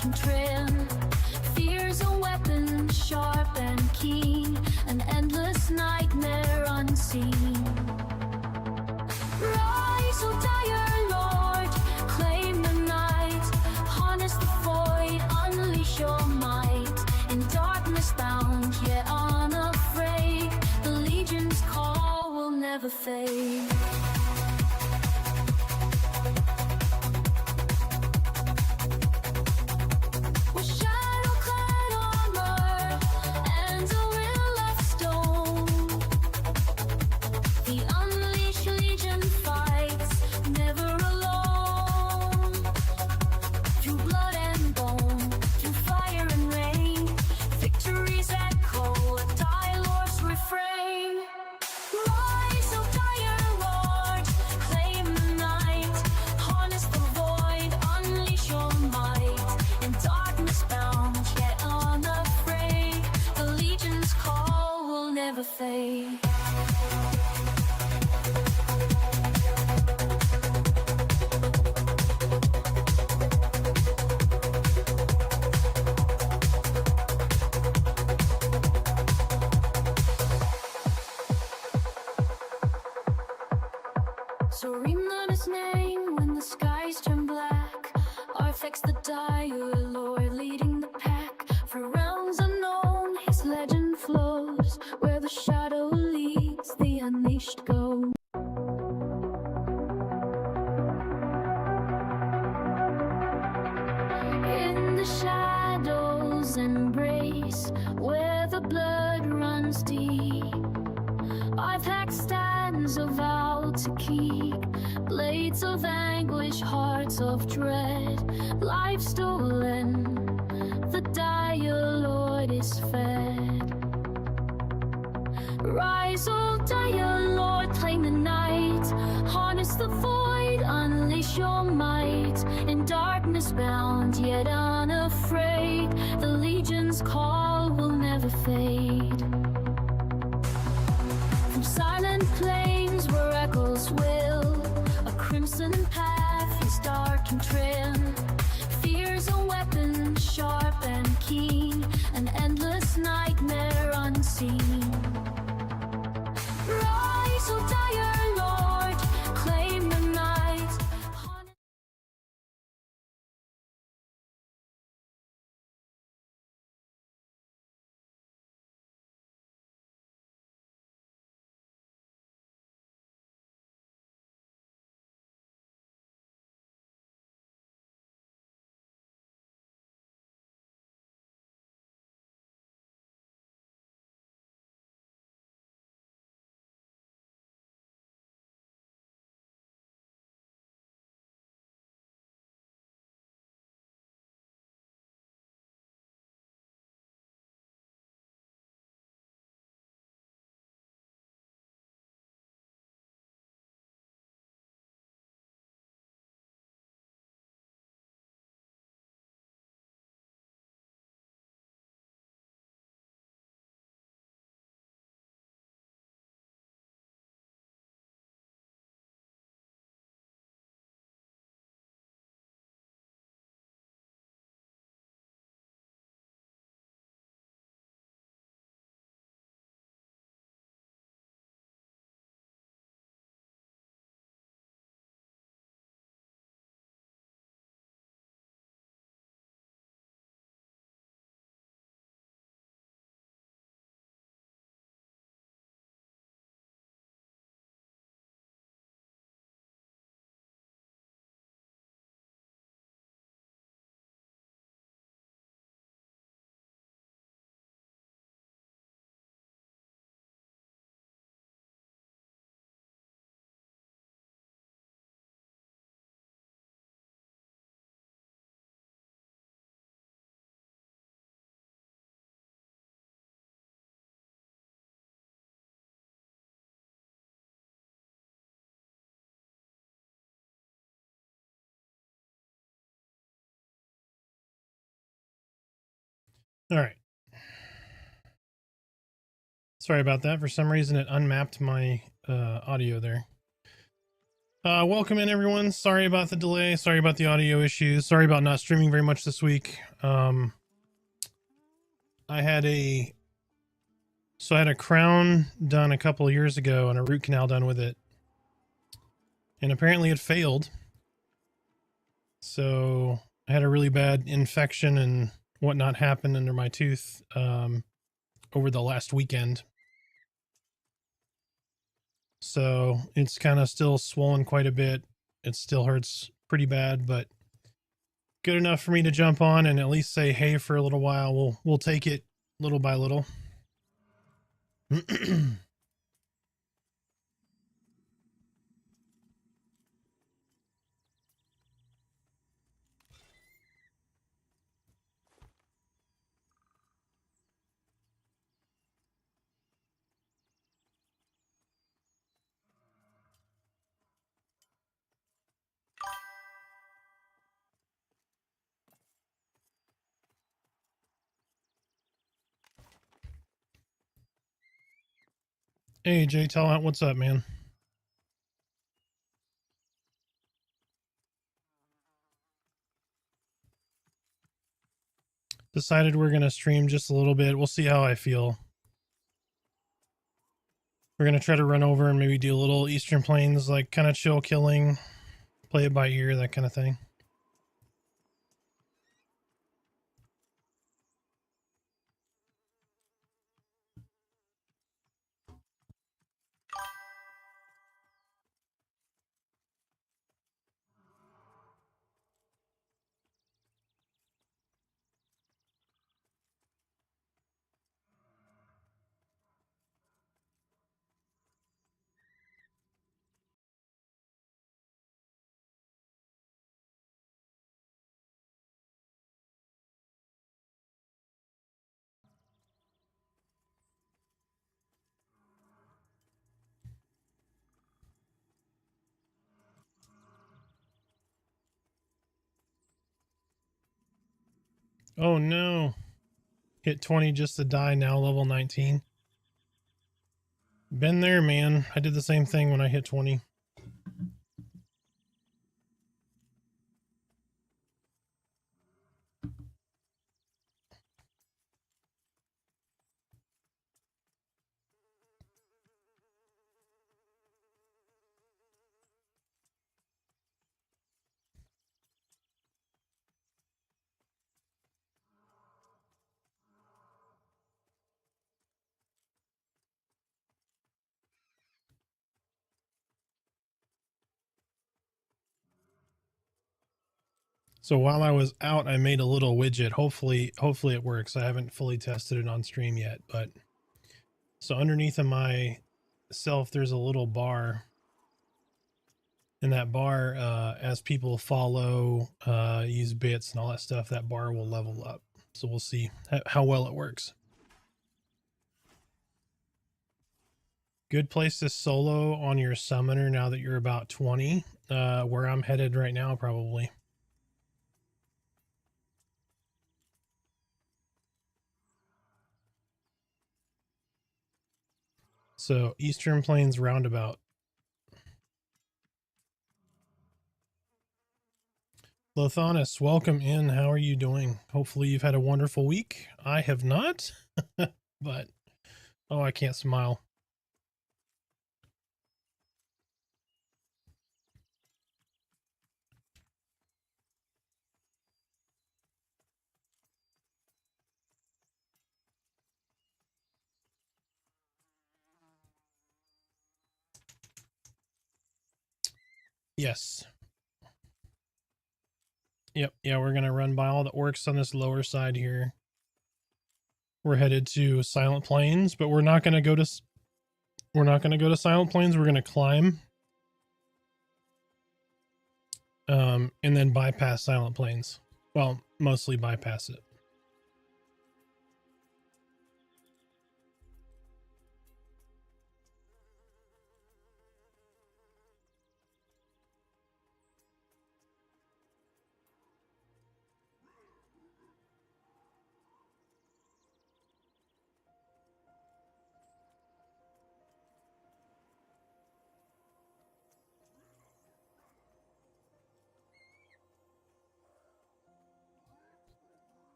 dark and trim. Fear's a weapon sharp and keen, an endless nightmare unseen. Rise, O dire Lord, claim the night, harness the void, unleash your might. In darkness bound, yet unafraid, the legion's call will never fade. So remember his name when the skies turn black. Artifacts the dire Lord leading the pack. For realms unknown his legend flows. Where the shadow leads, the unleashed go. In the shadows embrace, where the blood runs deep, Artifact stands a vow to keep. Blades of anguish, hearts of dread, life stolen, the dire Lord is fed. Rise, O dire Lord, claim the night, harness the void, unleash your might. In darkness bound, yet unafraid, the legion's call will never fade. From silent plains where echoes will, a crimson path is dark and trim. Fear's a weapon sharp and keen, an endless nightmare unseen. Rise, O dire Lord, claim the night. All right. Sorry about that. For some reason, it unmapped my audio there. Welcome in, everyone. Sorry about the delay. Sorry about the audio issues. Sorry about not streaming very much this week. I had a crown done a couple of years ago and a root canal done with it, and apparently it failed. So I had a really bad infection and whatnot happen under my tooth over the last weekend. So it's kind of still swollen quite a bit. It still hurts pretty bad, but good enough for me to jump on and at least say hey for a little while. We'll take it little by little. Hey Jay, tell what's up, man? Decided we're gonna stream just a little bit. We'll see how I feel. We're gonna try to run over and maybe do a little Eastern Plains, like kind of chill killing, play it by ear, that kind of thing. Oh no. Hit 20 just to die, now level 19. Been there, man. I did the same thing when I hit 20. So while I was out, I made a little widget. Hopefully it works. I haven't fully tested it on stream yet, but so underneath of my self, there's a little bar. And that bar, as people follow, use bits and all that stuff, that bar will level up. So we'll see how well it works. Good place to solo on your summoner now that you're about 20. Where I'm headed right now, probably. So Eastern Plains Roundabout. Lothanis, welcome in. How are you doing? Hopefully you've had a wonderful week. I have not, but oh, I can't smile. Yes. Yep. Yeah, we're gonna run by all the orcs on this lower side here. We're headed to Silent Plains, but we're not gonna go to Silent Plains. We're gonna climb, and then bypass Silent Plains. Well, mostly bypass it.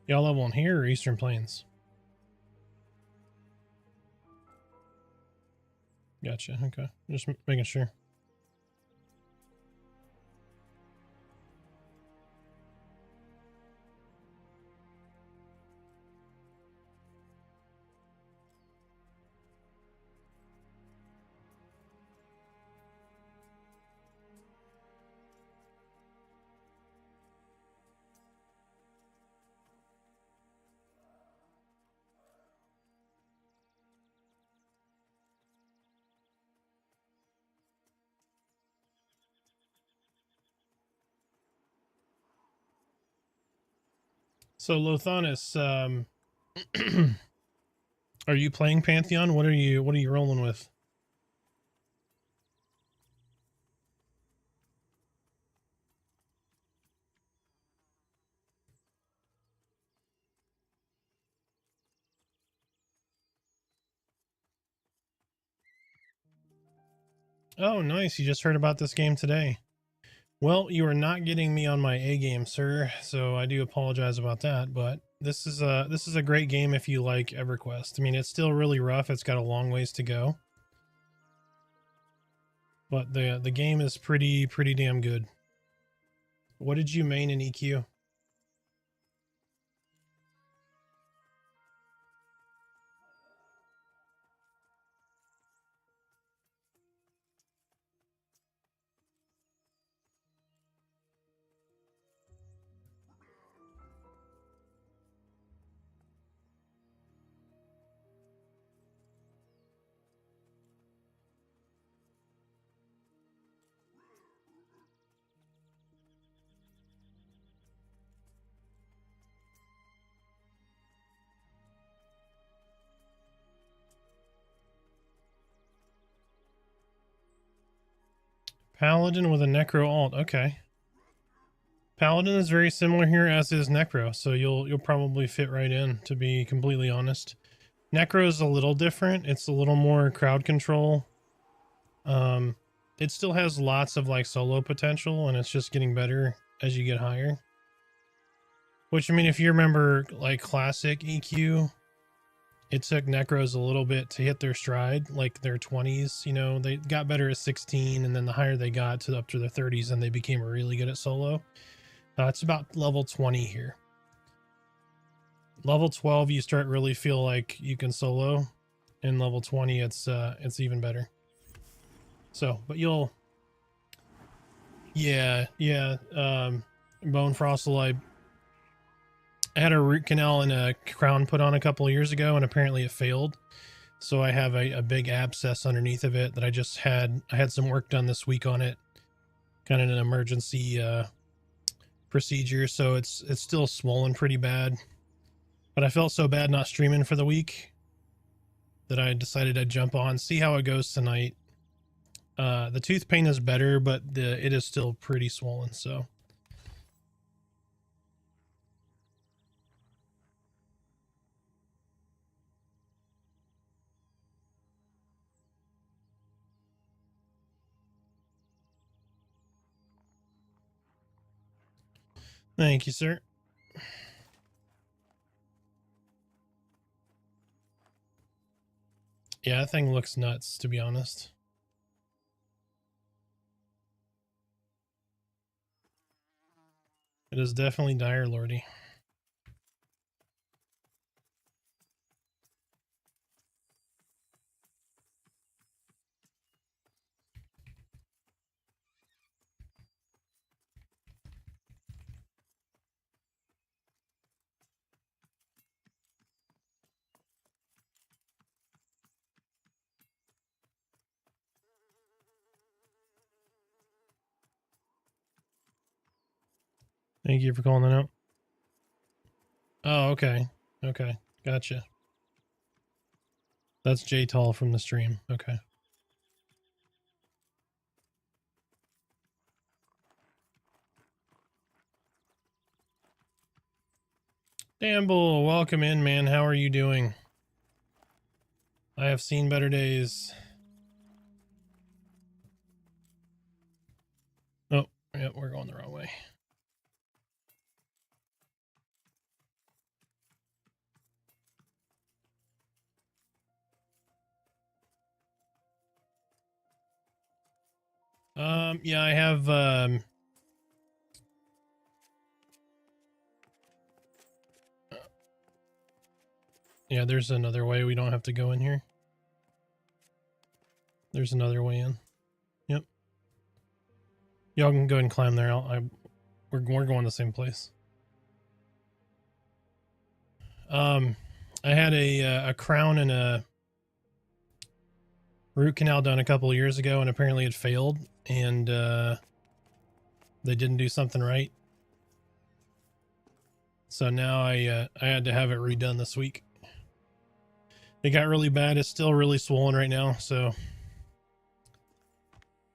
Y'all level in here or Eastern Plains? Gotcha. Okay. Just making sure. So Lothanis, are you playing Pantheon? What are you rolling with? Oh, nice. You just heard about this game today. Well, you are not getting me on my A game, sir, so I do apologize about that, but this is a great game if you like EverQuest. I mean, it's still really rough. It's got a long ways to go. But the game is pretty damn good. What did you main in EQ? Paladin with a Necro alt. Okay. Paladin is very similar here, as is Necro, so you'll probably fit right in, to be completely honest. Necro is a little different. It's a little more crowd control. It still has lots of like solo potential, and it's just getting better as you get higher. Which, I mean, if you remember like classic EQ, it took Necros a little bit to hit their stride, like their 20s. You know, they got better at 16, and then the higher they got to up to their 30s, and they became really good at solo. It's about level 20 here. Level 12, you start really feel like you can solo. In level 20, it's even better. So, but you'll, yeah. Bone Frostle, I had a root canal and a crown put on a couple of years ago, and apparently it failed. So I have a big abscess underneath of it that I had some work done this week on it, kind of an emergency procedure. So it's still swollen pretty bad, but I felt so bad not streaming for the week that I decided I'd jump on, see how it goes tonight. The tooth pain is better, but it is still pretty swollen. So thank you, sir. Yeah, that thing looks nuts, to be honest. It is definitely dire lordy. Thank you for calling that out. Oh, okay. Okay. Gotcha. That's J Tall from the stream. Okay. Damble, welcome in, man. How are you doing? I have seen better days. Oh, yeah, we're going the wrong way. Yeah, I have, yeah, there's another way. We don't have to go in here. There's another way in. Yep. Y'all can go ahead and climb there. We're going the same place. I had a crown and a root canal done a couple of years ago, and apparently it failed, and they didn't do something right. So now I had to have it redone this week. It got really bad. It's still really swollen right now. So,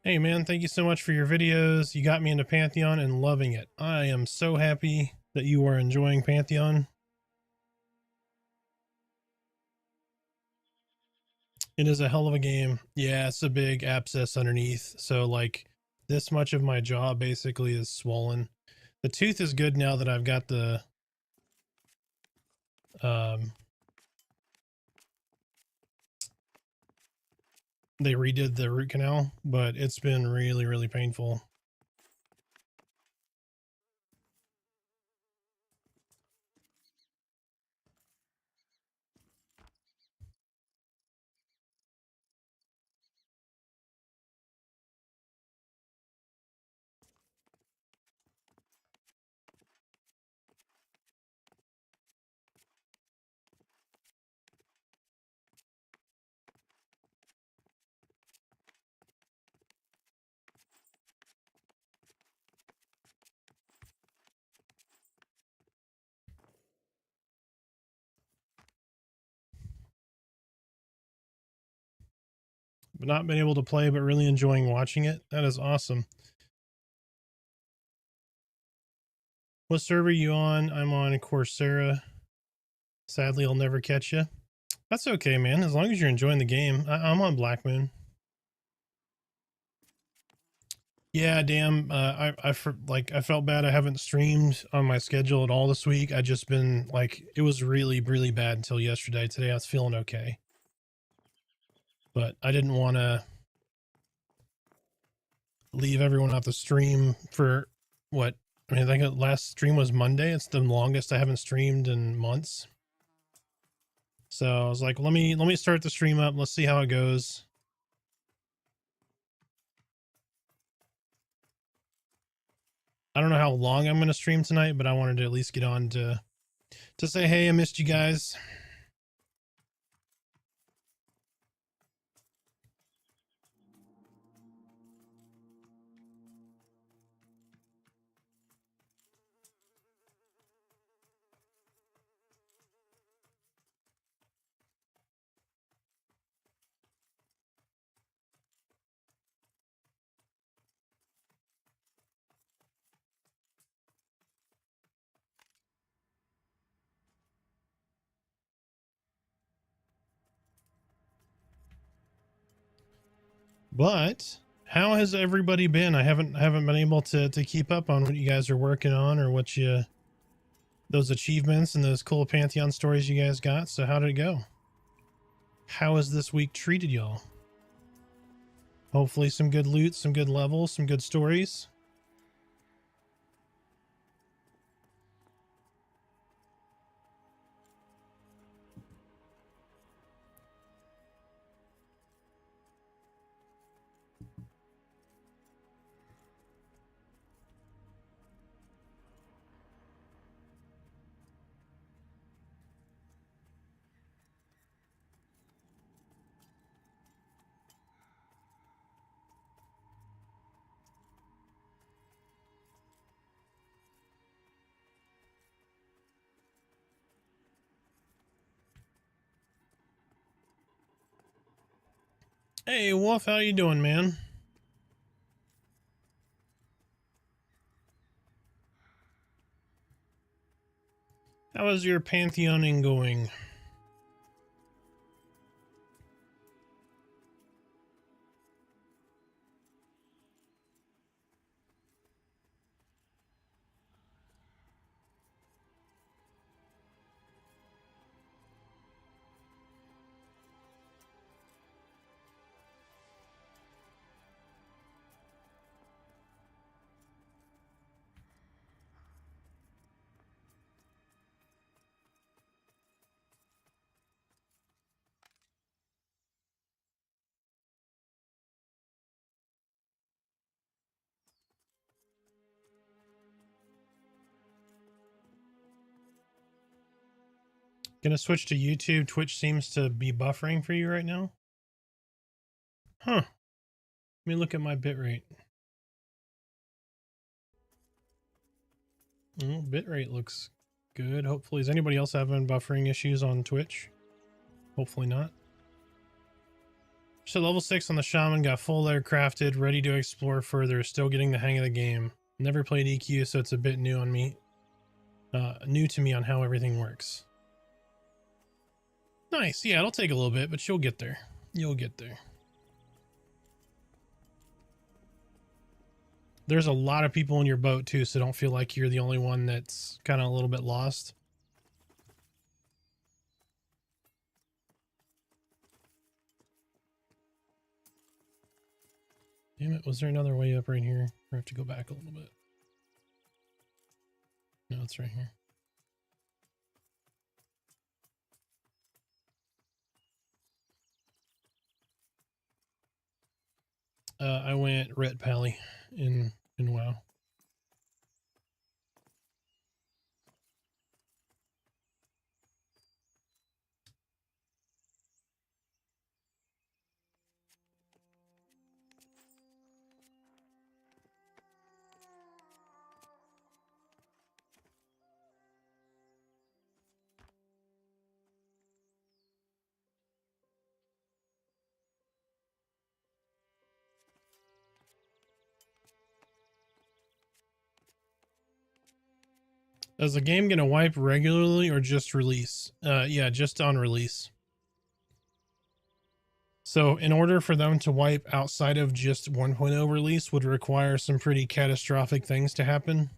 hey man, thank you so much for your videos. You got me into Pantheon and loving it. I am so happy that you are enjoying Pantheon. It is a hell of a game. Yeah, it's a big abscess underneath. So like this much of my jaw basically is swollen. The tooth is good now that I've got the they redid the root canal, but it's been really, really painful. But not been able to play, but really enjoying watching it. That is awesome. What server are you on? I'm on Coursera. Sadly, I'll never catch you. That's okay, man. As long as you're enjoying the game. I'm on Black Moon. Yeah, damn. I felt bad. I haven't streamed on my schedule at all this week. I just been like, it was really, really bad until yesterday. Today I was feeling okay, but I didn't want to leave everyone off the stream for what? I mean, I think the last stream was Monday. It's the longest I haven't streamed in months. So I was like, let me start the stream up. Let's see how it goes. I don't know how long I'm going to stream tonight, but I wanted to at least get on to say, hey, I missed you guys. But how has everybody been? I haven't been able to keep up on what you guys are working on or what you those achievements and those cool Pantheon stories you guys got. So how did it go? How has this week treated y'all? Hopefully some good loot, some good levels, some good stories. Hey, Wolf, how you doing, man? How is your Pantheoning going? Gonna switch to YouTube. Twitch seems to be buffering for you right now. Huh. Let me look at my bitrate. Oh, bitrate looks good. Hopefully, is anybody else having buffering issues on Twitch? Hopefully not. So level 6 on the Shaman, got full layer crafted, ready to explore further, still getting the hang of the game. Never played EQ, so it's a bit new on me. New to me on how everything works. Nice, yeah, it'll take a little bit, but you'll get there. You'll get there. There's a lot of people in your boat too, so don't feel like you're the only one that's kind of a little bit lost. Damn it, was there another way up right here? I have to go back a little bit. No, it's right here. I went Ret Pally in WoW. Is the game gonna wipe regularly or just release? Yeah, just on release. So in order for them to wipe outside of just 1.0 release would require some pretty catastrophic things to happen.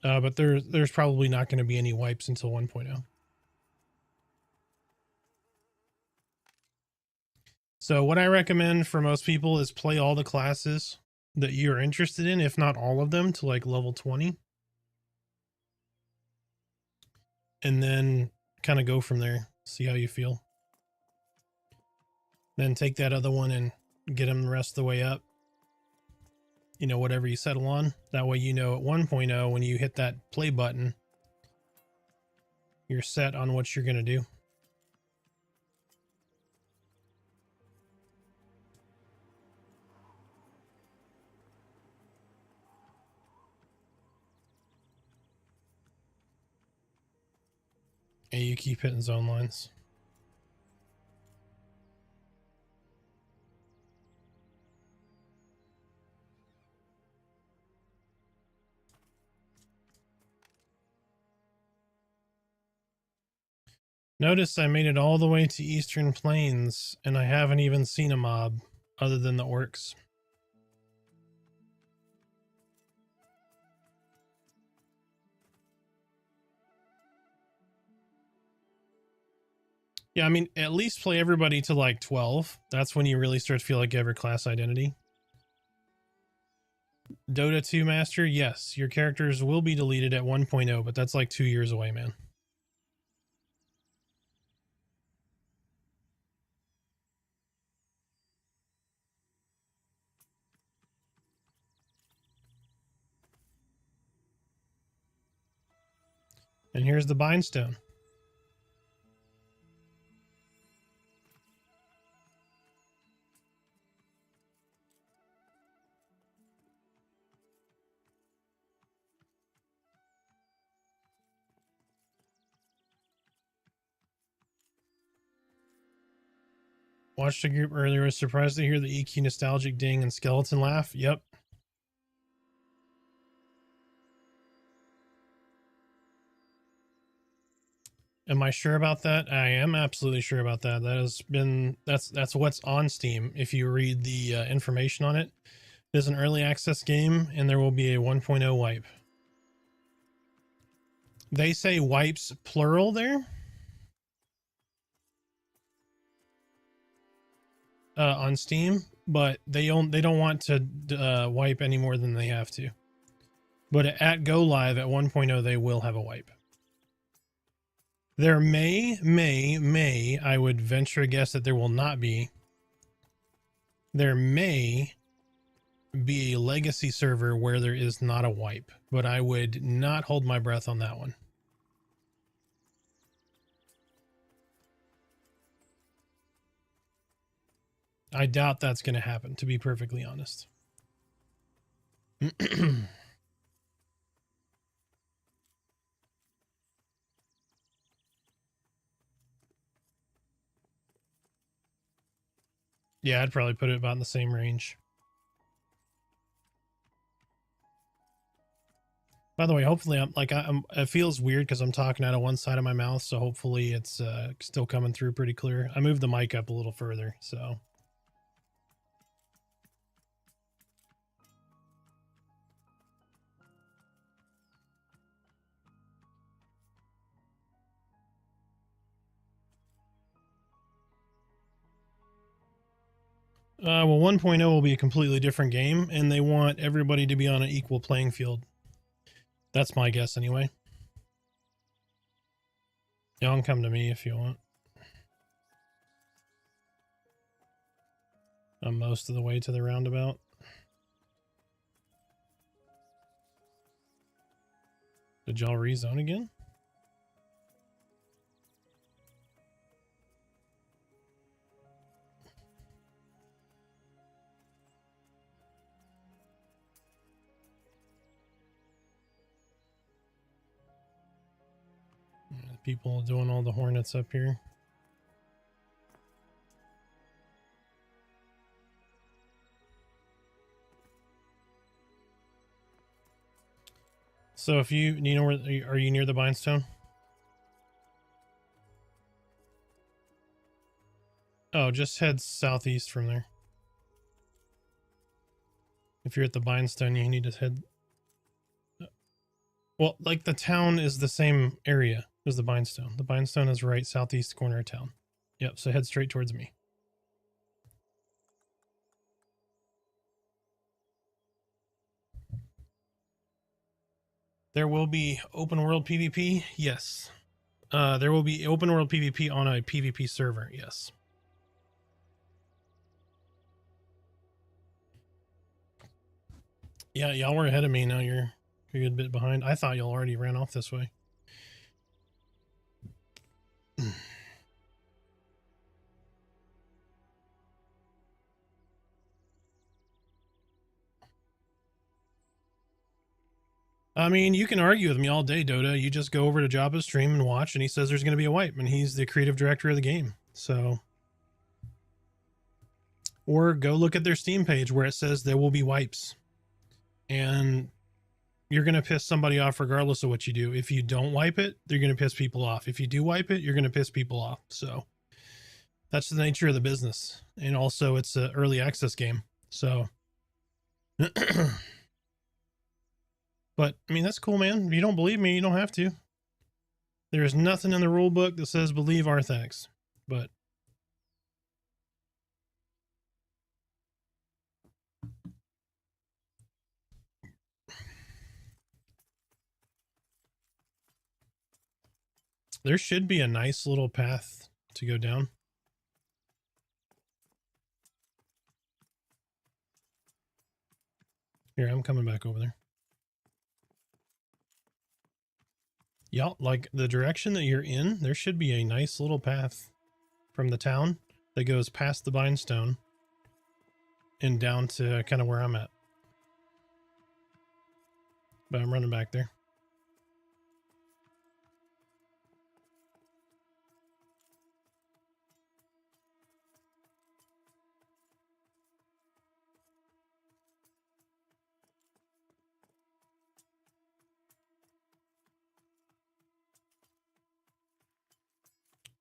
But there's probably not going to be any wipes until 1.0. So what I recommend for most people is play all the classes that you're interested in, if not all of them, to like level 20. And then kind of go from there. See how you feel. Then take that other one and get them the rest of the way up. You know, whatever you settle on. That way you know at 1.0 when you hit that play button, you're set on what you're going to do. And you keep hitting zone lines. Notice I made it all the way to Eastern Plains, and I haven't even seen a mob other than the orcs. Yeah, I mean, at least play everybody to like 12. That's when you really start to feel like you have your class identity. Dota 2 Master, yes, your characters will be deleted at 1.0, but that's like 2 years away, man. And here's the Bindstone. Watched a group earlier, was surprised to hear the EQ nostalgic ding and skeleton laugh. Yep. Am I sure about that? I am absolutely sure about that. That has been, that's what's on Steam. If you read the information on it, it is an early access game and there will be a 1.0 wipe. They say wipes plural there. On Steam, but they don't want to wipe any more than they have to. But at go live at 1.0 they will have a wipe. There may, I would venture a guess that there will not be. There may be a legacy server where there is not a wipe, but I would not hold my breath on that one. I doubt that's going to happen, to be perfectly honest. Yeah, I'd probably put it about in the same range. By the way, hopefully it feels weird because I'm talking out of one side of my mouth, so hopefully it's still coming through pretty clear. I moved the mic up a little further, so. Well, 1.0 will be a completely different game, and they want everybody to be on an equal playing field. That's my guess anyway. Y'all can come to me if you want. I'm most of the way to the roundabout. Did y'all rezone again? People doing all the hornets up here. So if you know where, are you near the Bindstone? Oh, just head southeast from there. If you're at the Bindstone, you need to head. Well, like the town is the same area as the Bindstone. The Bindstone is right southeast corner of town. Yep, so head straight towards me. There will be open world PvP, yes. There will be open world PvP on a PvP server, yes. Yeah, y'all were ahead of me. Now you're a good bit behind. I thought y'all already ran off this way. I mean, you can argue with me all day, Dota. You just go over to Jabba's stream and watch, and he says there's going to be a wipe, and he's the creative director of the game. So, or go look at their Steam page where it says there will be wipes, and you're going to piss somebody off regardless of what you do. If you don't wipe it, you're going to piss people off. If you do wipe it, you're going to piss people off. So that's the nature of the business. And also it's an early access game. So, but I mean, that's cool, man. If you don't believe me, you don't have to. There's nothing in the rule book that says believe Arthax, but there should be a nice little path to go down. Here, I'm coming back over there. Y'all, like the direction that you're in, there should be a nice little path from the town that goes past the Bindstone and down to kind of where I'm at. But I'm running back there.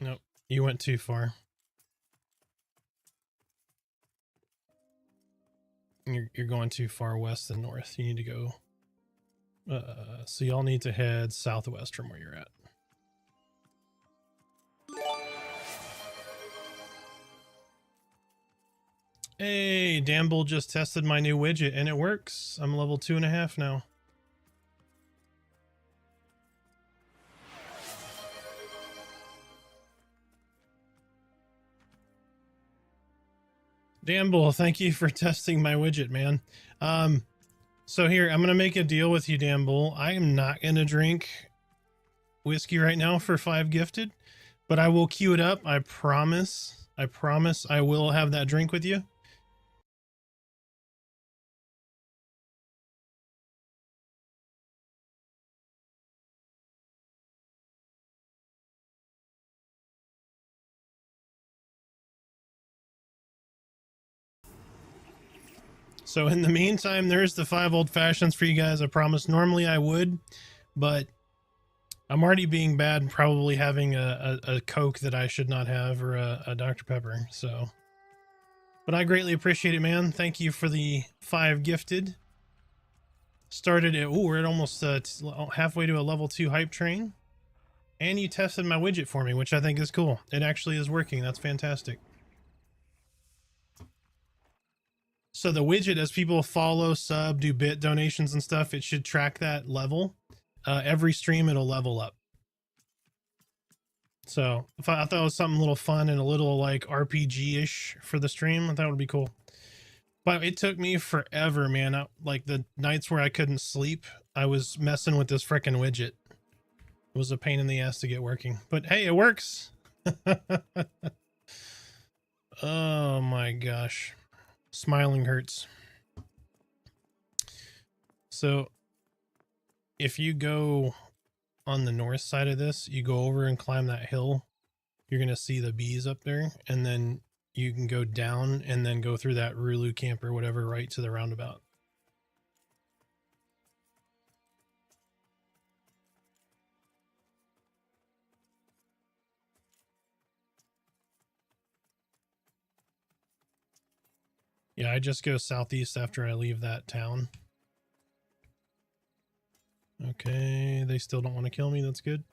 Nope, you went too far. You're going too far west and north. You need to go. So y'all need to head southwest from where you're at. Hey, Damble just tested my new widget and it works. I'm level 2.5 now. Damble, thank you for testing my widget, man. So here, I'm going to make a deal with you, Damble. I am not going to drink whiskey right now for 5 gifted, but I will queue it up. I promise I promise I will have that drink with you. So in the meantime, there's the 5 old fashions for you guys. I promise normally I would, but I'm already being bad probably having a Coke that I should not have, or a Dr. Pepper. So, but I greatly appreciate it, man. Thank you for the 5 gifted. Started at, we're at almost halfway to a level 2 hype train. And you tested my widget for me, which I think is cool. It actually is working. That's fantastic. So the widget, as people follow, sub, do bit donations and stuff, it should track that level. Every stream, it'll level up. So if I thought it was something a little fun and a little like RPG-ish for the stream, I thought it would be cool. But it took me forever, man. Like the nights where I couldn't sleep, I was messing with this frickin' widget. It was a pain in the ass to get working. But hey, it works. Oh my gosh. Smiling hurts. So if you go on the north side of this, you go over and climb that hill, you're going to see the bees up there, and then you can go down and then go through that Rulu camp or whatever right to the roundabout. Yeah, I just go southeast after I leave that town. Okay, they still don't want to kill me. That's good.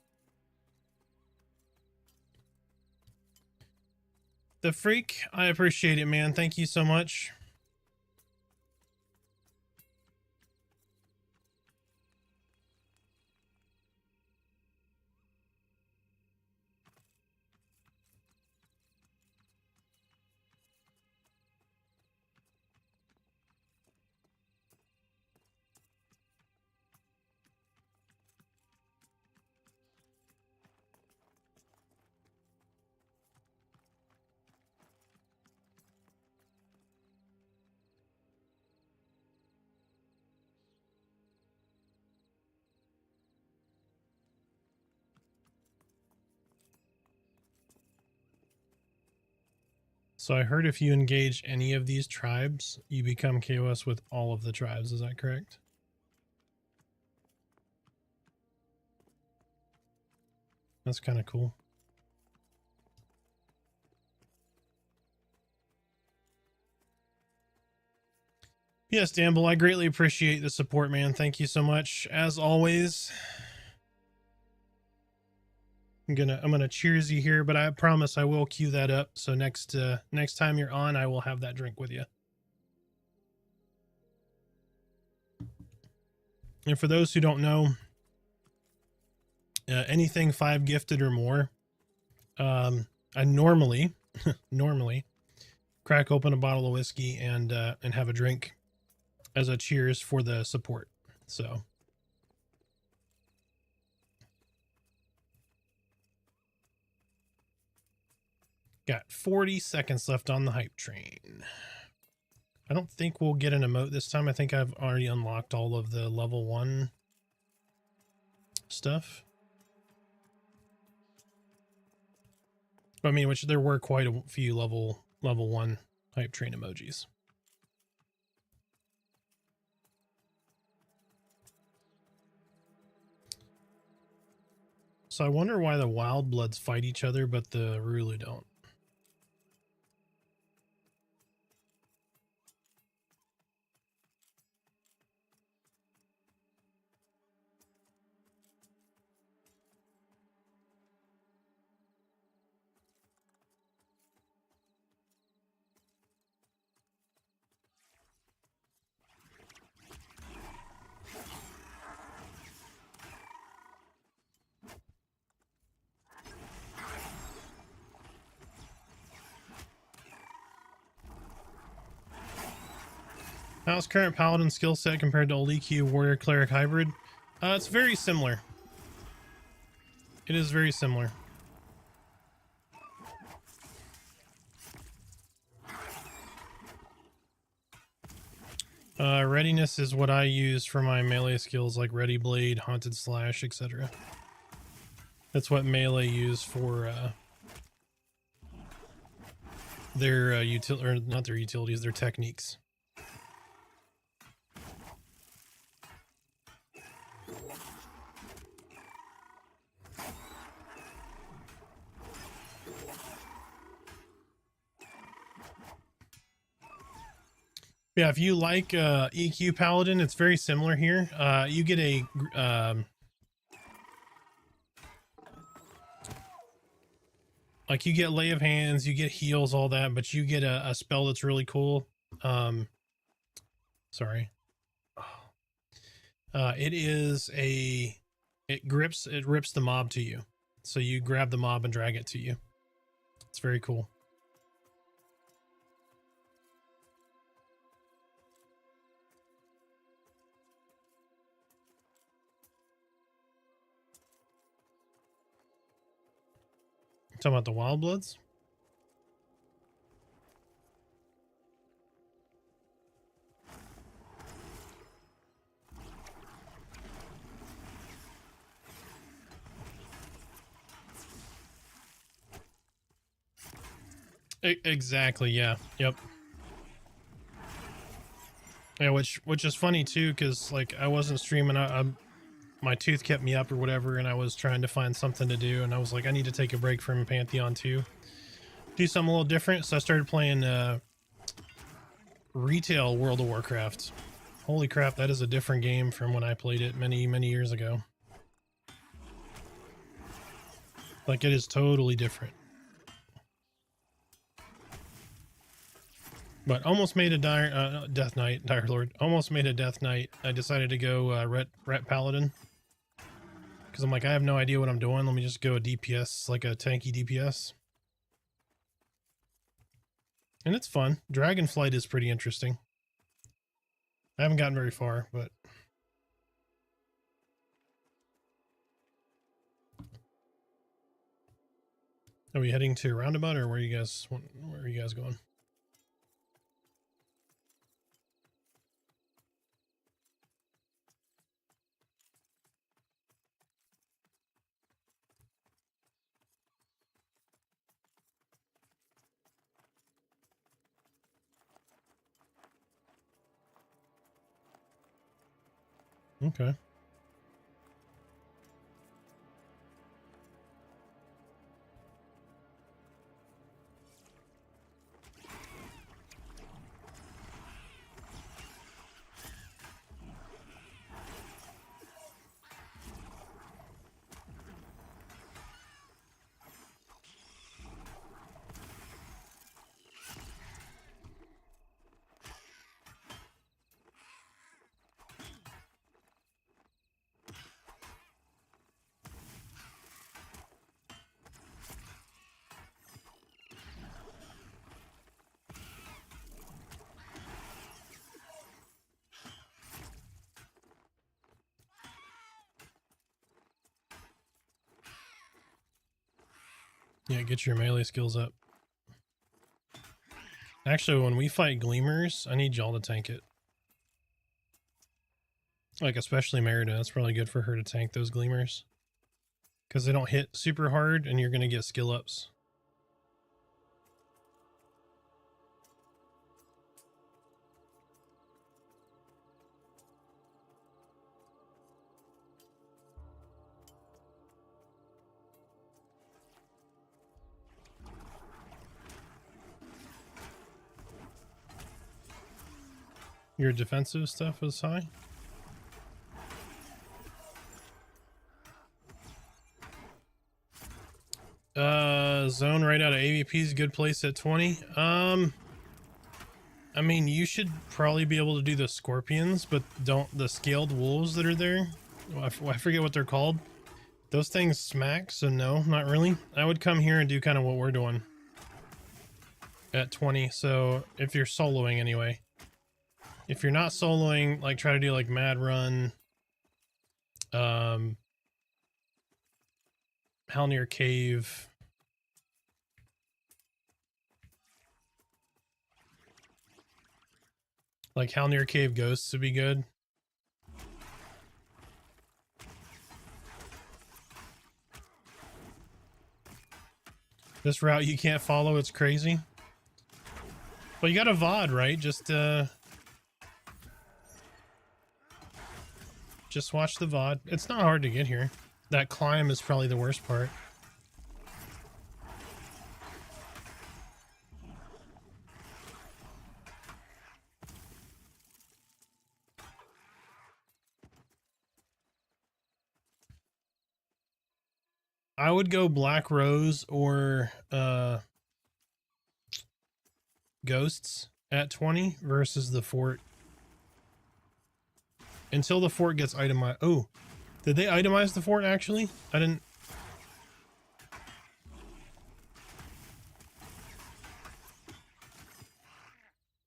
The Freak, I appreciate it, man. Thank you so much. So I heard if you engage any of these tribes, you become KOS with all of the tribes. Is that correct? That's kind of cool. Yes, Damble, I greatly appreciate the support, man. Thank you so much. As always, I'm gonna cheers you here, but I promise I will queue that up. So next time you're on, I will have that drink with you. And for those who don't know, anything 5 gifted or more, I normally crack open a bottle of whiskey and have a drink as a cheers for the support. So got 40 seconds left on the hype train. I don't think we'll get an emote this time. I think I've already unlocked all of the level 1 stuff. I mean, which there were quite a few level 1 hype train emojis. So I wonder why the Wild Bloods fight each other, but the Rulu don't. How's current Paladin skill set compared to old EQ Warrior Cleric Hybrid? It's very similar. It is very similar. Readiness is what I use for my melee skills like Ready Blade, Haunted Slash, etc. That's what melee use for their or not their utilities, their techniques. Yeah, if you like EQ Paladin, it's very similar here. You get a like you get Lay of Hands, you get heals, all that, but you get a spell that's really cool. Sorry. It rips the mob to you. So you grab the mob and drag it to you. It's very cool. Talking about the Wild Bloods? Exactly, yeah. Yep. Yeah, which is funny too, because like I wasn't streaming, my tooth kept me up or whatever, and I was trying to find something to do, and I was like, I need to take a break from Pantheon too. Do something a little different, so I started playing retail World of Warcraft. Holy crap, that is a different game from when I played it many years ago. Like, it is totally different. But almost made a Death Knight, Dire Lord. Almost made a Death Knight. I decided to go Ret Paladin. Because I'm like, I have no idea what I'm doing. Let me just go a DPS, like a tanky DPS. And it's fun. Dragonflight is pretty interesting. I haven't gotten very far, but... Are we heading to Roundabout, or where are you guys going? Okay. Yeah, get your melee skills up. Actually, when we fight Gleamers, I need y'all to tank it. Like, especially Merida. That's probably good for her to tank those Gleamers. Because they don't hit super hard, and you're going to get skill ups. Your defensive stuff is high? Zone right out of AVP is a good place at 20. I mean, you should probably be able to do the scorpions, but don't the scaled wolves that are there. I forget what they're called. Those things smack, so no, not really. I would come here and do kind of what we're doing at 20. So if you're soloing anyway. If you're not soloing, like try to do like Mad Run, Halnir Cave. Like how near cave ghosts would be good. This route you can't follow, it's crazy. Well, you got a VOD, right? Just watch the VOD. It's not hard to get here. That climb is probably the worst part. I would go Black Rose or Ghosts at 20 versus the fort. Until the fort gets itemized. Oh, did they itemize the fort actually? I didn't.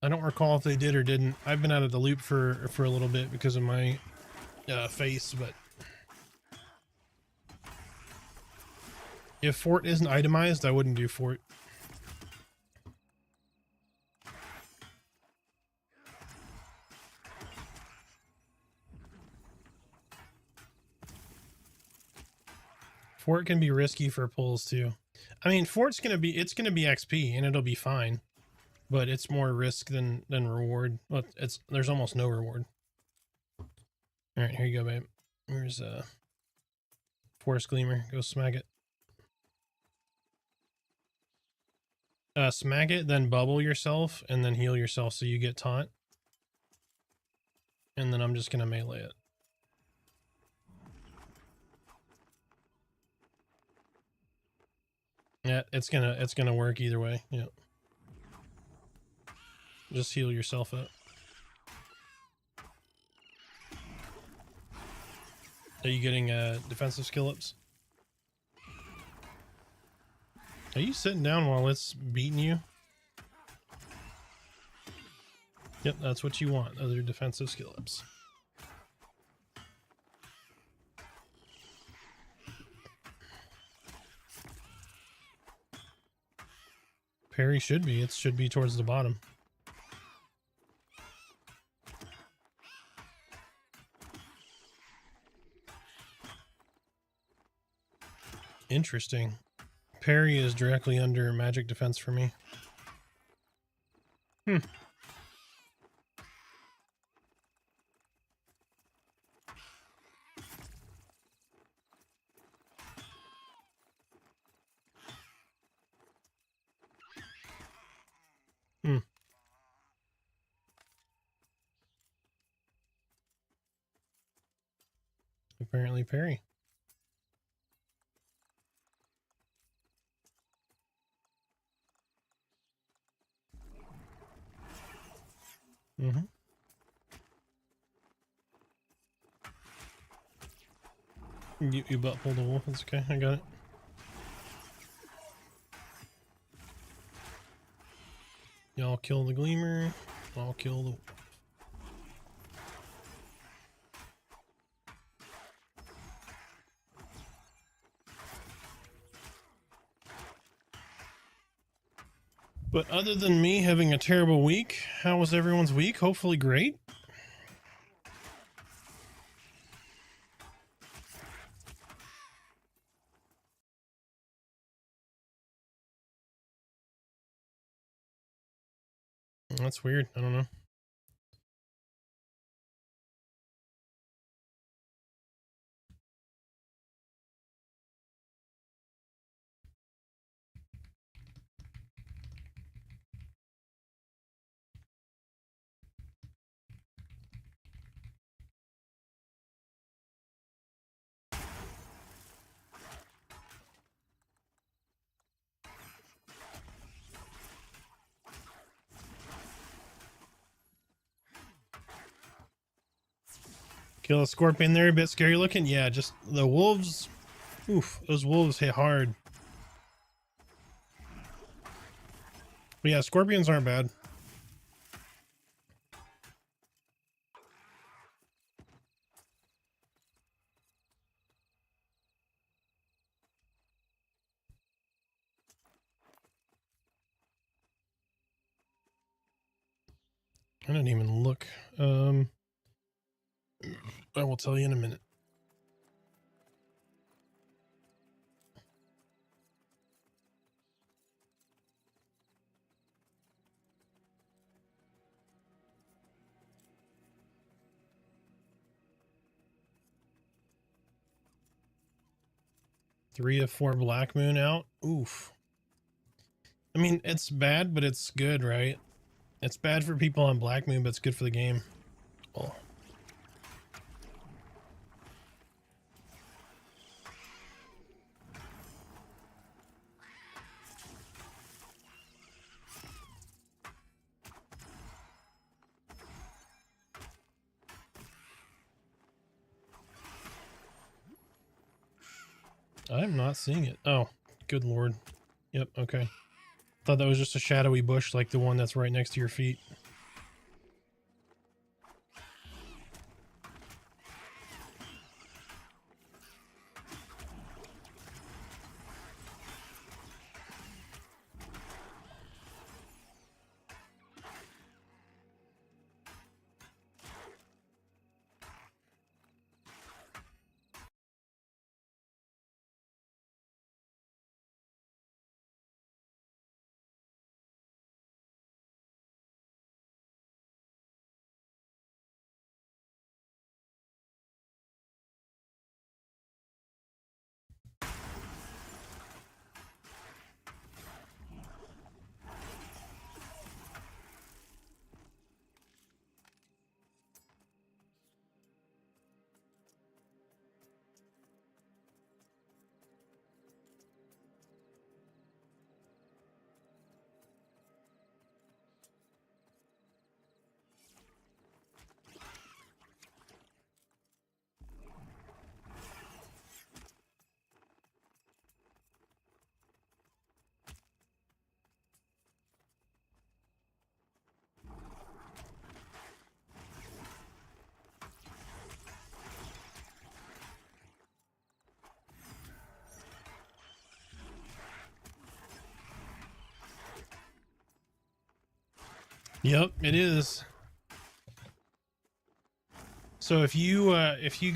I don't recall if they did or didn't. I've been out of the loop for a little bit because of my face, but if fort isn't itemized, I wouldn't do fort. Fort can be risky for pulls too. I mean, fort's gonna be XP and it'll be fine, but it's more risk than reward. Well, there's almost no reward. All right, here you go, babe. Here's Forest Gleamer. Go smack it. Smack it, then bubble yourself, and then heal yourself so you get taunt. And then I'm just gonna melee it. Yeah, it's gonna work either way. Yeah. Just heal yourself up. Are you getting defensive skill ups? Are you sitting down while it's beating you? Yep, that's what you want. Other defensive skill ups. Parry should be. It should be towards the bottom. Interesting. Parry is directly under magic defense for me. Hmm. Hmm. Apparently parry. Mm-hmm. You butt pulled the wolf. It's okay. I got it. Y'all kill the Gleamer. I'll kill the wolf. But other than me having a terrible week, how was everyone's week? Hopefully great. That's weird. I don't know. Kill a scorpion there, a bit scary looking. Yeah, just the wolves. Oof, those wolves hit hard. But yeah, scorpions aren't bad. I didn't even look. I will tell you in a minute. Three of 4 Black Moon out. Oof. I mean, it's bad, but it's good, right? It's bad for people on Black Moon, but it's good for the game. Oh. I'm not seeing it. Oh, good lord. Yep, okay. Thought that was just a shadowy bush like the one that's right next to your feet. Yep, it is. So if you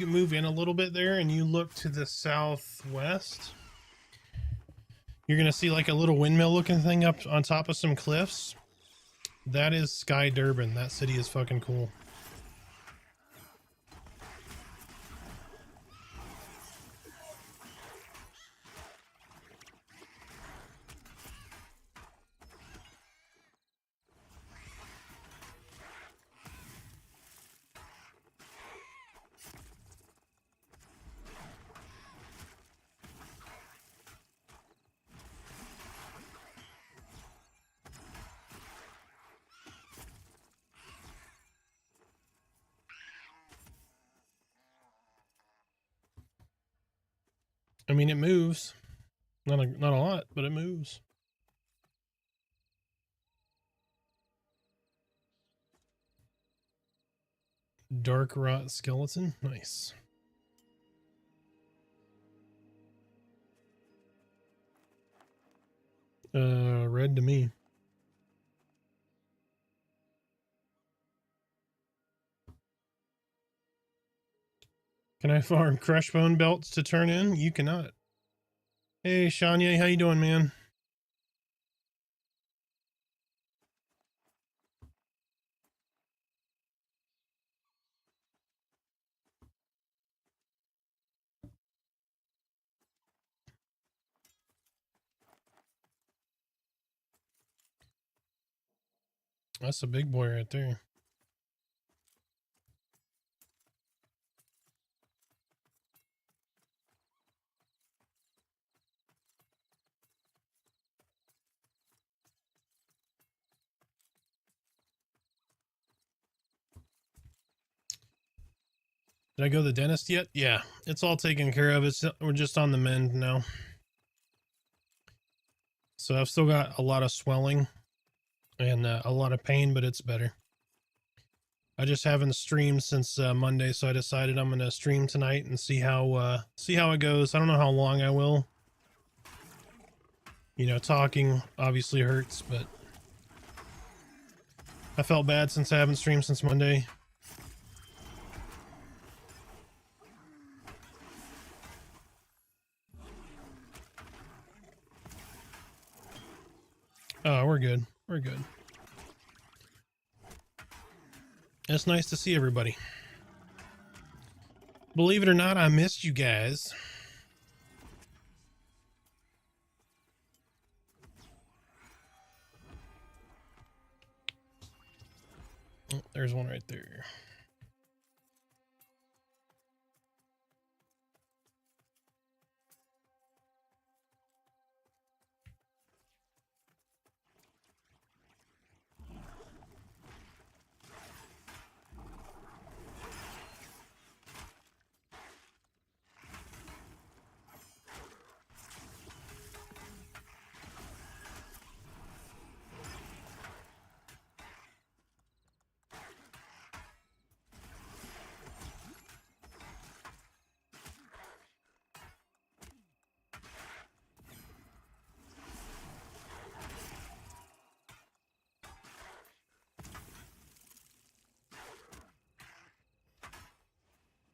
move in a little bit there and you look to the southwest, you're gonna see like a little windmill looking thing up on top of some cliffs. That is Sky Durban. That city is fucking cool. I mean, it moves. Not a lot, but it moves. Dark rot skeleton. Nice. Red to me. Can I farm crush bone belts to turn in? You cannot. Hey, Shanya, how you doing, man? That's a big boy right there. Did I go to the dentist yet? Yeah, it's all taken care of. We're just on the mend now. So I've still got a lot of swelling and a lot of pain, but it's better. I just haven't streamed since Monday, so I decided I'm gonna stream tonight and see how it goes. I don't know how long I will. You know, talking obviously hurts, but I felt bad since I haven't streamed since Monday. Oh, we're good. We're good. It's nice to see everybody. Believe it or not, I missed you guys. Oh, there's one right there.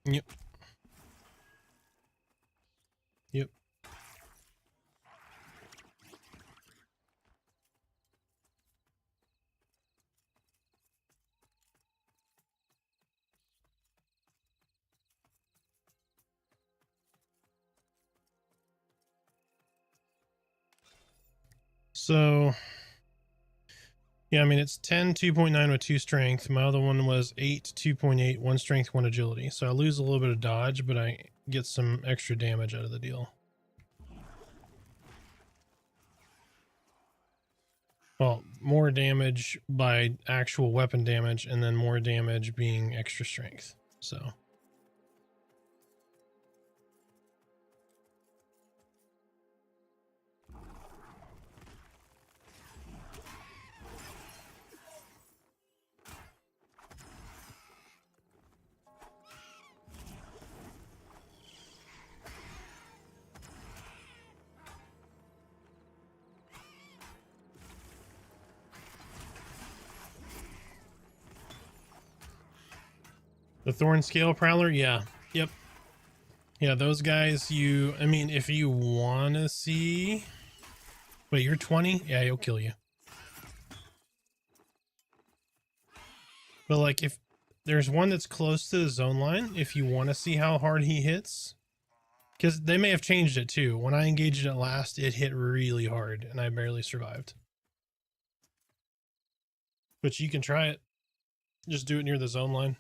Yep. Yep. So, yeah, I mean, it's 10, 2.9 with 2 strength. My other one was 8, 2.8, 1 strength, 1 agility. So I lose a little bit of dodge, but I get some extra damage out of the deal. Well, more damage by actual weapon damage, and then more damage being extra strength. So. The Thorn Scale Prowler, yeah. Yep. Yeah, those guys, I mean, if you want to see... Wait, you're 20? Yeah, he'll kill you. But, like, if there's one that's close to the zone line, if you want to see how hard he hits... Because they may have changed it, too. When I engaged it last, it hit really hard, and I barely survived. But you can try it. Just do it near the zone line.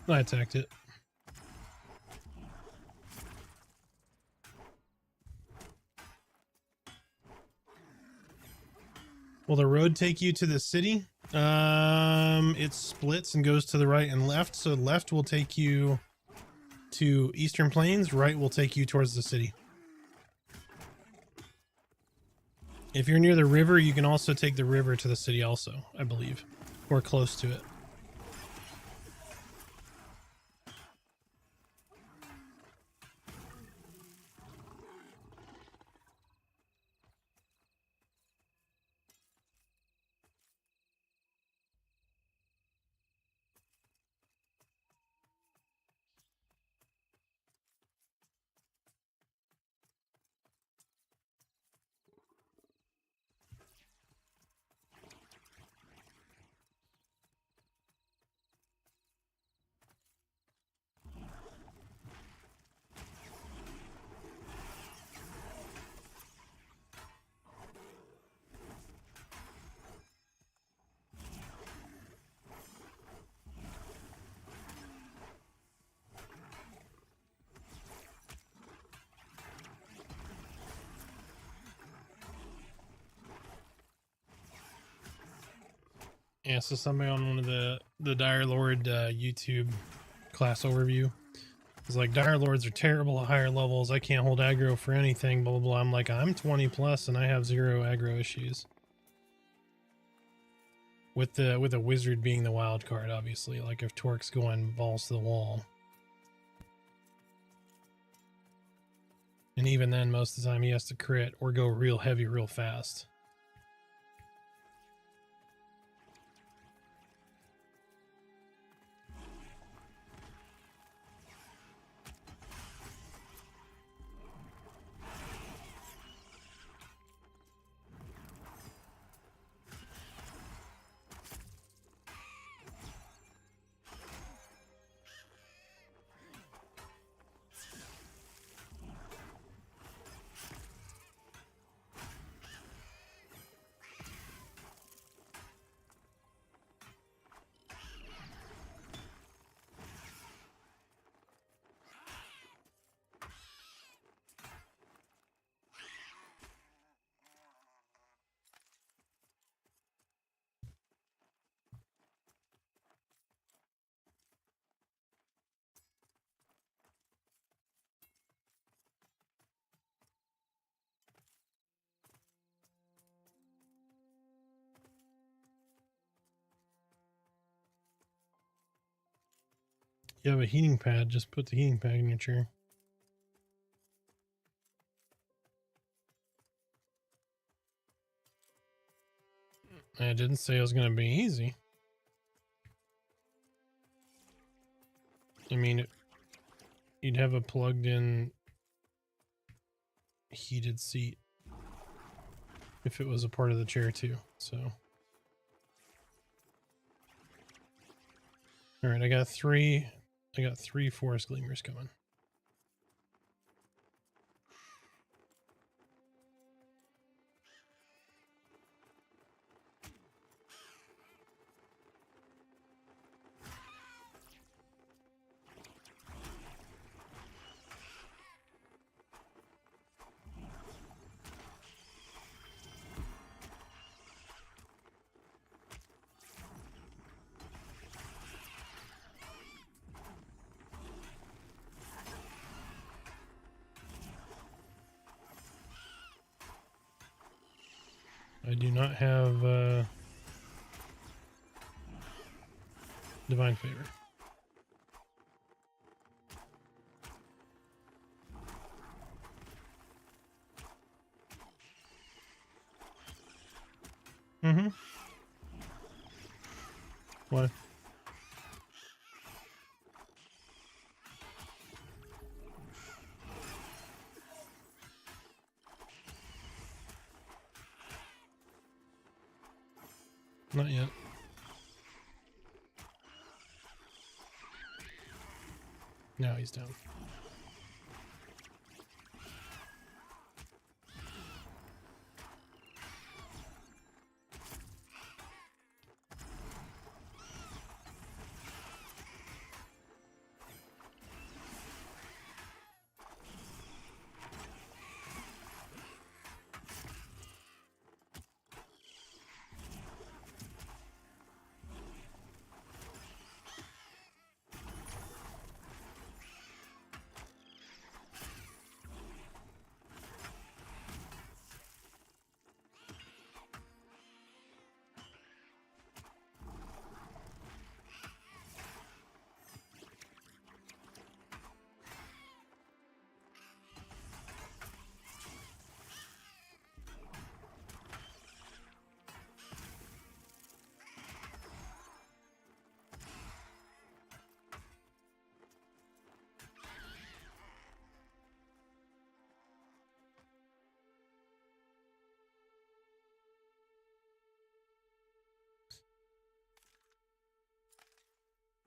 I attacked it. Will the road take you to the city? It splits and goes to the right and left. So left will take you to Eastern Plains. Right will take you towards the city. If you're near the river, you can also take the river to the city also, I believe. Or close to it. Yeah, so somebody on one of the Dire Lord YouTube class overview was like, Dire Lords are terrible at higher levels. I can't hold aggro for anything, blah, blah, blah. I'm like, I'm 20 plus and I have 0 aggro issues. With a wizard being the wild card, obviously. Like if Torque's going balls to the wall. And even then, most of the time he has to crit or go real heavy real fast. You have a heating pad, just put the heating pad in your chair. I didn't say it was going to be easy. I mean, you'd have a plugged in heated seat if it was a part of the chair too, so. All right, I got three forest gleamers coming. I do not have divine favor. Mm-hmm. What? Not yet. No, he's down.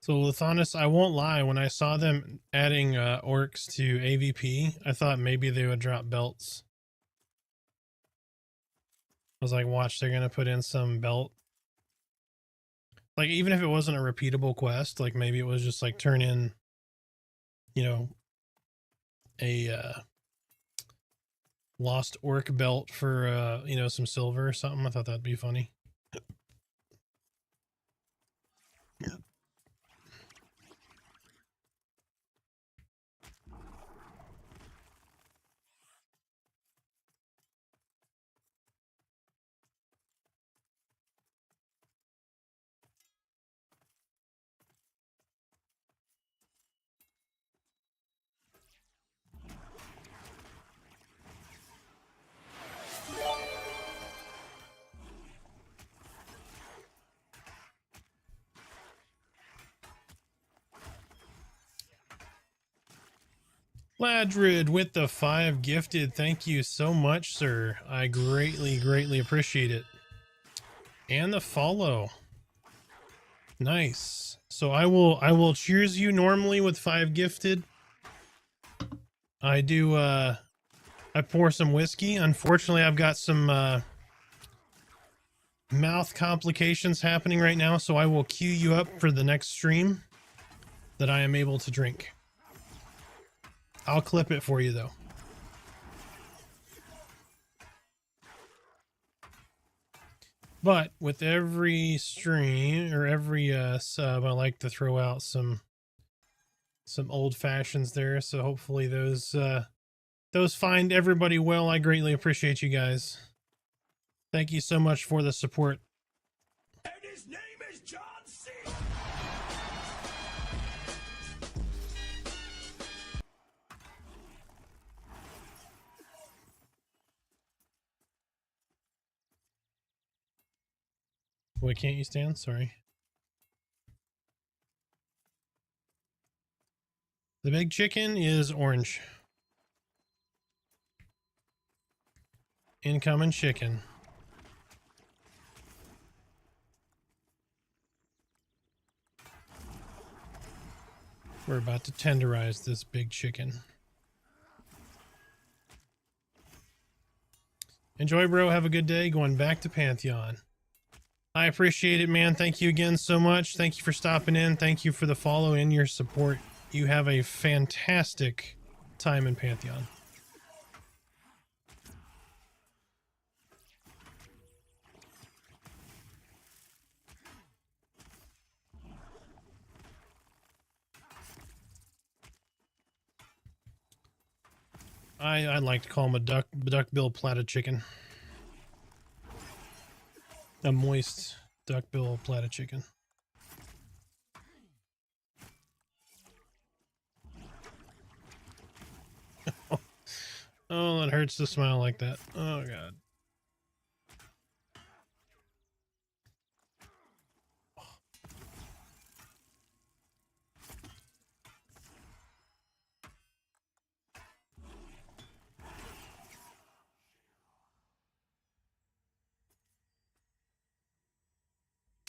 So Lathanis, I won't lie, when I saw them adding orcs to AVP, I thought maybe they would drop belts. I was like, watch, they're gonna put in some belt. Like, even if it wasn't a repeatable quest, like maybe it was just like turn in, you know, a lost orc belt for you know, some silver or something. I thought that'd be funny. Ladrid with the 5 gifted. Thank you so much, sir. I greatly appreciate it. And the follow. Nice. So I will cheers you normally with 5 gifted. I do I pour some whiskey. Unfortunately, I've got some mouth complications happening right now, so I will queue you up for the next stream that I am able to drink. I'll clip it for you though. But with every stream or every sub, I like to throw out some old fashions there. So hopefully those find everybody well. I greatly appreciate you guys. Thank you so much for the support. And his name is John C. What can't you stand? Sorry. The big chicken is orange. Incoming chicken. We're about to tenderize this big chicken. Enjoy, bro. Have a good day. Going back to Pantheon. I appreciate it, man. Thank you again so much. Thank you for stopping in. Thank you for the follow and your support. You have a fantastic time in Pantheon. I'd like to call him a duckbill platter chicken. A moist duckbill platter chicken. Oh, it hurts to smile like that. Oh, God.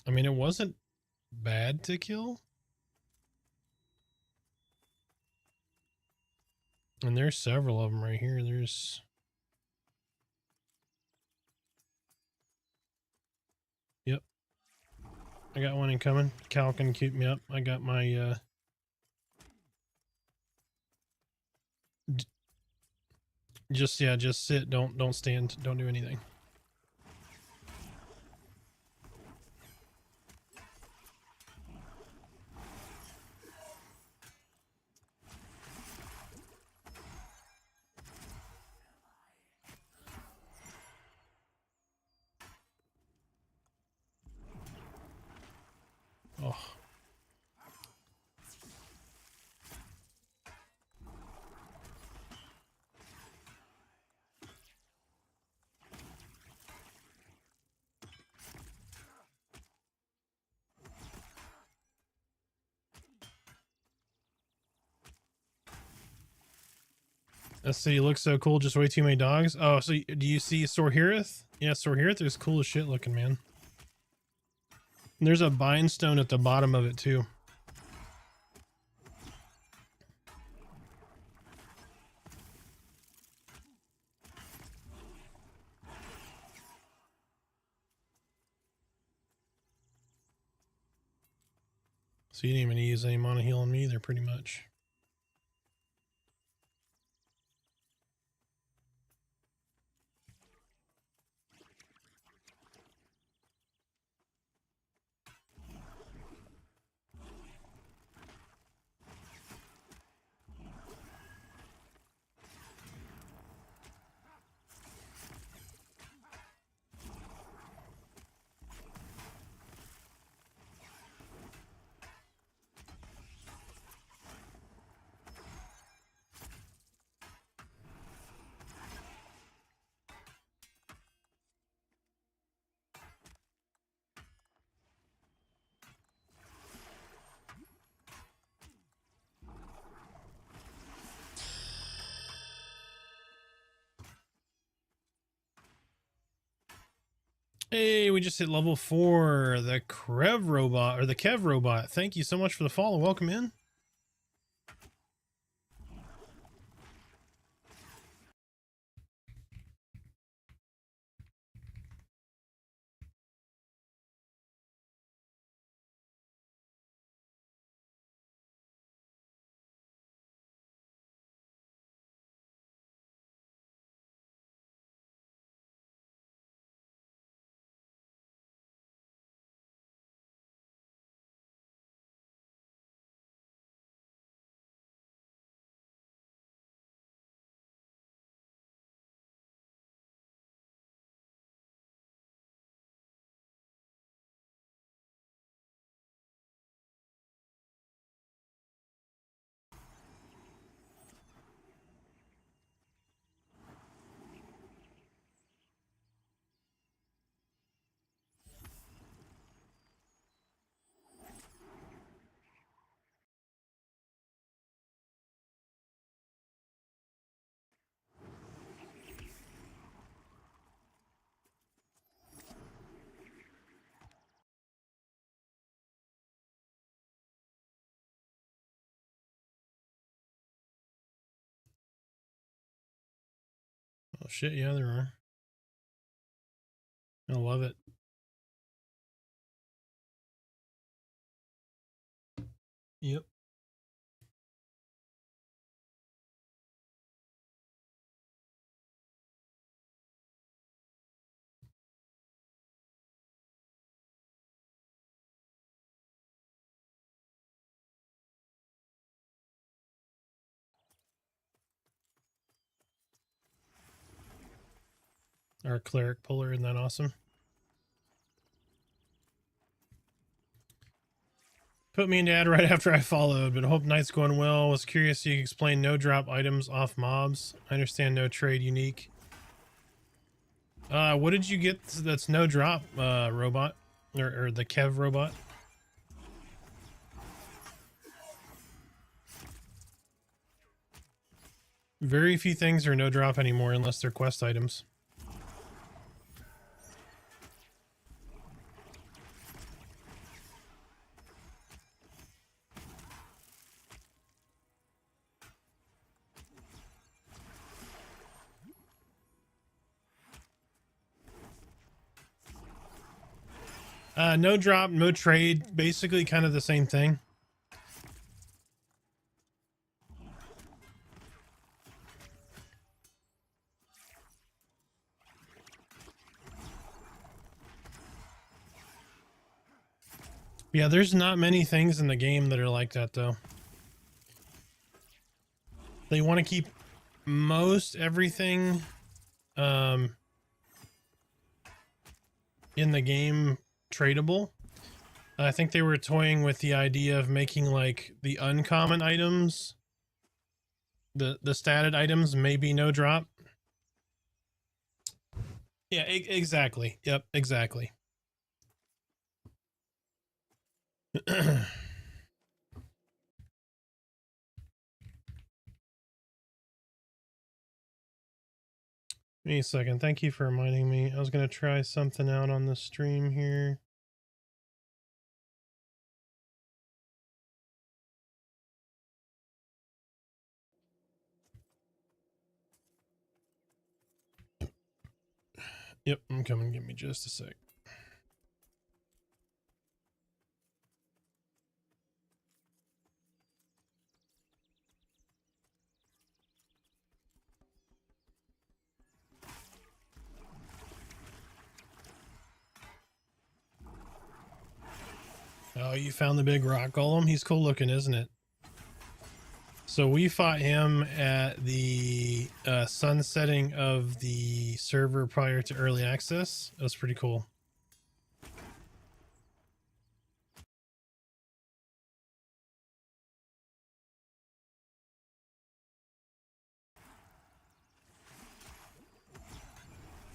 I mean, it wasn't bad to kill. And there's several of them right here. There's... Yep. I got one incoming. Cal can keep me up. I got my, just sit. Don't stand. Don't do anything. Oh. That city looks so cool, just way too many dogs. Oh, so do you see Sorhirith? Yeah, Sorhirith is cool as shit looking, man. And there's a bindstone at the bottom of it, too. So you didn't even use any mana heal on me either, pretty much. Hey, we just hit level 4. The Krev robot, or the Kev robot. Thank you so much for the follow. Welcome in. Oh shit, yeah, there are. I love it. Yep. Our cleric puller, isn't that awesome? Put me into ad right after I followed, but hope night's going well. Was curious so you could explain no drop items off mobs. I understand no trade unique. What did you get that's no drop, robot? Or the Kev robot? Very few things are no drop anymore unless they're quest items. No drop, no trade, basically kind of the same thing. Yeah, there's not many things in the game that are like that, though. They want to keep most everything in the game tradable. I think they were toying with the idea of making like the uncommon items, the statted items, maybe no drop. Yeah, exactly. Yep, exactly. Give me a second. Thank you for reminding me. I was going to try something out on the stream here. Yep, I'm coming. Give me just a sec. Oh, you found the big rock golem? He's cool looking, isn't it? So we fought him at the sunsetting of the server prior to early access. That was pretty cool.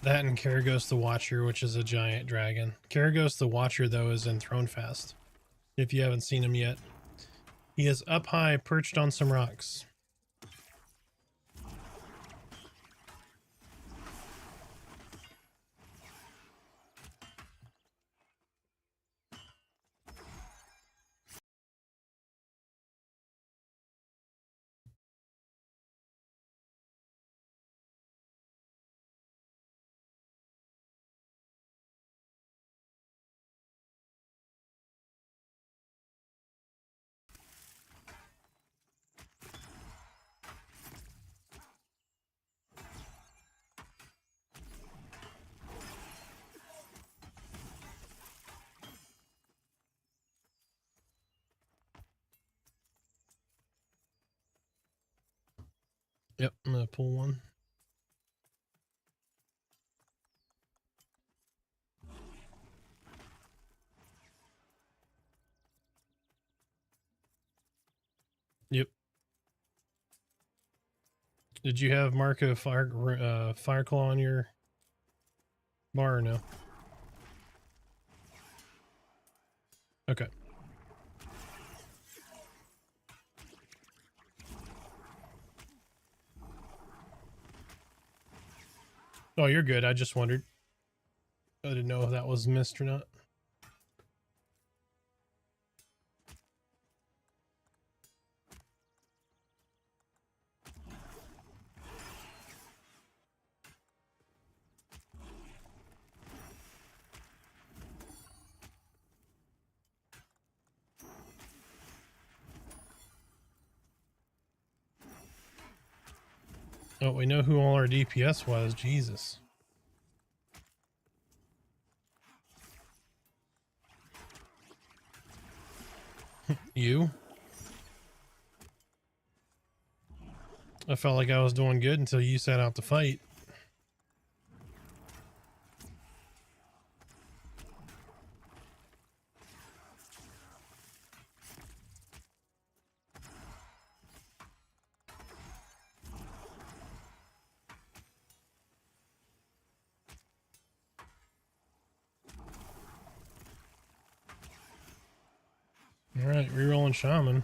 That and Karagos the Watcher, which is a giant dragon. Karagos the Watcher, though, is in Thronefast, if you haven't seen him yet. He is up high, perched on some rocks. Yep, I'm gonna pull one. Yep. Did you have Marco Fireclaw on your bar or no? Okay. Oh, you're good. I just wondered. I didn't know if that was missed or not. Oh, we know who all our DPS was. Jesus. You? I felt like I was doing good until you set out to fight. Alright, rerolling Shaman.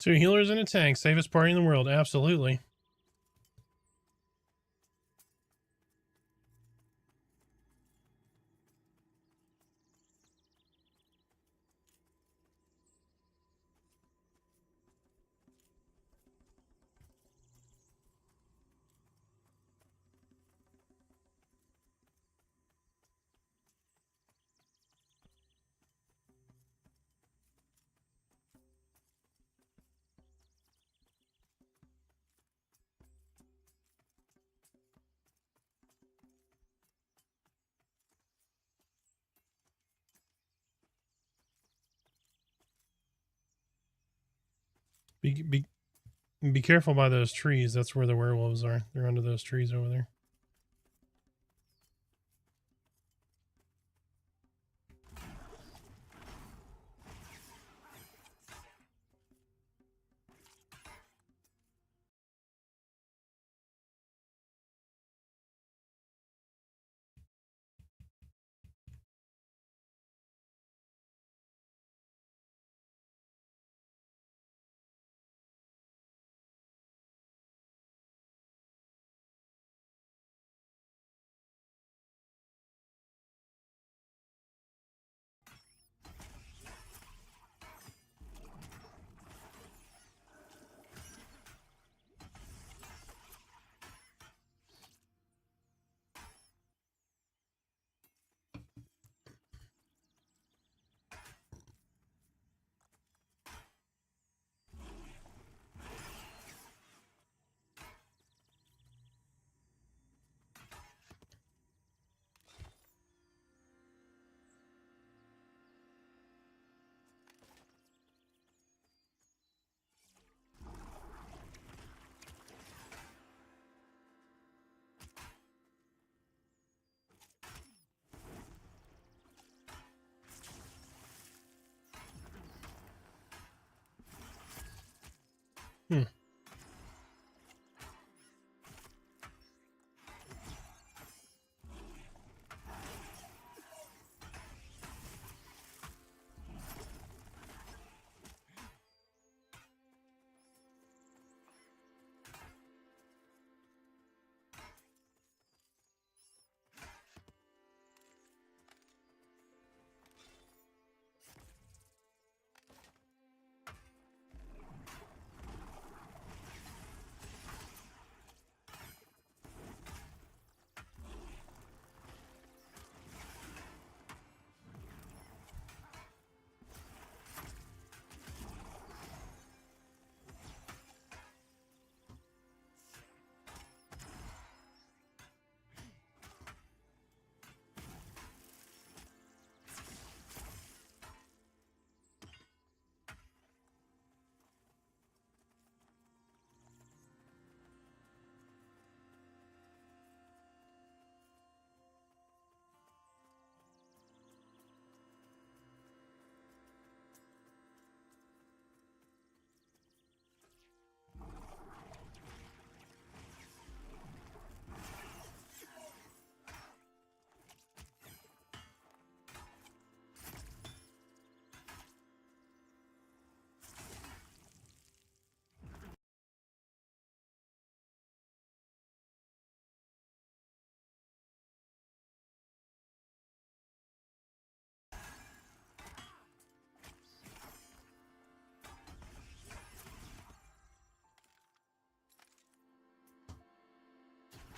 Two healers and a tank. Safest party in the world. Absolutely. Be careful by those trees. That's where the werewolves are. They're under those trees over there.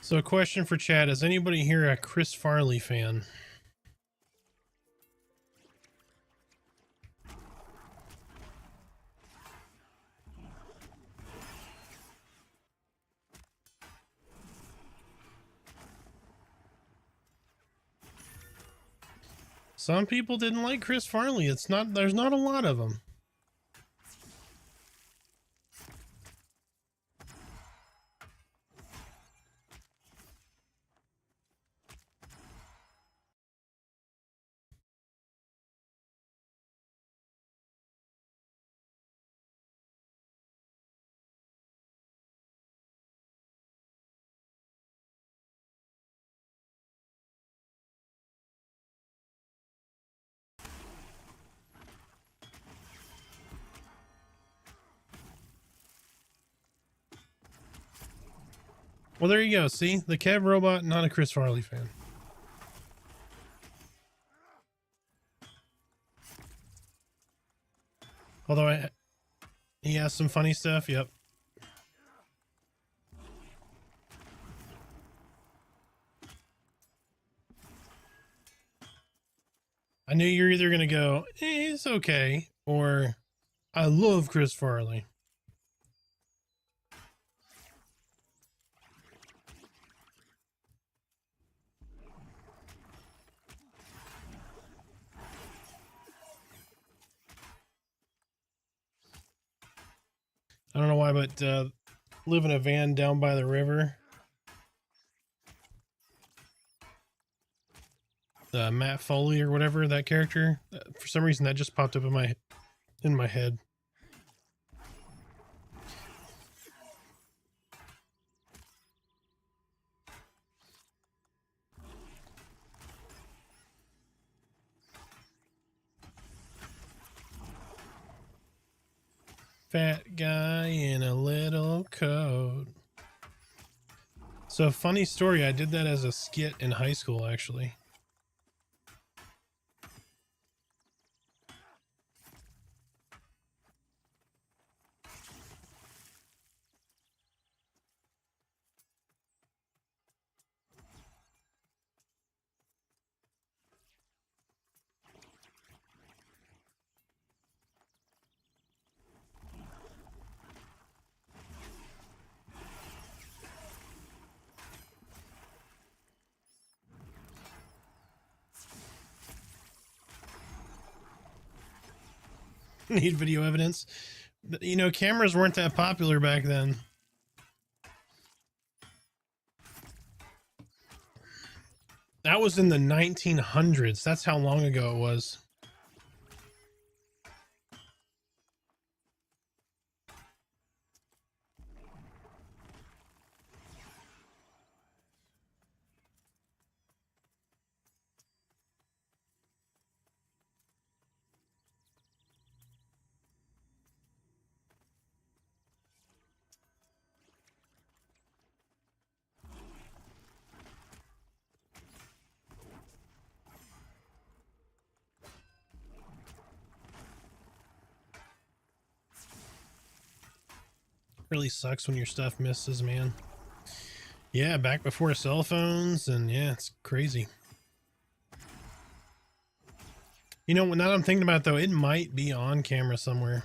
So a question for Chad, is anybody here a Chris Farley fan? Some people didn't like Chris Farley. There's not a lot of them. Well, there you go. See, the Kev robot, not a Chris Farley fan. Although he has some funny stuff. Yep. I knew you're either gonna go, it's okay, or I love Chris Farley. I don't know why, but live in a van down by the river. The Matt Foley or whatever, that character. For some reason, that just popped up in my head. Fat guy in a little coat. So funny story, I did that as a skit in high school, actually. Need video evidence. You know, cameras weren't that popular back then. That was in the 1900s. That's how long ago it was. Really sucks when your stuff misses, man. Yeah, back before cell phones, and yeah, it's crazy. You know, now that I'm thinking about it, though, it might be on camera somewhere.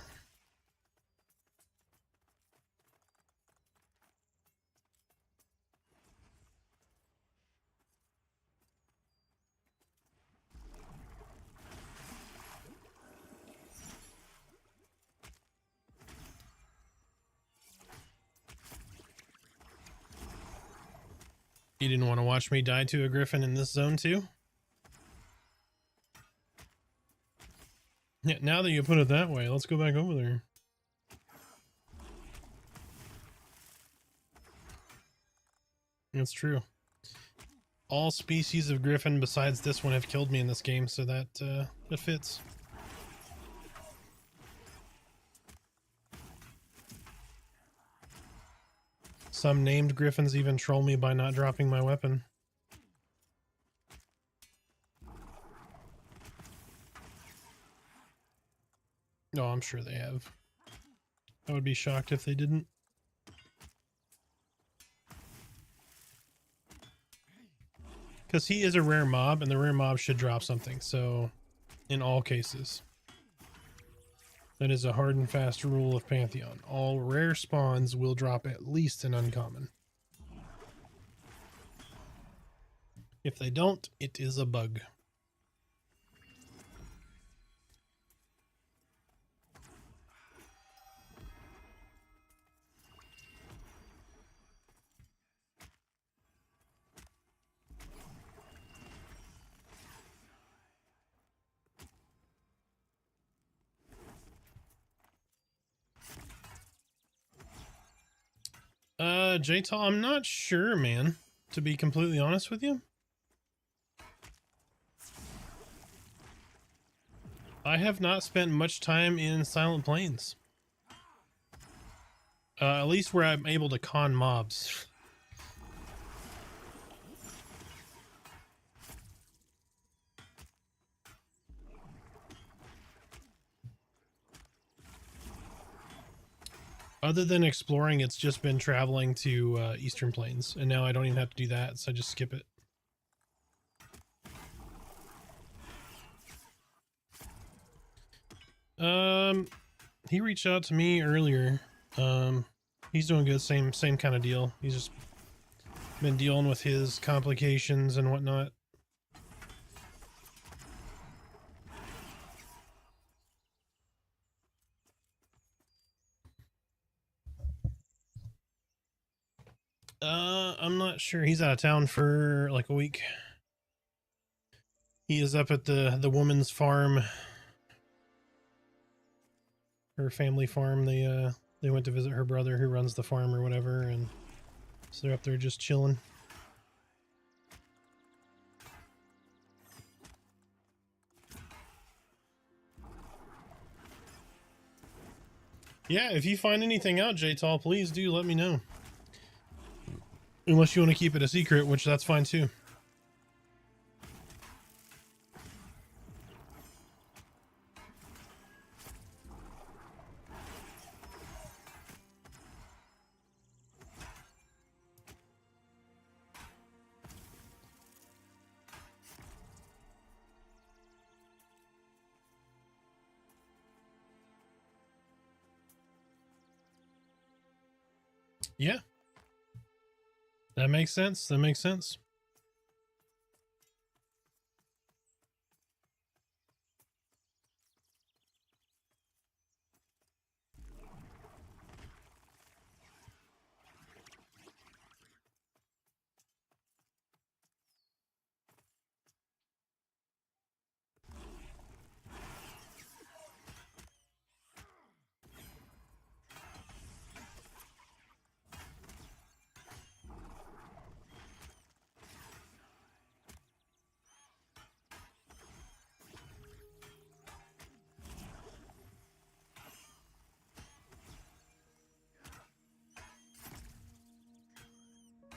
You didn't want to watch me die to a griffin in this zone too? Yeah, now that you put it that way, let's go back over there. That's true. All species of griffin besides this one have killed me in this game, so that fits. Some named griffins even troll me by not dropping my weapon. No, I'm sure they have. I would be shocked if they didn't. Because he is a rare mob, and the rare mob should drop something. So, in all cases, that is a hard and fast rule of Pantheon. All rare spawns will drop at least an uncommon. If they don't, it is a bug. JTAL, I'm not sure, man, to be completely honest with you. I have not spent much time in Silent Plains. At least where I'm able to con mobs. Other than exploring, it's just been traveling to Eastern Plains, and now I don't even have to do that, so I just skip it. He reached out to me earlier. He's doing good, same kind of deal. He's just been dealing with his complications and whatnot. I'm not sure. He's out of town for like a week. He is up at the woman's farm, her family farm. They went to visit her brother who runs the farm or whatever, and so they're up there just chilling. Yeah, if you find anything out, JTAL, please do let me know. Unless you want to keep it a secret, which that's fine too. Yeah. That makes sense. That makes sense.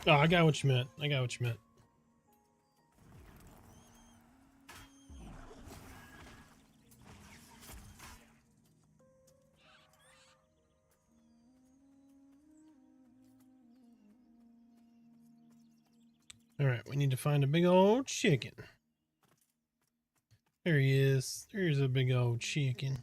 Oh, I got what you meant. I got what you meant. All right, we need to find a big old chicken. There he is. There's a big old chicken.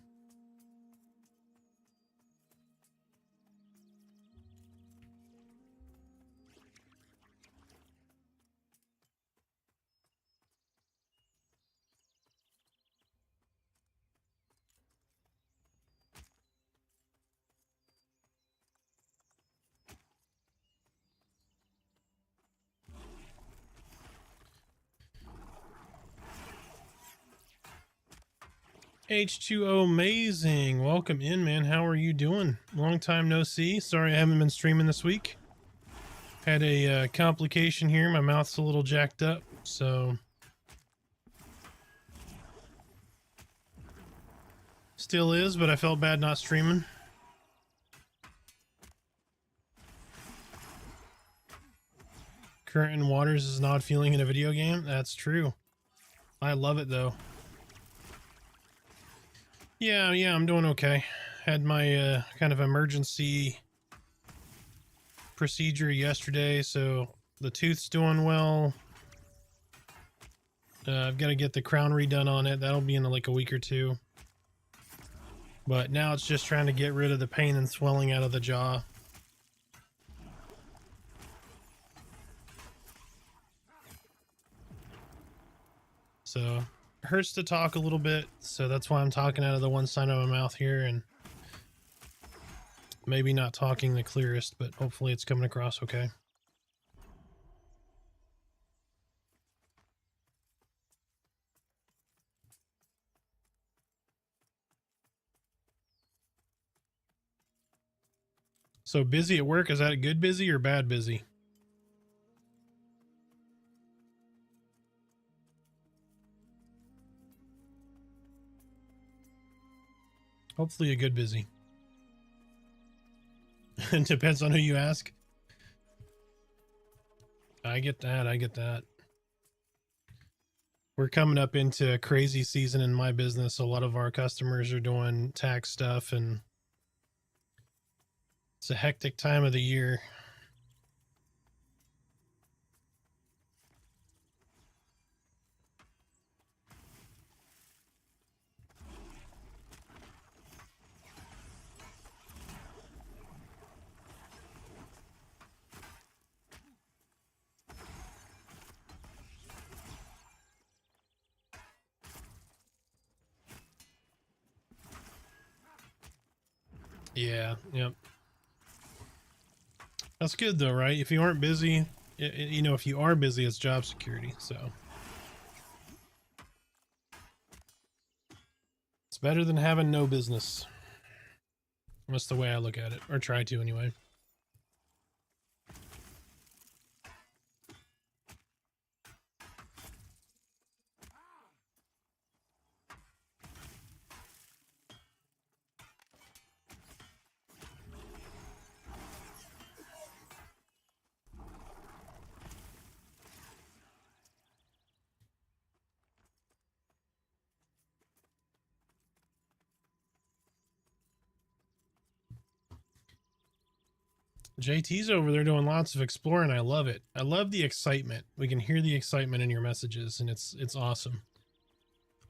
H2O amazing. Welcome in, man. How are you doing? Long time no see. Sorry I haven't been streaming this week. Had a complication here. My mouth's a little jacked up, so still is, but I felt bad not streaming. Current in waters is an odd feeling in a video game. That's true. I love it though. Yeah, I'm doing okay. Had my kind of emergency procedure yesterday, so the tooth's doing well. I've got to get the crown redone on it. That'll be in like a week or two. But now it's just trying to get rid of the pain and swelling out of the jaw. So it hurts to talk a little bit, so that's why I'm talking out of the one side of my mouth here, and maybe not talking the clearest, but hopefully it's coming across okay. So busy at work, is that a good busy or bad busy? Hopefully a good busy. It depends on who you ask. I get that. I get that. We're coming up into a crazy season in my business. A lot of our customers are doing tax stuff, and it's a hectic time of the year. Yeah, yep. That's good though, right? If you aren't busy, you know, if you are busy, it's job security. So it's better than having no business. That's the way I look at it, or try to anyway. JT's over there doing lots of exploring. I love it. I love the excitement. We can hear the excitement in your messages, and it's awesome.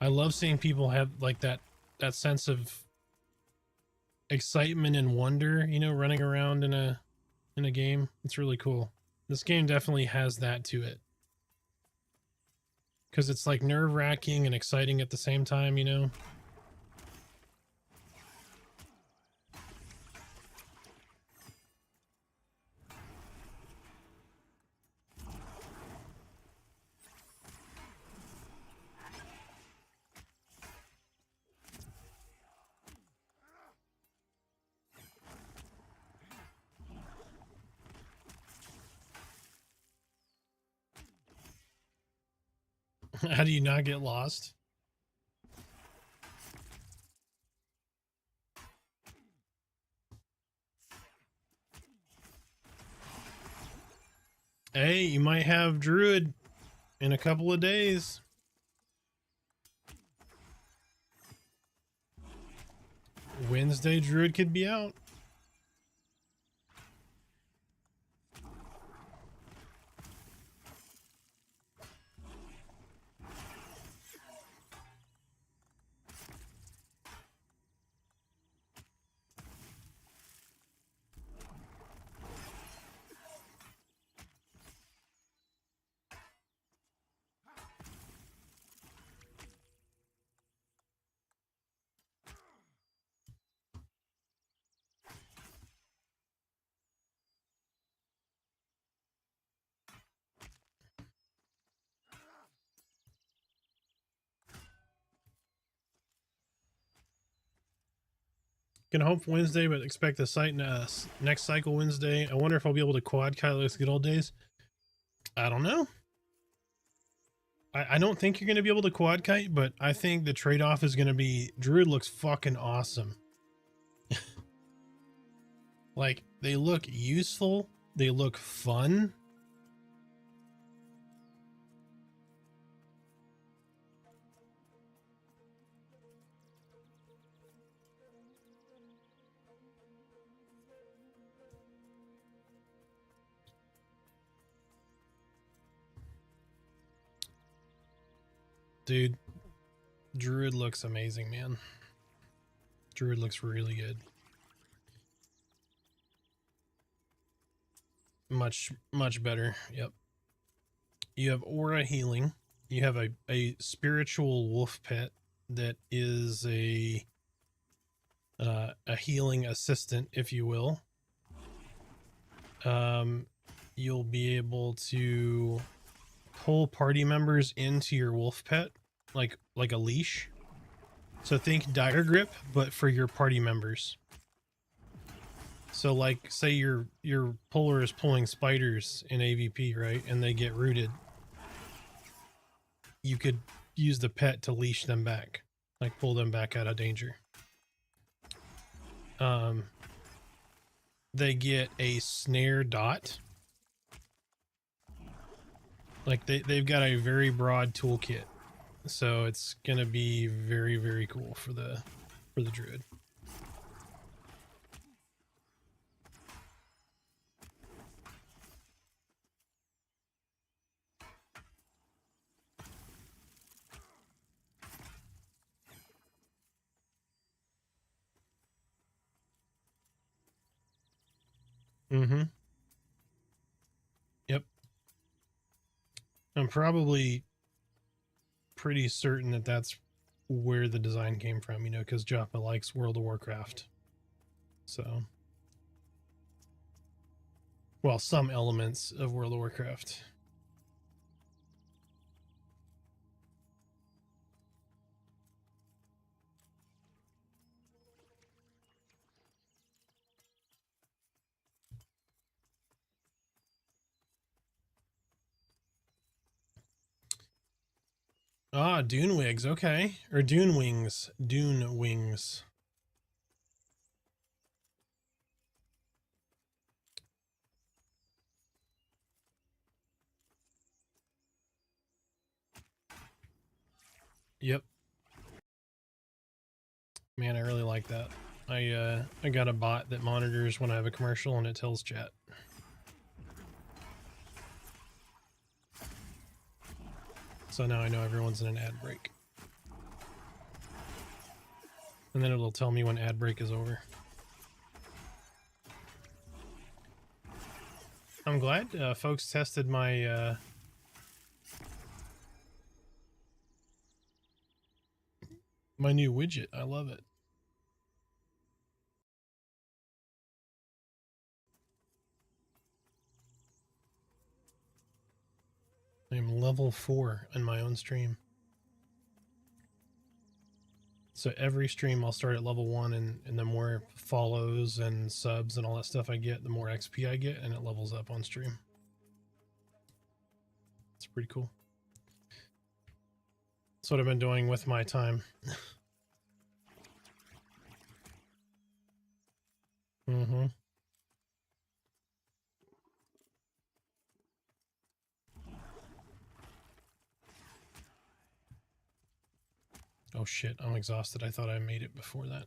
I love seeing people have like that sense of excitement and wonder, you know, running around in a game. It's really cool. This game definitely has that to it. Because it's like nerve-wracking and exciting at the same time, you know? How do you not get lost? Hey, you might have Druid in a couple of days. Wednesday, Druid could be out. Can hope Wednesday, but expect the site next cycle Wednesday. I wonder if I'll be able to quad kite like good old days. I don't know. I don't think you're going to be able to quad kite, but I think the trade-off is going to be Druid looks fucking awesome. Like, they look useful. They look fun. Dude, Druid looks amazing, man. Druid looks really good. Much better. Yep. You have aura healing. You have a spiritual wolf pet that is a healing assistant, if you will. You'll be able to pull party members into your wolf pet, like a leash. So think Dire Grip, but for your party members. So like, say your puller is pulling spiders in AVP, right? And they get rooted. You could use the pet to leash them back, like pull them back out of danger. They get a snare dot. Like they've got a very broad toolkit. So it's gonna be very, very cool for the druid. Mm-hmm. Yep. I'm probably pretty certain that that's where the design came from, you know, because Joppa likes World of Warcraft. So, well, some elements of World of Warcraft. Ah, Dune Wigs, okay. Or Dune Wings. Dune Wings. Yep. Man, I really like that. I got a bot that monitors when I have a commercial and it tells chat. So now I know everyone's in an ad break. And then it'll tell me when ad break is over. I'm glad folks tested my my new widget. I love it. I'm level 4 on my own stream. So every stream I'll start at level 1, and the more follows and subs and all that stuff I get, the more XP I get, and it levels up on stream. It's pretty cool. That's what I've been doing with my time. Mm-hmm. Oh shit, I'm exhausted. I thought I made it before that.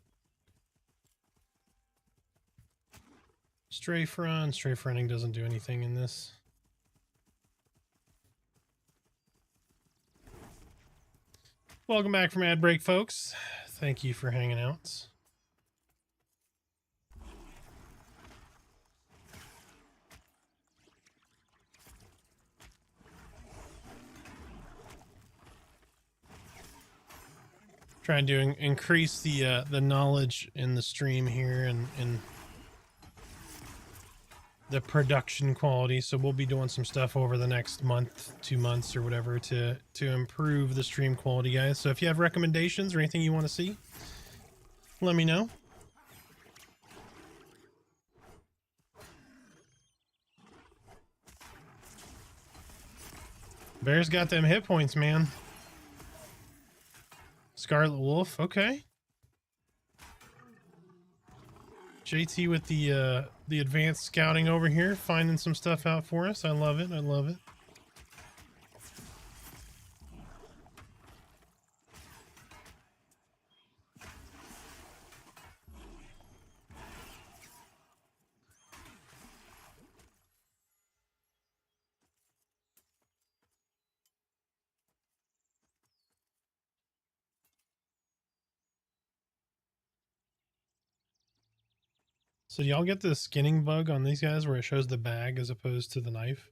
Strafe run. Strafe running doesn't do anything in this. Welcome back from ad break, folks. Thank you for hanging out. Trying to increase the knowledge in the stream here and the production quality. So we'll be doing some stuff over the next month, 2 months or whatever to improve the stream quality, guys. So if you have recommendations or anything you want to see, let me know. Bear's got them hit points, man. Scarlet Wolf, okay. JT with the advanced scouting over here, finding some stuff out for us. I love it. I love it. So do y'all get the skinning bug on these guys where it shows the bag as opposed to the knife?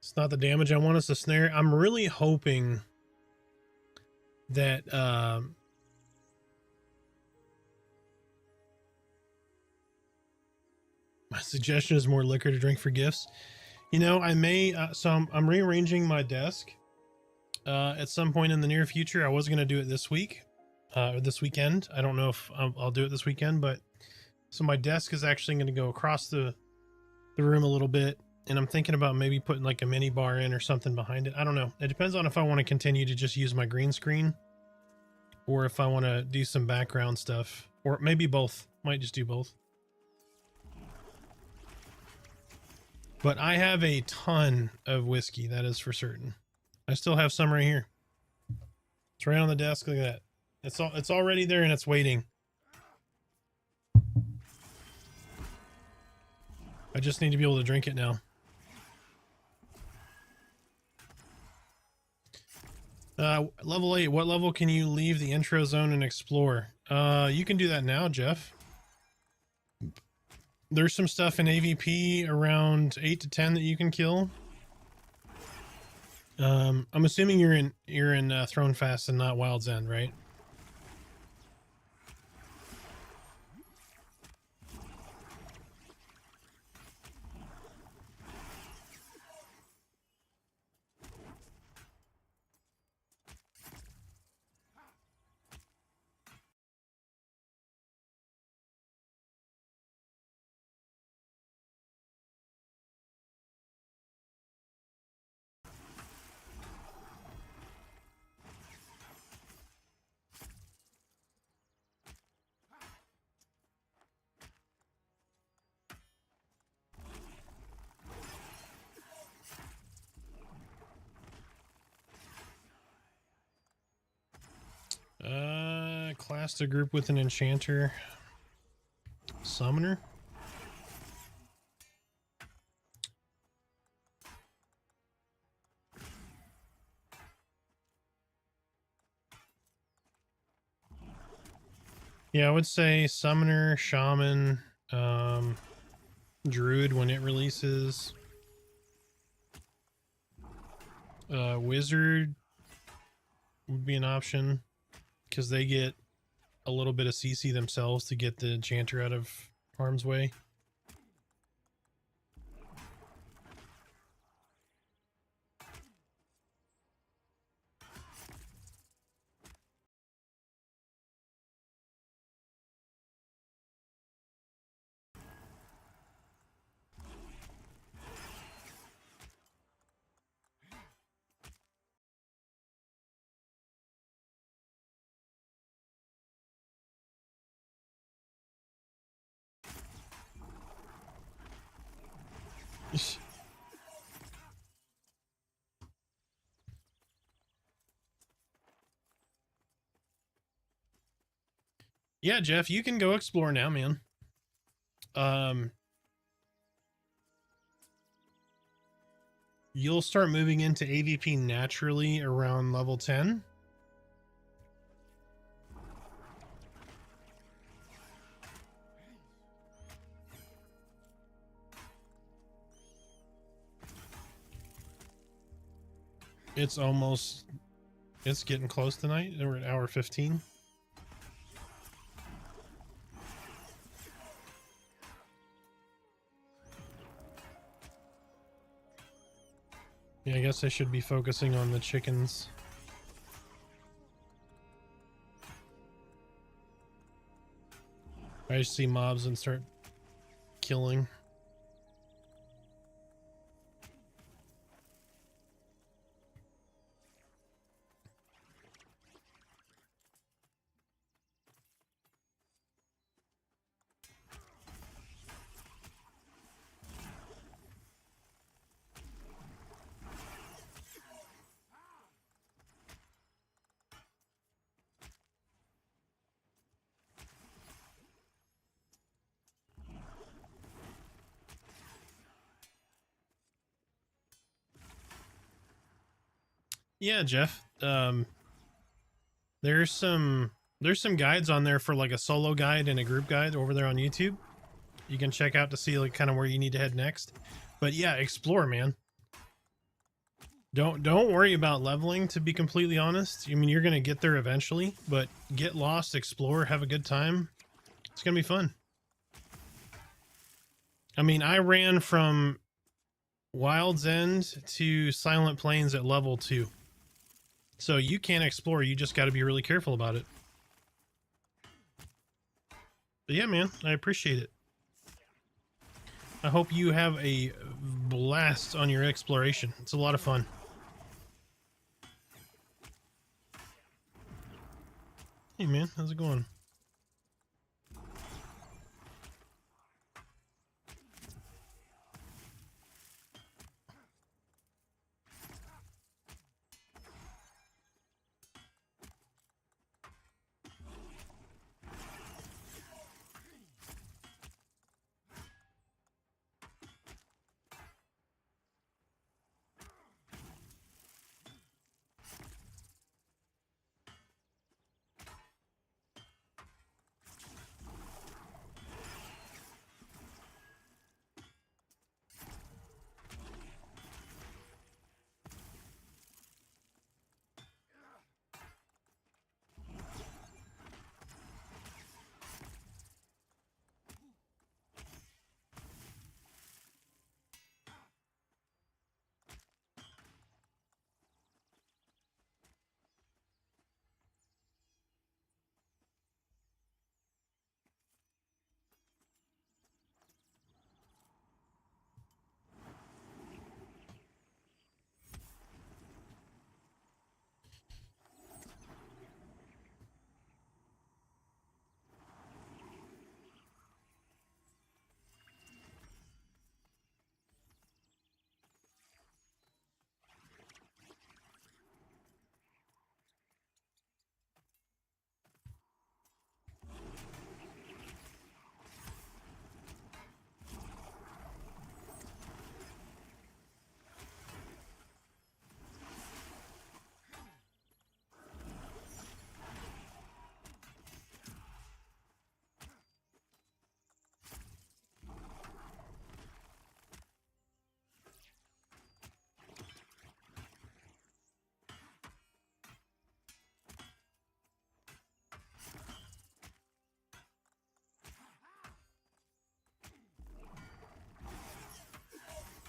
It's not the damage I want us to snare. I'm really hoping that my suggestion is more liquor to drink for gifts. You know, I may so I'm rearranging my desk at some point in the near future. I was going to do it this week or this weekend. I don't know if I'll do it this weekend, but so my desk is actually going to go across the room a little bit, and I'm thinking about maybe putting like a mini bar in or something behind it. I don't know. It depends on if I want to continue to just use my green screen or if I want to do some background stuff, or maybe both. Might just do both. But I have a ton of whiskey, that is for certain. I still have some right here. It's right on the desk. Look at that. It's already there and it's waiting. I just need to be able to drink it now. Level 8. What level can you leave the intro zone and explore? You can do that now, Jeff. There's some stuff in AVP around 8 to 10 that you can kill. I'm assuming you're in Throne Fast and not Wild's End, right? Class to group with an enchanter. Summoner? Yeah, I would say Summoner, Shaman, Druid when it releases. Wizard would be an option because they get a little bit of CC themselves to get the enchanter out of harm's way. Yeah, Jeff, you can go explore now, man. You'll start moving into AVP naturally around level 10. It's getting close tonight. We're at hour 15. Yeah, I guess I should be focusing on the chickens. I just see mobs and start killing. Yeah, Jeff. There's some guides on there for like a solo guide and a group guide over there on YouTube. You can check out to see like kind of where you need to head next. But yeah, explore, man. Don't worry about leveling, to be completely honest. I mean, you're gonna get there eventually, but get lost, explore, have a good time. It's gonna be fun. I mean, I ran from Wild's End to Silent Plains at level 2. So you can explore, you just got to be really careful about it. But yeah, man, I appreciate it. I hope you have a blast on your exploration. It's a lot of fun. Hey man, how's it going?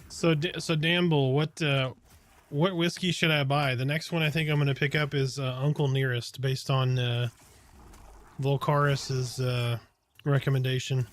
So Damble, what whiskey should I buy? The next one I think I'm going to pick up is Uncle Nearest, based on Volcaris's recommendation.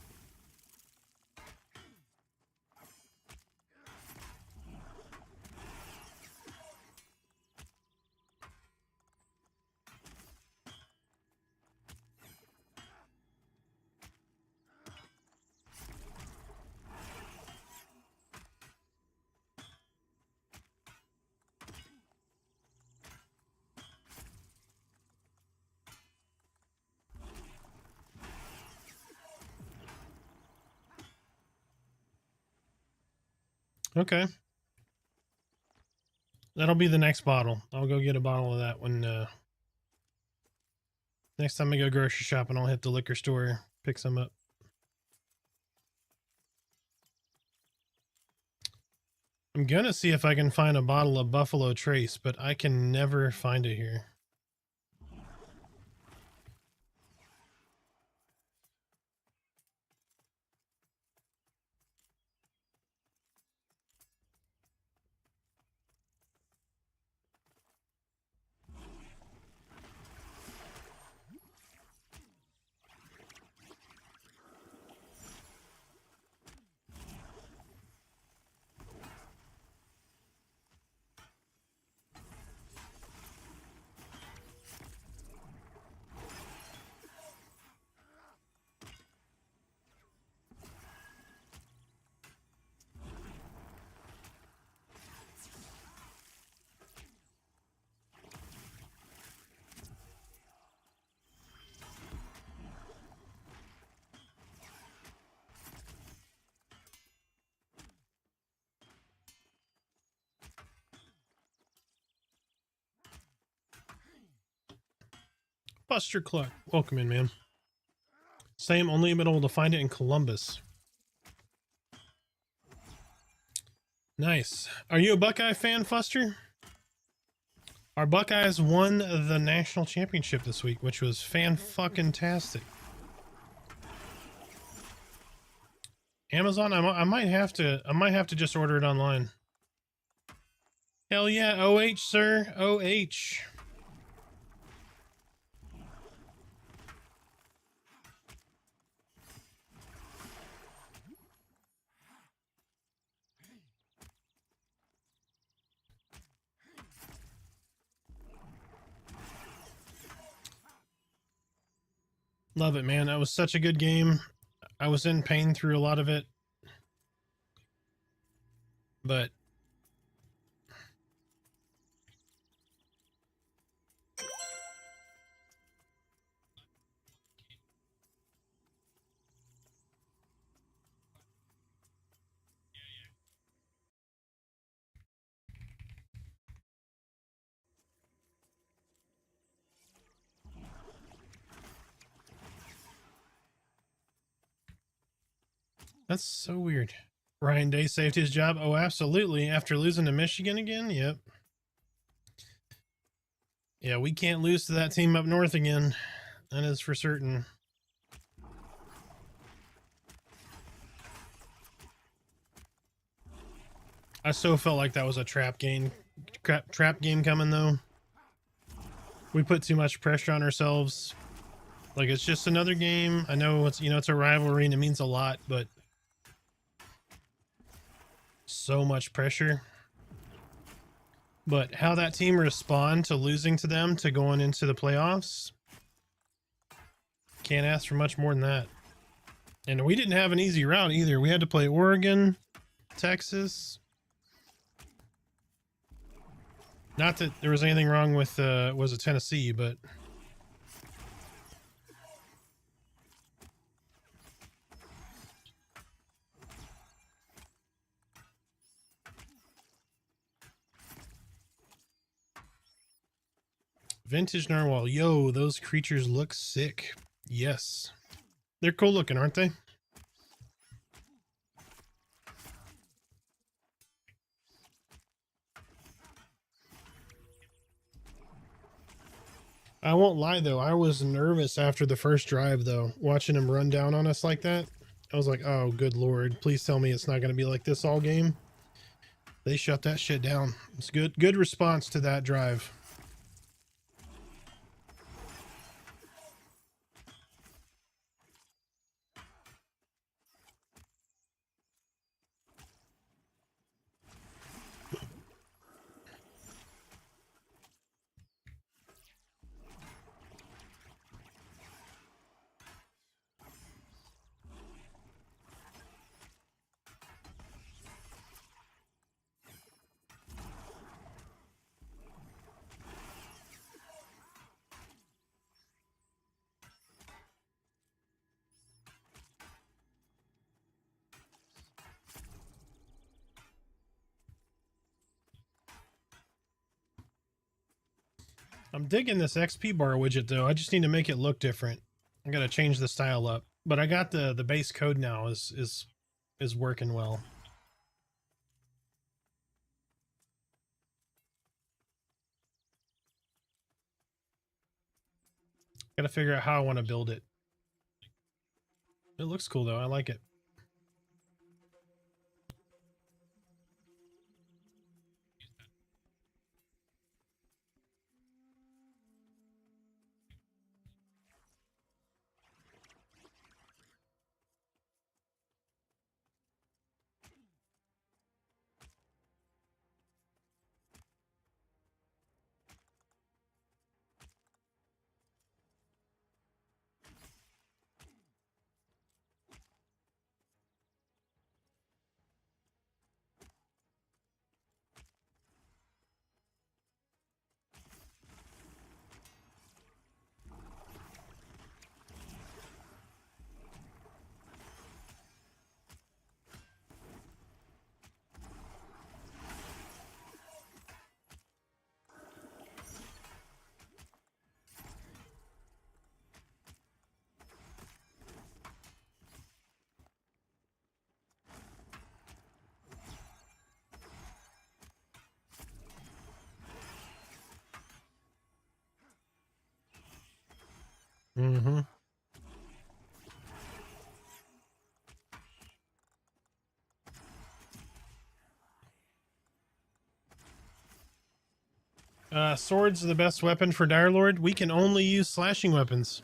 Okay. That'll be the next bottle. I'll go get a bottle of that when next time I go grocery shopping, I'll hit the liquor store, pick some up. I'm gonna see if I can find a bottle of Buffalo Trace, but I can never find it here. Buster Cluck. Welcome in, man. Same, only been able to find it in Columbus. Nice. Are you a Buckeye fan, Fuster? Our Buckeyes won the national championship this week, which was fan-fucking-tastic. Amazon, I might have to just order it online. Hell yeah, OH, sir. OH. Love it, man. That was such a good game. I was in pain through a lot of it. But that's so weird. Ryan Day saved his job. Oh, absolutely. After losing to Michigan again? Yep. Yeah, we can't lose to that team up north again. That is for certain. I so felt like that was a trap game coming, though. We put too much pressure on ourselves. Like, it's just another game. I know it's, it's a rivalry and it means a lot, but so much pressure. But how that team respond to losing to them to going into the playoffs, can't ask for much more than that. And we didn't have an easy route either. We had to play Oregon, Texas. Not that there was anything wrong with was it Tennessee, but Vintage Narwhal. Yo, those creatures look sick. Yes. They're cool looking, aren't they? I won't lie, though. I was nervous after the first drive, though. Watching them run down on us like that. I was like, oh, good Lord. Please tell me it's not going to be like this all game. They shut that shit down. It's good. Good response to that drive. I'm digging this XP bar widget, though. I just need to make it look different. I gotta change the style up. But I got the base code now is working well. Gotta figure out how I want to build it. It looks cool, though. I like it. Swords are the best weapon for Dire Lord. We can only use slashing weapons.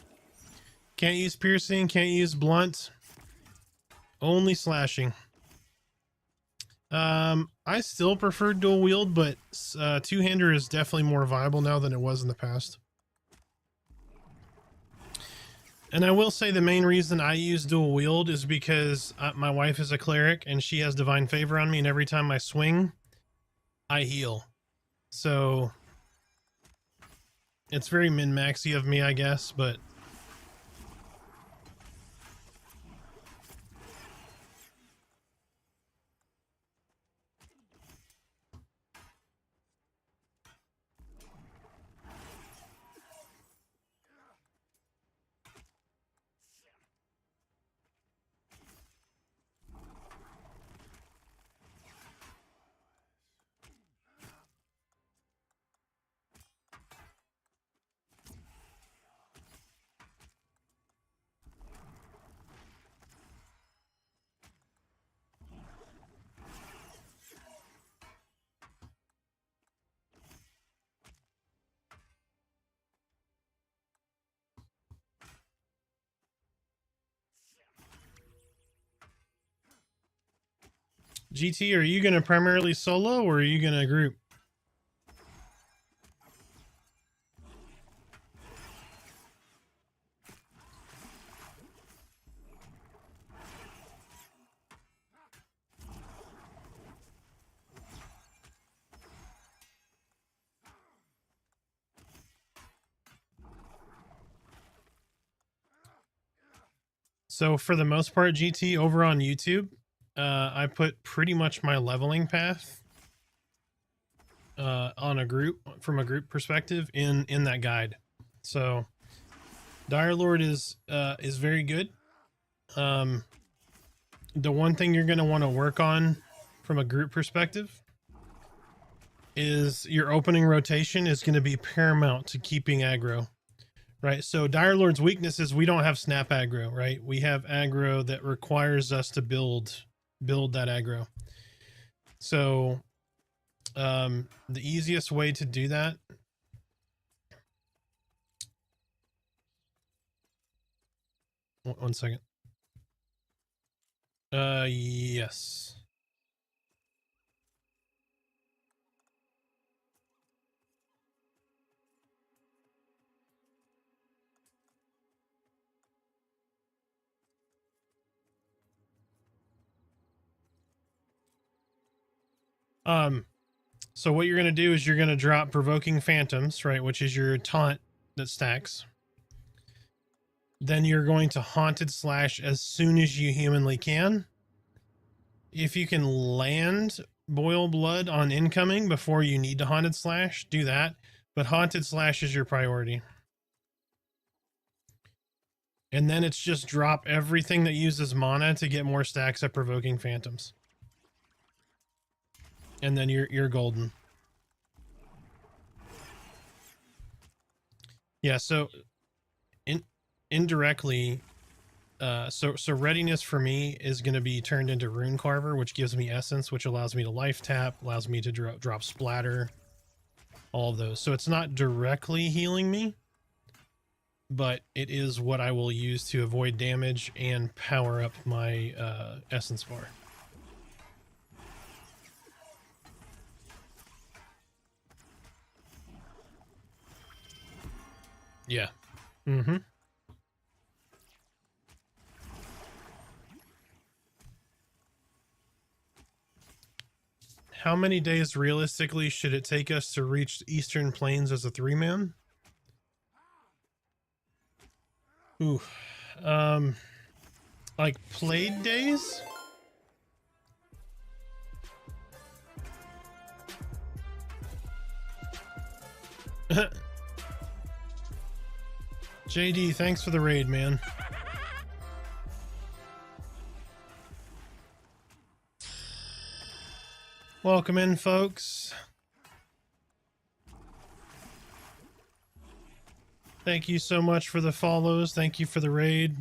Can't use piercing, can't use blunt. Only slashing. I still prefer dual wield, but two-hander is definitely more viable now than it was in the past. And I will say the main reason I use dual wield is because my wife is a cleric and she has divine favor on me, and every time I swing, I heal. So it's very min-maxy of me, I guess, but GT, are you going to primarily solo or are you going to group? So for the most part, GT, over on YouTube, I put pretty much my leveling path on a group, from a group perspective, in that guide. So Dire Lord is very good. The one thing you're going to want to work on from a group perspective is your opening rotation is going to be paramount to keeping aggro. Right, so Dire Lord's weakness is we don't have snap aggro, right? We have aggro that requires us to build that aggro. So the easiest way to do that, one second. Yes. So what you're going to do is you're going to drop Provoking Phantoms, right, which is your taunt that stacks. Then you're going to Haunted Slash as soon as you humanly can. If you can land Boil Blood on incoming before you need to Haunted Slash, do that. But Haunted Slash is your priority. And then it's just drop everything that uses mana to get more stacks of Provoking Phantoms. And then you're golden. Yeah, so indirectly, so readiness for me is going to be turned into Rune Carver, which gives me essence, which allows me to life tap, allows me to drop splatter, all of those. So it's not directly healing me, but it is what I will use to avoid damage and power up my essence bar. Yeah. Mm-hmm. How many days realistically should it take us to reach Eastern Plains as a 3-man? Ooh. Like played days? JD, thanks for the raid, man. Welcome in, folks. Thank you so much for the follows. Thank you for the raid.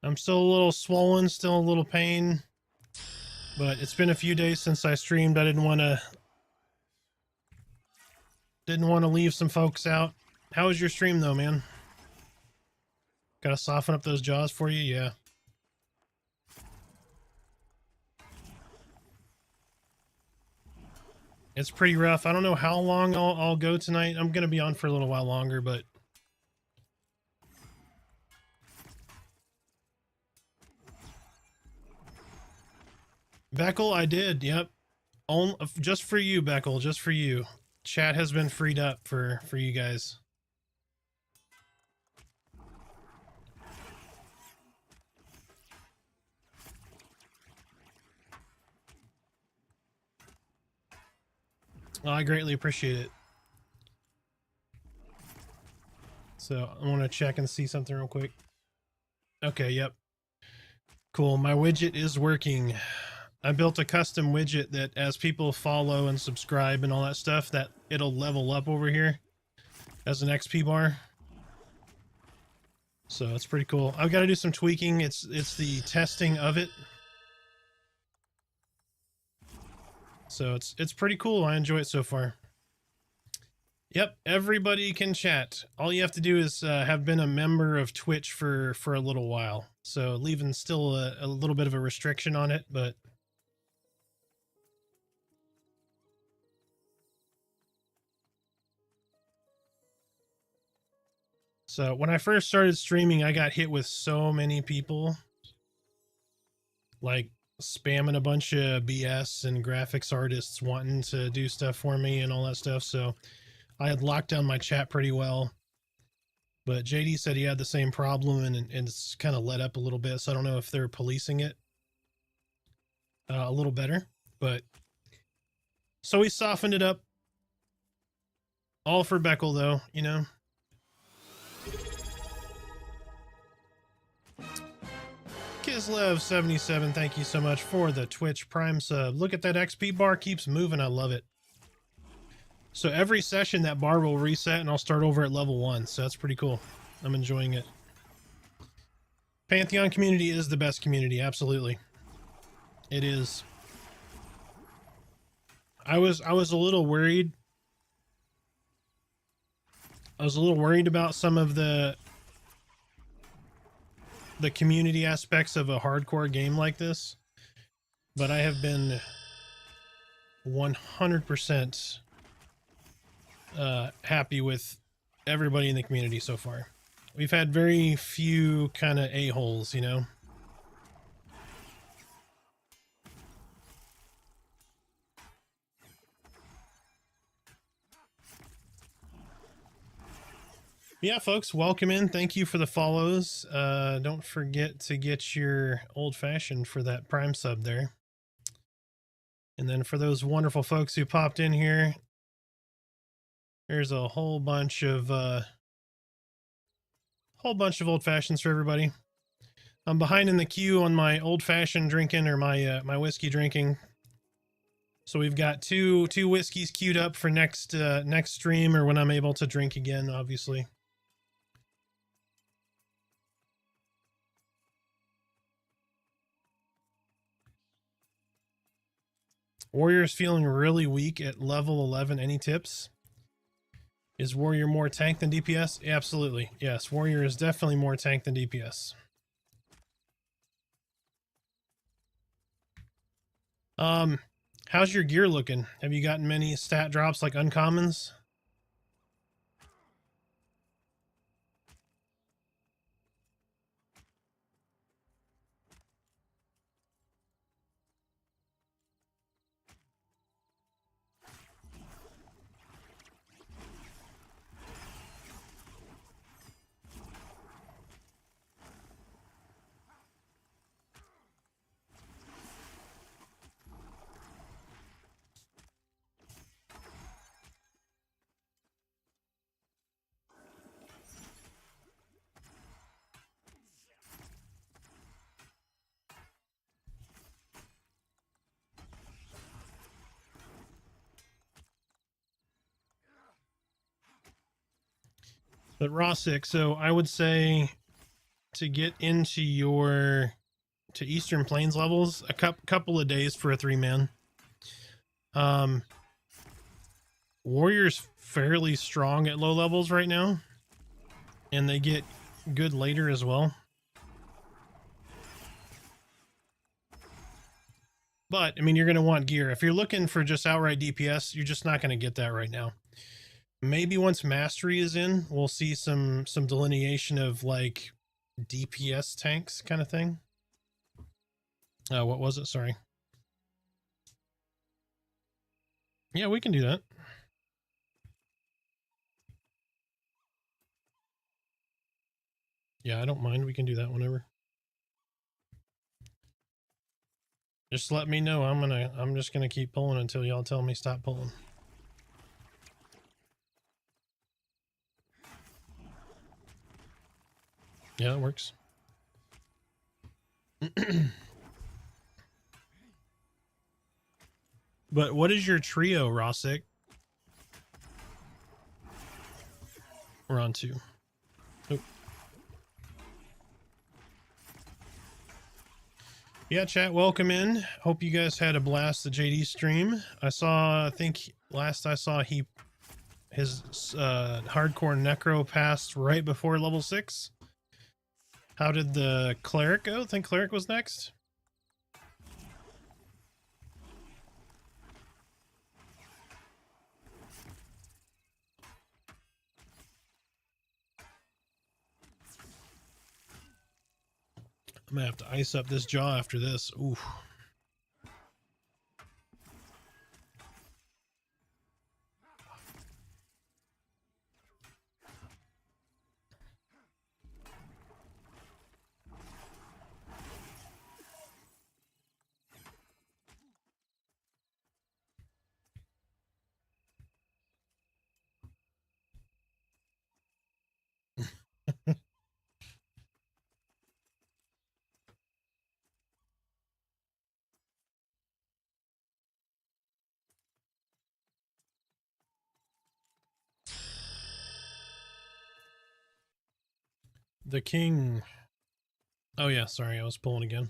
I'm still a little swollen, still a little pain, but it's been a few days since I streamed. I didn't want to Didn't want to leave some folks out. How was your stream though, man? Gotta soften up those jaws for you? Yeah. It's pretty rough. I don't know how long I'll go tonight. I'm gonna be on for a little while longer, but Beckel, I did. Yep. Just for you, Beckel. Just for you. Chat has been freed up for you guys. Well, I greatly appreciate it. So I want to check and see something real quick. Okay, yep. Cool. My widget is working. I built a custom widget that as people follow and subscribe and all that stuff, that it'll level up over here as an XP bar. So it's pretty cool. I've got to do some tweaking. It's the testing of it. So it's pretty cool. I enjoy it so far. Yep, everybody can chat. All you have to do is have been a member of Twitch for a little while. So leaving still a little bit of a restriction on it, but so when I first started streaming, I got hit with so many people like spamming a bunch of BS and graphics artists wanting to do stuff for me and all that stuff. So I had locked down my chat pretty well, but JD said he had the same problem and it's kind of let up a little bit. So I don't know if they're policing it a little better, but so we softened it up. All for Beckel though, you know. Kislev77, thank you so much for the Twitch Prime sub. Look at that XP bar, keeps moving. I love it. So every session that bar will reset and I'll start over at level 1. So that's pretty cool. I'm enjoying it. Pantheon community is the best community. Absolutely. It is. I was a little worried. I was a little worried about some of the community aspects of a hardcore game like this, but I have been 100% happy with everybody in the community so far. We've had very few kind of a-holes, you know. Yeah, folks, welcome in. Thank you for the follows. Don't forget to get your old-fashioned for that Prime sub there. And then for those wonderful folks who popped in here, there's a whole bunch of old-fashions for everybody. I'm behind in the queue on my old-fashioned drinking, or my my whiskey drinking. So we've got two whiskeys queued up for next stream, or when I'm able to drink again, obviously. Warrior's feeling really weak at level 11. Any tips? Is Warrior more tank than DPS? Absolutely. Yes, Warrior is definitely more tank than DPS. How's your gear looking? Have you gotten many stat drops like uncommons? But Rossick, so I would say to get into to Eastern Plains levels, a couple of days for a 3-man. Warrior's fairly strong at low levels right now, and they get good later as well. But, I mean, you're going to want gear. If you're looking for just outright DPS, you're just not going to get that right now. Maybe once Mastery is in, we'll see some delineation of, like, DPS tanks kind of thing. What was it? Sorry. Yeah, we can do that. Yeah, I don't mind. We can do that whenever. Just let me know. I'm just gonna keep pulling until y'all tell me stop pulling. Yeah, it works. But what is your trio, Rossick? We're on 2. Oh. Yeah, chat, welcome in. Hope you guys had a blast at JD stream. I think last I saw his hardcore necro passed right before level 6. How did the cleric go? I think cleric was next. I'm gonna have to ice up this jaw after this. Oof. The king. Oh yeah, sorry, I was pulling again.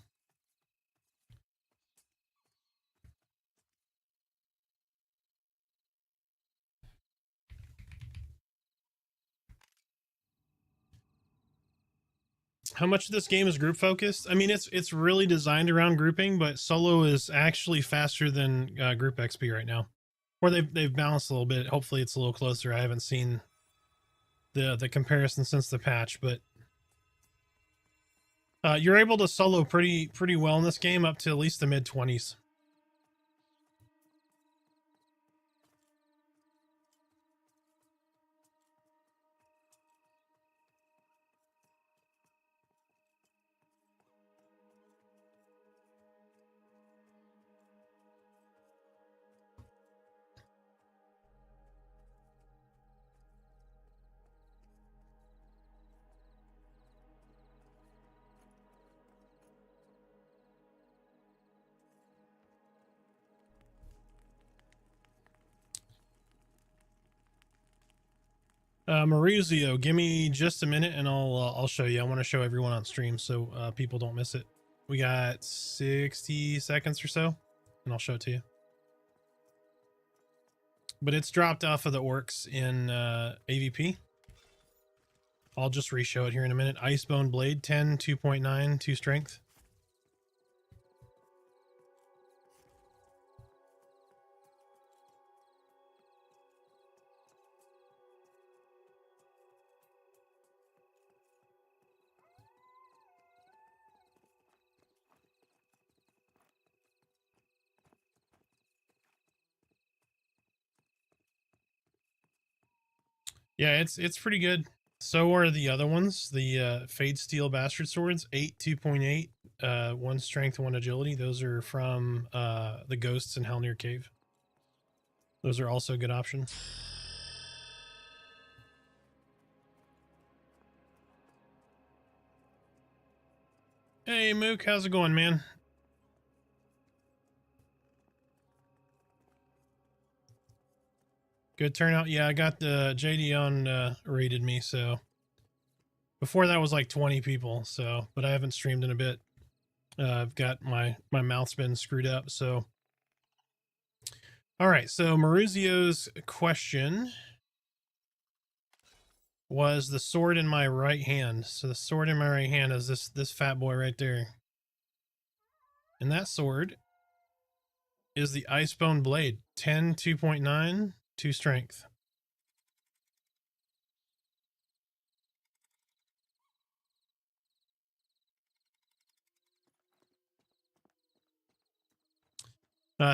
How much of this game is group focused? I mean, it's really designed around grouping, but solo is actually faster than group XP right now. Or they've balanced a little bit. Hopefully it's a little closer. I haven't seen the comparison since the patch, but you're able to solo pretty well in this game up to at least the mid-20s. Maurizio, give me just a minute and I'll show you. I want to show everyone on stream so people don't miss it. We got 60 seconds or so, and I'll show it to you. But it's dropped off of the orcs in AVP. I'll just re-show it here in a minute. Icebone Blade, 10, 2.9, 2 strength. Yeah, it's pretty good. So are the other ones. The Fade Steel Bastard Swords, 8, 2.8, 1 strength, 1 agility. Those are from the Ghosts in Helnir Cave. Those are also a good option. Hey Mook, how's it going, man? Good turnout. Yeah, I got the JD on rated me, so before that was like 20 people, so but I haven't streamed in a bit. I've got my mouth's been screwed up, so All right, so Maruzio's question was the sword in my right hand. So the sword in my right hand is this fat boy right there. And that sword is the Icebone Blade. 10, 2.9, 2 strength.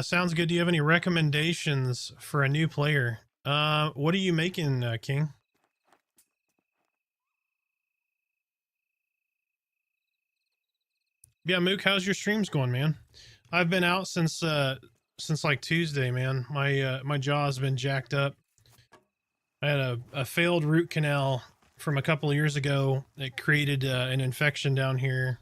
Sounds good. Do you have any recommendations for a new player? What are you making, King? Yeah, Mook, how's your streams going, man? I've been out since like Tuesday, man. My jaw's been jacked up. I had a failed root canal from a couple of years ago. It created an infection down here.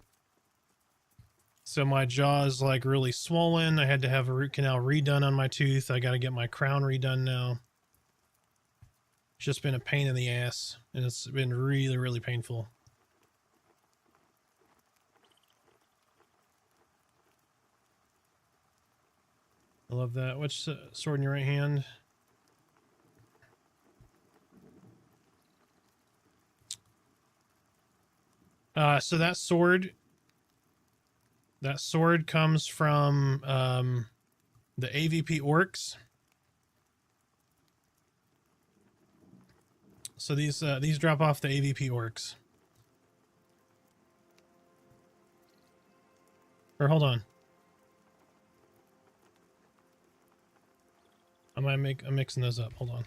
So my jaw is like really swollen. I had to have a root canal redone on my tooth. I got to get my crown redone now. It's just been a pain in the ass, and it's been really, really painful. I love that. Which sword in your right hand? So that sword comes from the AVP orcs. So these drop off the AVP orcs. Or hold on. I'm mixing those up. Hold on.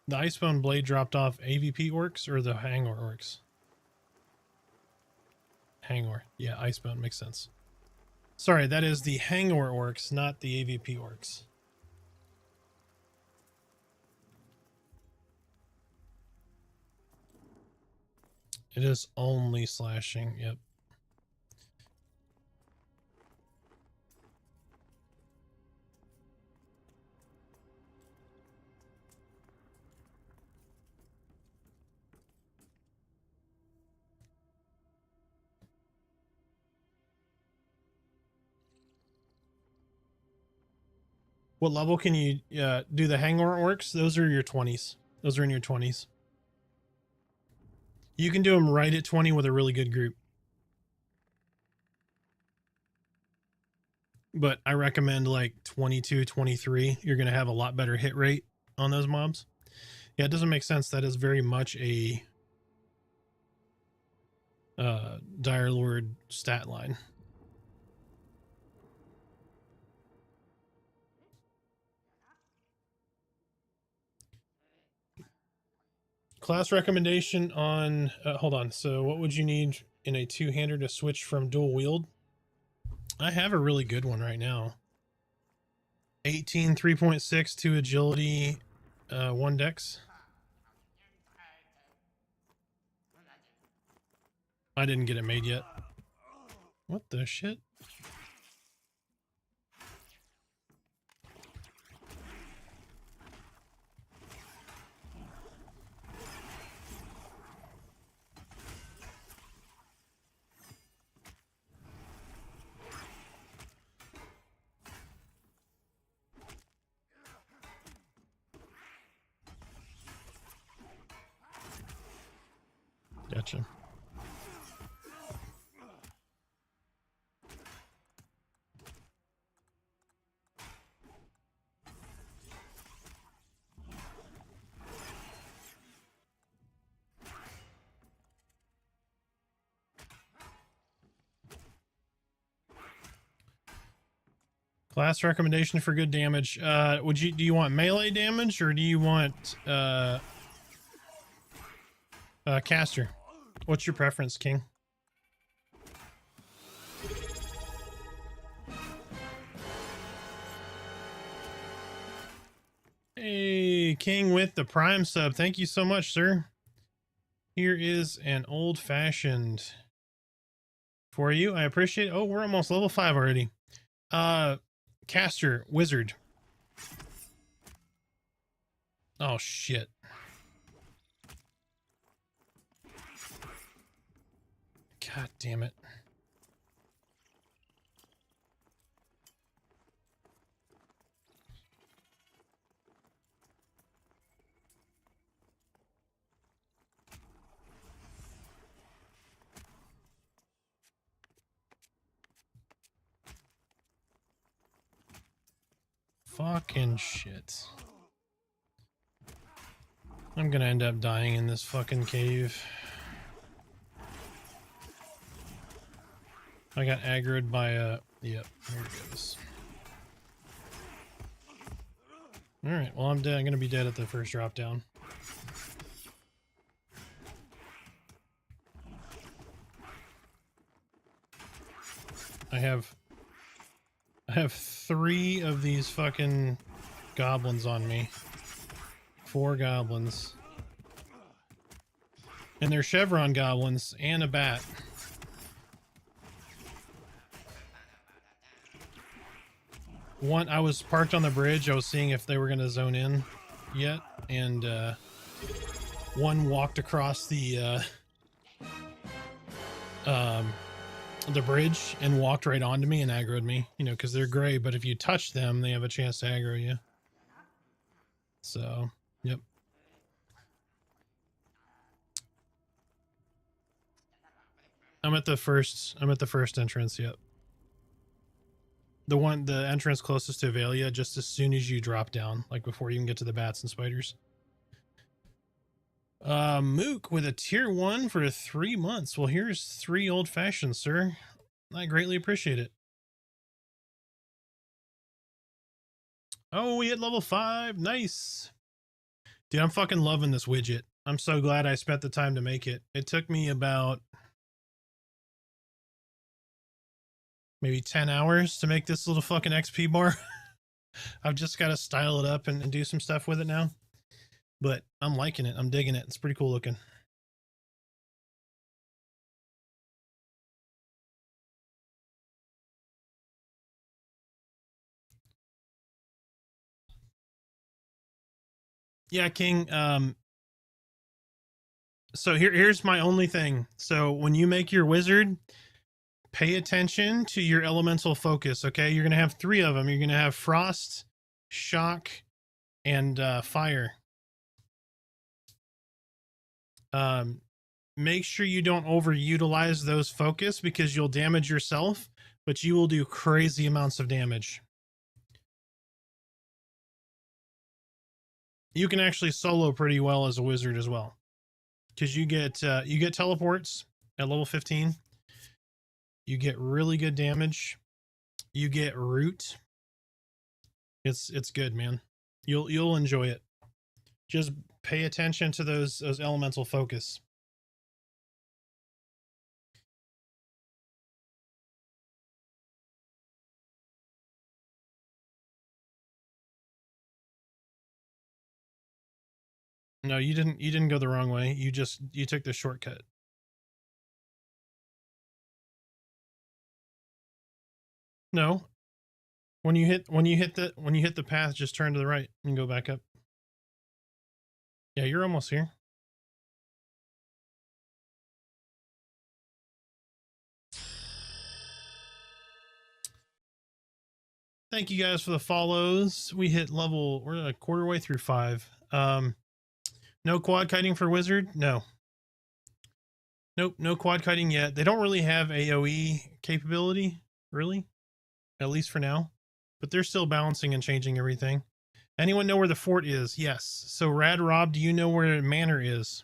The Icebone Blade dropped off AVP orcs or the Hangor orcs? Hangor. Yeah, Icebone makes sense. Sorry, that is the Hangor orcs, not the AVP orcs. It is only slashing, yep. What level can you do the Hangor orcs? Those are your 20s. Those are in your 20s. You can do them right at 20 with a really good group. But I recommend like 22, 23. You're going to have a lot better hit rate on those mobs. Yeah, it doesn't make sense. That is very much a Dire Lord stat line. Class recommendation on, hold on. So what would you need in a two-hander to switch from dual wield? I have a really good one right now. 18, 3.6, 2 agility, 1 dex. I didn't get it made yet. What the shit? Gotcha. Class recommendation for good damage. Do you want melee damage or do you want caster? What's your preference, King? Hey, King with the Prime sub. Thank you so much, sir. Here is an old-fashioned for you. I appreciate it. Oh, we're almost level 5 already. Caster, wizard. Oh, shit. God damn it. Fucking shit. I'm gonna end up dying in this fucking cave. I got aggroed by a... Yep, here it goes. Alright, well I'm dead. I'm gonna be dead at the first drop down. I have 3 of these fucking goblins on me. 4 goblins. And they're chevron goblins and a bat. One, I was parked on the bridge. I was seeing if they were going to zone in yet. And one walked across the bridge and walked right onto me and aggroed me. You know, because they're gray. But if you touch them, they have a chance to aggro you. So, yep. I'm at the first entrance, yep. The entrance closest to Avalia, just as soon as you drop down, like before you can get to the bats and spiders. Mook with a tier 1 for 3 months. Well, here's 3 old fashions, sir. I greatly appreciate it. Oh, we hit level 5. Nice. Dude, I'm fucking loving this widget. I'm so glad I spent the time to make it. It took me about maybe 10 hours to make this little fucking XP bar. I've just got to style it up and do some stuff with it now. But I'm liking it. I'm digging it. It's pretty cool looking. Yeah, King. So here's my only thing. So when you make your wizard, pay attention to your elemental focus, okay? You're going to have 3 of them. You're going to have frost, shock, and fire. Make sure you don't overutilize those focus because you'll damage yourself, but you will do crazy amounts of damage. You can actually solo pretty well as a wizard as well, because you get teleports at level 15. You get really good damage. You get root. It's good, man. You'll enjoy it. Just pay attention to those elemental focus. No, you didn't go the wrong way. You took the shortcut. No. When you hit the path, just turn to the right and go back up. Yeah, you're almost here. Thank you guys for the follows. We hit level, we're a quarter way through 5. No quad kiting for wizard? No. Nope, no quad kiting yet. They don't really have AoE capability, really. At least for now. But they're still balancing and changing everything. Anyone know where the fort is? Yes. So Rad Rob, do you know where Manor is?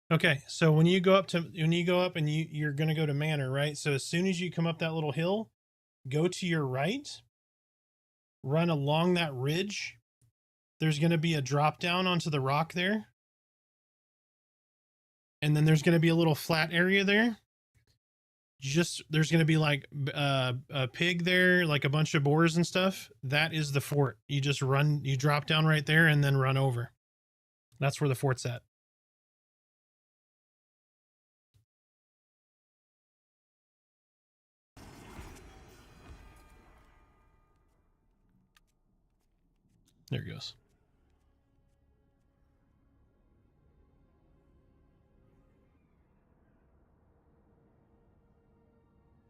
Okay, so when you go up and you're gonna go to Manor, right? So as soon as you come up that little hill, go to your right, run along that ridge. There's gonna be a drop down onto the rock there. And then there's gonna be a little flat area there. There's gonna be like a pig there, like a bunch of boars and stuff. That is the fort. You drop down right there and then run over. That's where the fort's at. There it goes.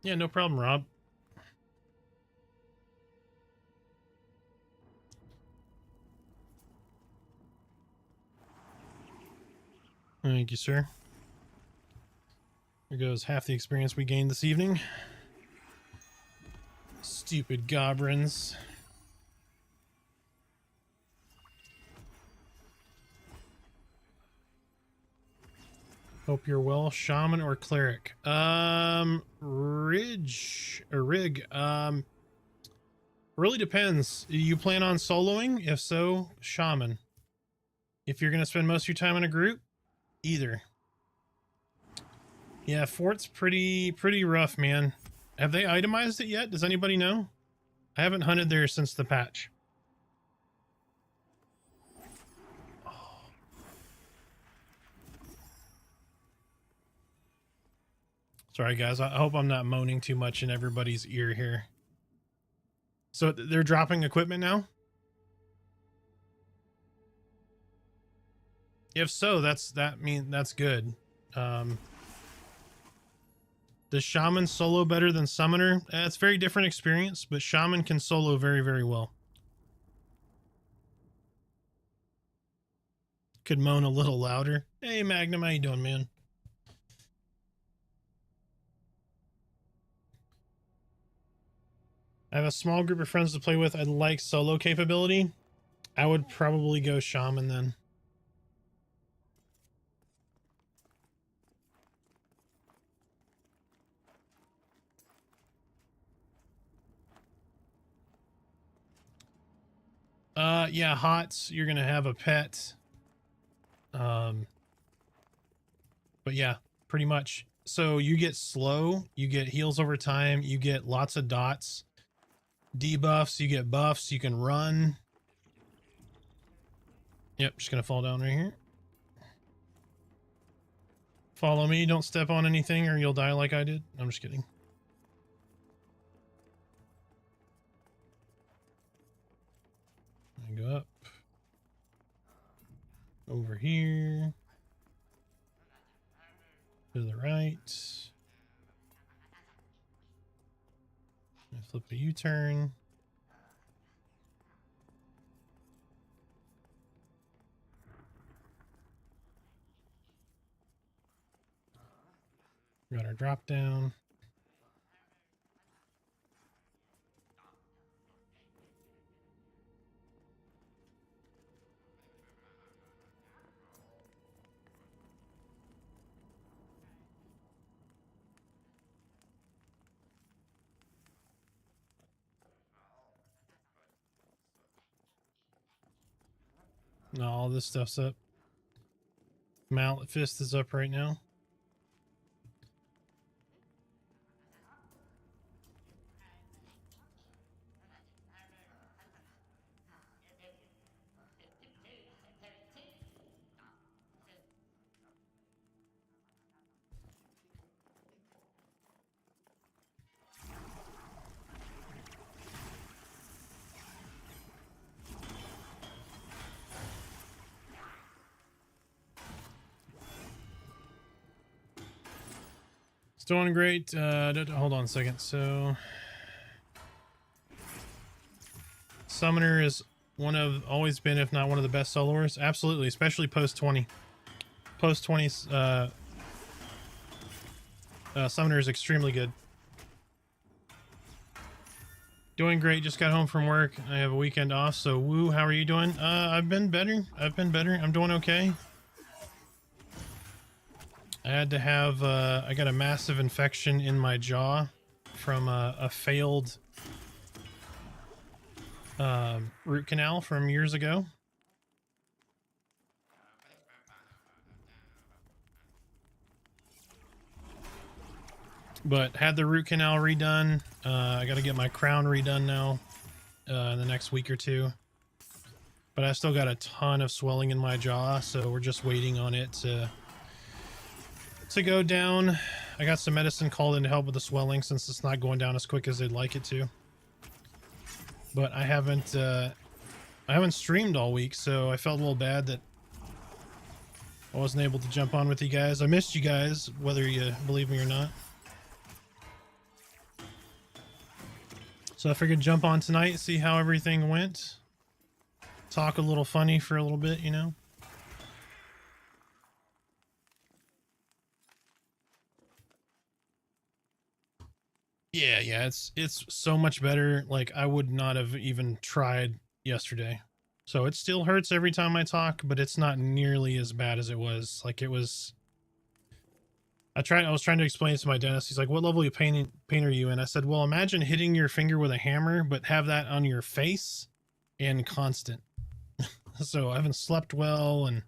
Yeah, no problem, Rob. Thank you, sir. Here goes half the experience we gained this evening. Stupid goblins. Hope you're well. Shaman or cleric? Rig. Really depends. You plan on soloing? If so, shaman. If you're gonna spend most of your time in a group, either. Yeah, fort's pretty rough, man. Have they itemized it yet? Does anybody know? I haven't hunted there since the patch. Sorry, guys. I hope I'm not moaning too much in everybody's ear here. So they're dropping equipment now? If so, that's good. Does Shaman solo better than Summoner? It's a very different experience, but Shaman can solo very, very well. Could moan a little louder. Hey, Magnum, how you doing, man? I have a small group of friends to play with. I'd like solo capability. I would probably go Shaman then. Yeah, HOTS, you're gonna have a pet. But yeah, pretty much. So you get slow, you get heals over time, you get lots of dots, debuffs, you get buffs, you can run. Yep, just gonna fall down right here. Follow me, don't step on anything or you'll die like I did. I'm just kidding. I go up. Over here. To the right. I flip a U-turn. Got our drop down. No, all this stuff's up. Mallet Fist is up right now. It's doing great. Hold on a second. So, Summoner is always been, if not one of the best soloers. Absolutely, especially post 20. Post 20, Summoner is extremely good. Doing great. Just got home from work. I have a weekend off. So, woo, how are you doing? I've been better. I'm doing okay. I had to have, I got a massive infection in my jaw from a failed root canal from years ago. But had the root canal redone. I got to get my crown redone now in the next week or two. But I still got a ton of swelling in my jaw, so we're just waiting on it to go down. I got some medicine called in to help with the swelling since it's not going down as quick as they'd like it to. But I haven't I haven't streamed all week, so I felt a little bad that I wasn't able to jump on with you guys. I missed you guys, whether you believe me or not. So I figured jump on tonight, see how everything went. Talk a little funny for a little bit, you know? Yeah, it's so much better. Like, I would not have even tried yesterday. So it still hurts every time I talk, but it's not nearly as bad as it was. Like, it was... I was trying to explain to my dentist. He's like, what level of pain are you in? I said, well, imagine hitting your finger with a hammer, but have that on your face and constant. So I haven't slept well, and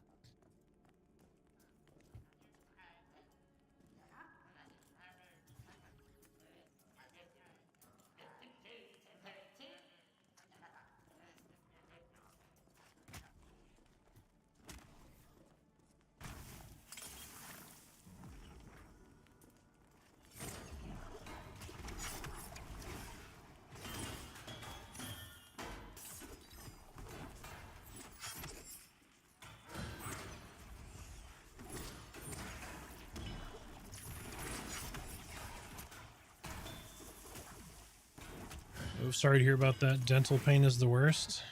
oh, sorry to hear about that. Dental pain is the worst.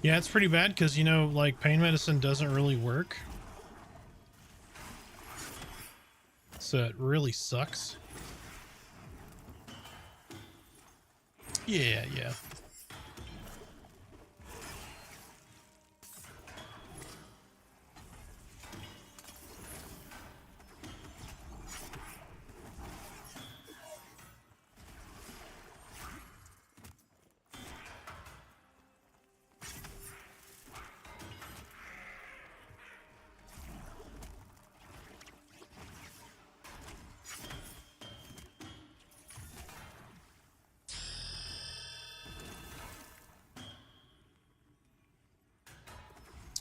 Yeah, it's pretty bad because, you know, like, pain medicine doesn't really work. So it really sucks. Yeah.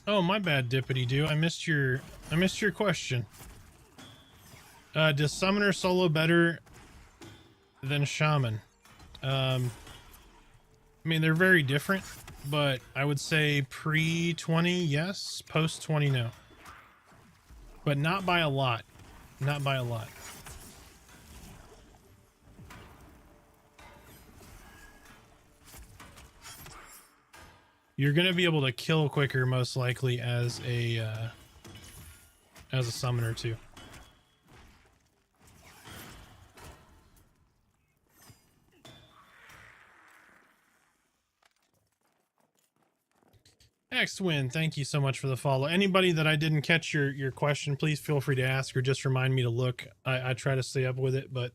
Oh, my bad, Dippity Doo. I missed your question. Does Summoner solo better than Shaman? I mean, they're very different, but I would say pre-20, yes. Post-20, no. But not by a lot. Not by a lot. You're gonna be able to kill quicker, most likely, as a summoner too. X-Win, thank you so much for the follow. Anybody that I didn't catch your question, please feel free to ask or just remind me to look. I try to stay up with it, but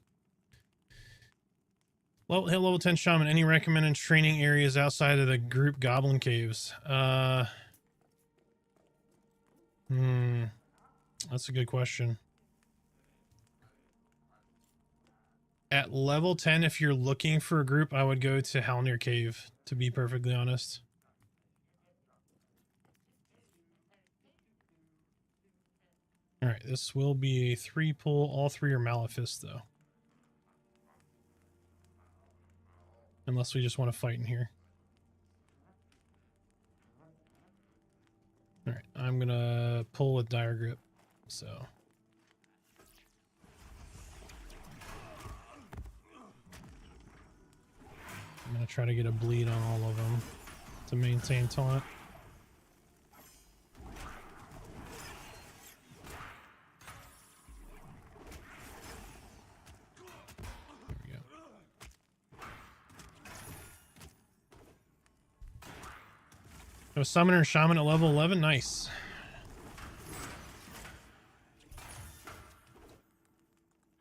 level 10 Shaman, any recommended training areas outside of the group Goblin Caves? That's a good question. At level 10, if you're looking for a group, I would go to Halnir Cave, to be perfectly honest. Alright, this will be a 3 pull. All 3 are Malefist, though. Unless we just want to fight in here. Alright, I'm gonna pull with Dire Grip, so... I'm gonna try to get a bleed on all of them to maintain taunt. There we go. Oh, Summoner and Shaman at level 11, nice.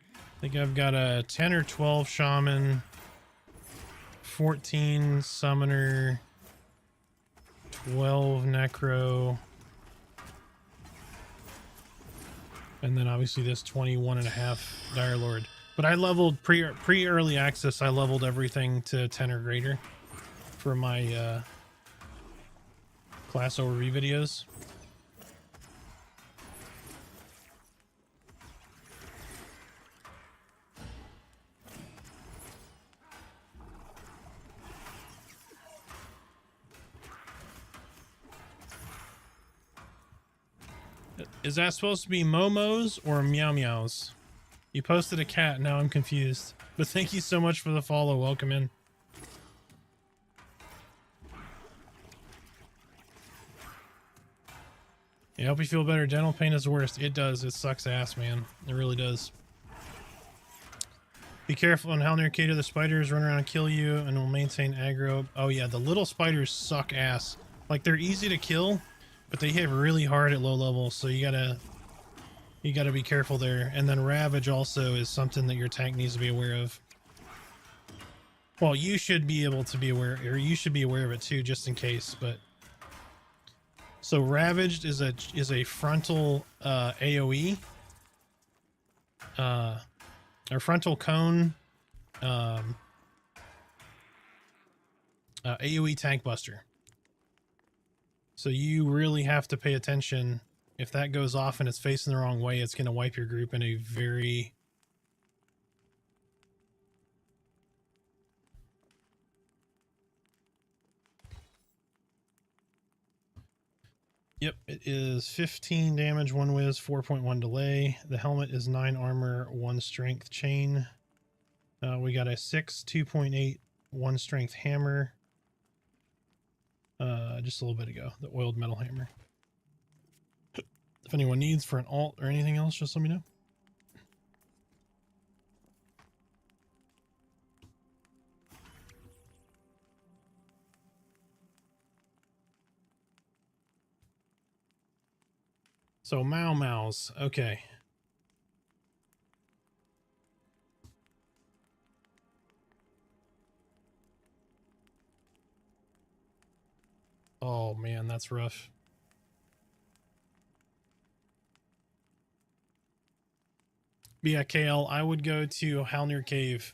I think I've got a 10 or 12 Shaman, 14 Summoner, 12 Necro, and then obviously this 21.5 Dire Lord. But I leveled pre-early access, I leveled everything to 10 or greater for my class overview videos. Is that supposed to be Momos or Meow Meows? You posted a cat, now I'm confused. But thank you so much for the follow. Welcome in. I hope you feel better. Dental pain is the worst. It does. It sucks ass, man. It really does. Be careful on how near Kato the spiders run around and kill you and will maintain aggro. Oh yeah, the little spiders suck ass. Like, they're easy to kill, but they hit really hard at low levels, so you gotta be careful there. And then Ravage also is something that your tank needs to be aware of. Well, you should be able to be aware, or you should be aware of it too, just in case. But so Ravaged is a frontal AOE, or frontal cone AOE tank buster. So you really have to pay attention. If that goes off and it's facing the wrong way, it's going to wipe your group in a very... Yep, it is 15 damage, 1 whiz, 4.1 delay. The helmet is 9 armor, 1 strength chain. We got a 6, 2.8, 1 strength hammer. Just a little bit ago, the oiled metal hammer. If anyone needs for an alt or anything else, just let me know. So Mau Maus, okay. Oh man, that's rough. But yeah, KL, I would go to Halnir Cave.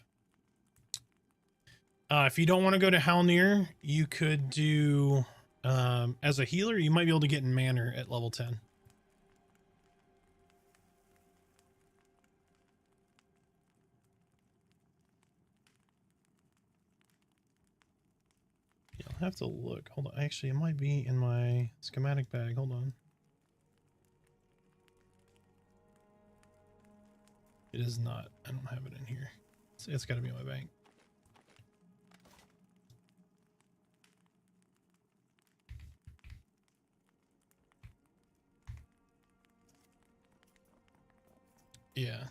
If you don't want to go to Halnir, you could do, as a healer, you might be able to get in Manor at level 10. Yeah, I'll have to look. Hold on. Actually, it might be in my schematic bag. Hold on. It is not. I don't have it in here. It's got to be in my bag. Yeah.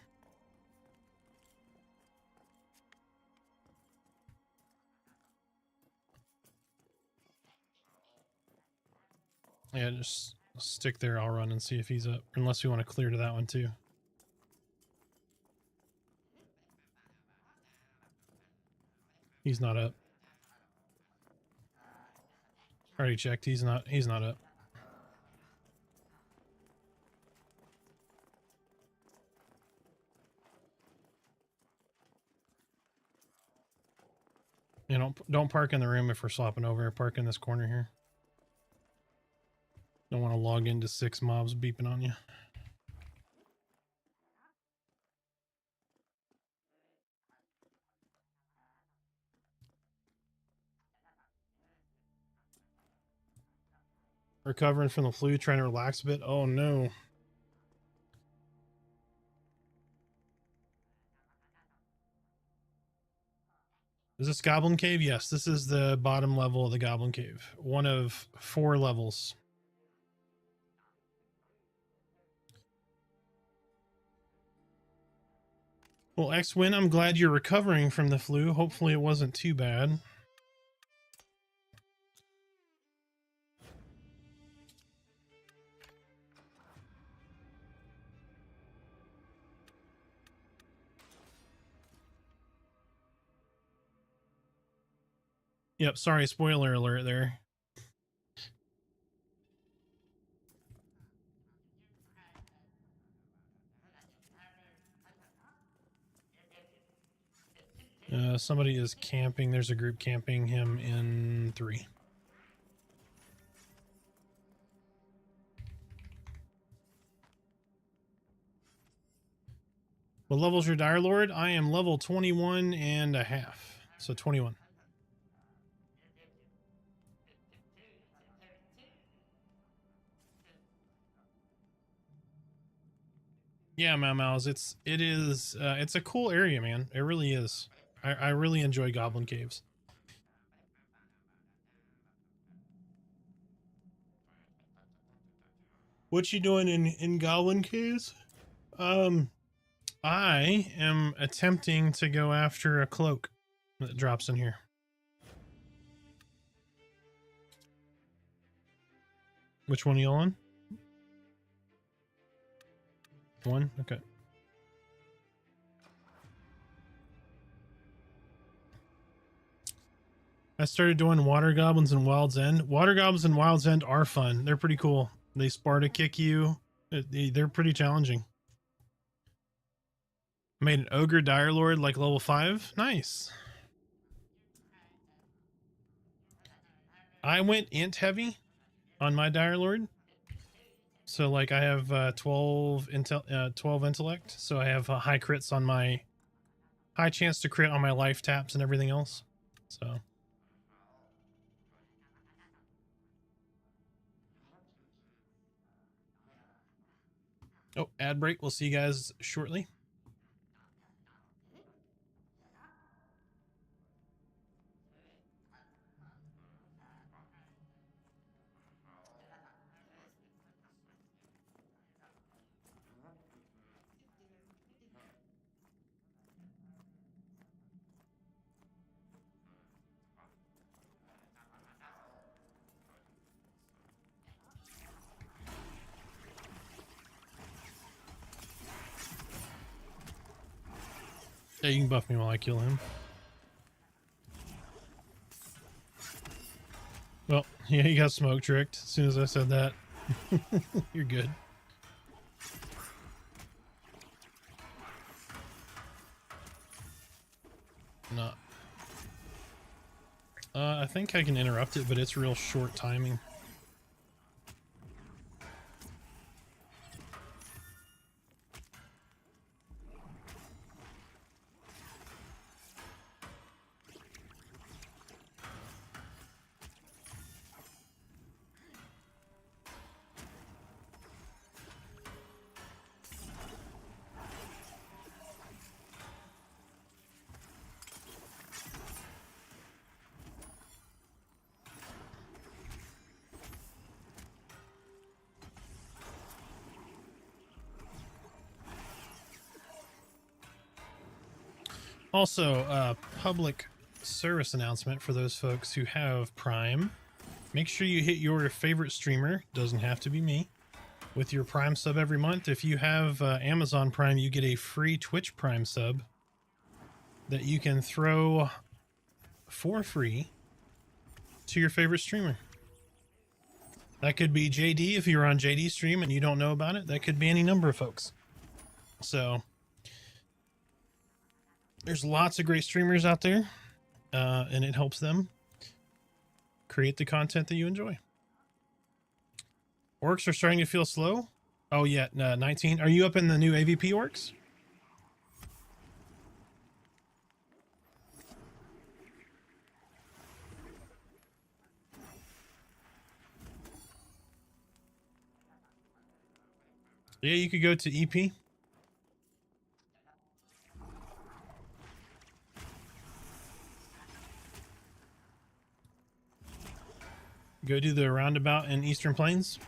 Yeah, just stick there. I'll run and see if he's up. Unless we want to clear to that one too. He's not up. Already checked. He's not up. You know, don't park in the room if we're swapping over. Park in this corner here. Don't want to log into 6 mobs beeping on you. Recovering from the flu, trying to relax a bit. Oh no. Is this Goblin Cave? Yes, this is the bottom level of the Goblin Cave. One of 4 levels. Well, X-Win, I'm glad you're recovering from the flu. Hopefully it wasn't too bad. Yep, sorry, spoiler alert there. Somebody is camping. There's a group camping him in 3. What level's your Dire Lord? I am level 21 and a half. So 21. Yeah, Mouse. It's a cool area, man. It really is. I really enjoy Goblin Caves. What you doing in Goblin Caves? I am attempting to go after a cloak that drops in here. Which one are you on? One? Okay. I started doing Water Goblins and Wild's End. Water Goblins and Wild's End are fun. They're pretty cool. They Sparta kick you. They're pretty challenging. Made an Ogre Dire Lord like level 5. Nice. I went int heavy on my Dire Lord. So like I have 12 intellect. So I have high crits on my high chance to crit on my life taps and everything else. So oh, ad break. We'll see you guys shortly. Yeah, you can buff me while I kill him. Well, yeah, you got smoke tricked as soon as I said that. You're good. No. I think I can interrupt it, but it's real short timing. Also, public service announcement for those folks who have Prime. Make sure you hit your favorite streamer, doesn't have to be me, with your Prime sub every month. If you have Amazon Prime, you get a free Twitch Prime sub that you can throw for free to your favorite streamer. That could be JD if you're on JD's stream and you don't know about it. That could be any number of folks. So there's lots of great streamers out there, and it helps them create the content that you enjoy. Orcs are starting to feel slow. Oh yeah, 19. Are you up in the new AVP orcs? Yeah, you could go to EP. Go do the roundabout in Eastern Plains.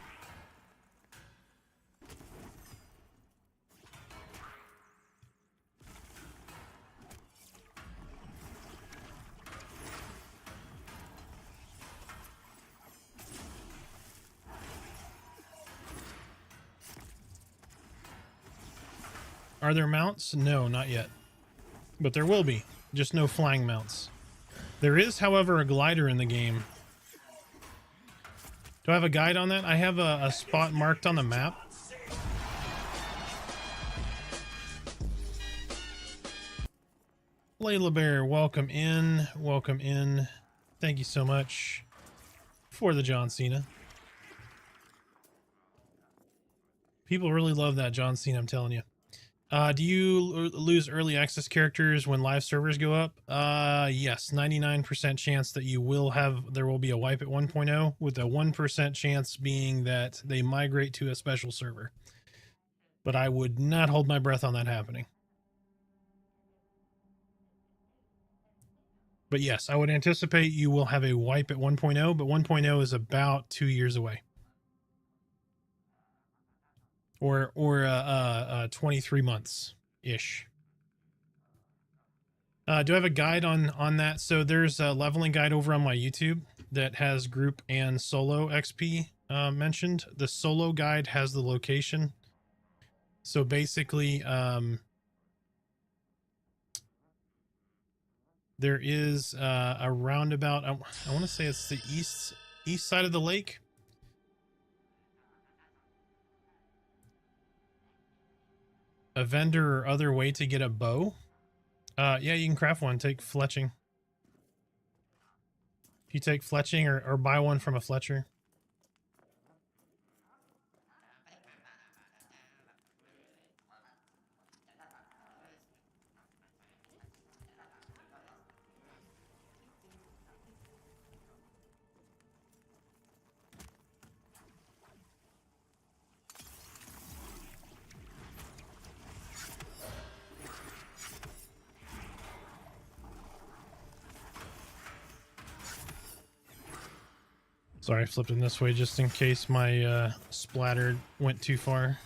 Are there mounts? No, not yet. But there will be. Just no flying mounts. There is, however, a glider in the game. Do I have a guide on that? I have a spot marked on the map. Layla Bear, welcome in. Welcome in. Thank you so much for the John Cena. People really love that John Cena, I'm telling you. Do you lose early access characters when live servers go up? Yes, 99% chance that you will have, there will be a wipe at 1.0, with a 1% chance being that they migrate to a special server. But I would not hold my breath on that happening. But yes, I would anticipate you will have a wipe at 1.0, but 1.0 is about 2 years away. Or 23 months ish. Do I have a guide on that? So there's a leveling guide over on my YouTube that has group and solo XP mentioned. The solo guide has the location. So basically, there is a roundabout. I want to say it's the east side of the lake. A vendor or other way to get a bow. Yeah, you can craft one. Take fletching. If you take fletching or buy one from a fletcher. Sorry, I flipped it this way just in case my splatter went too far.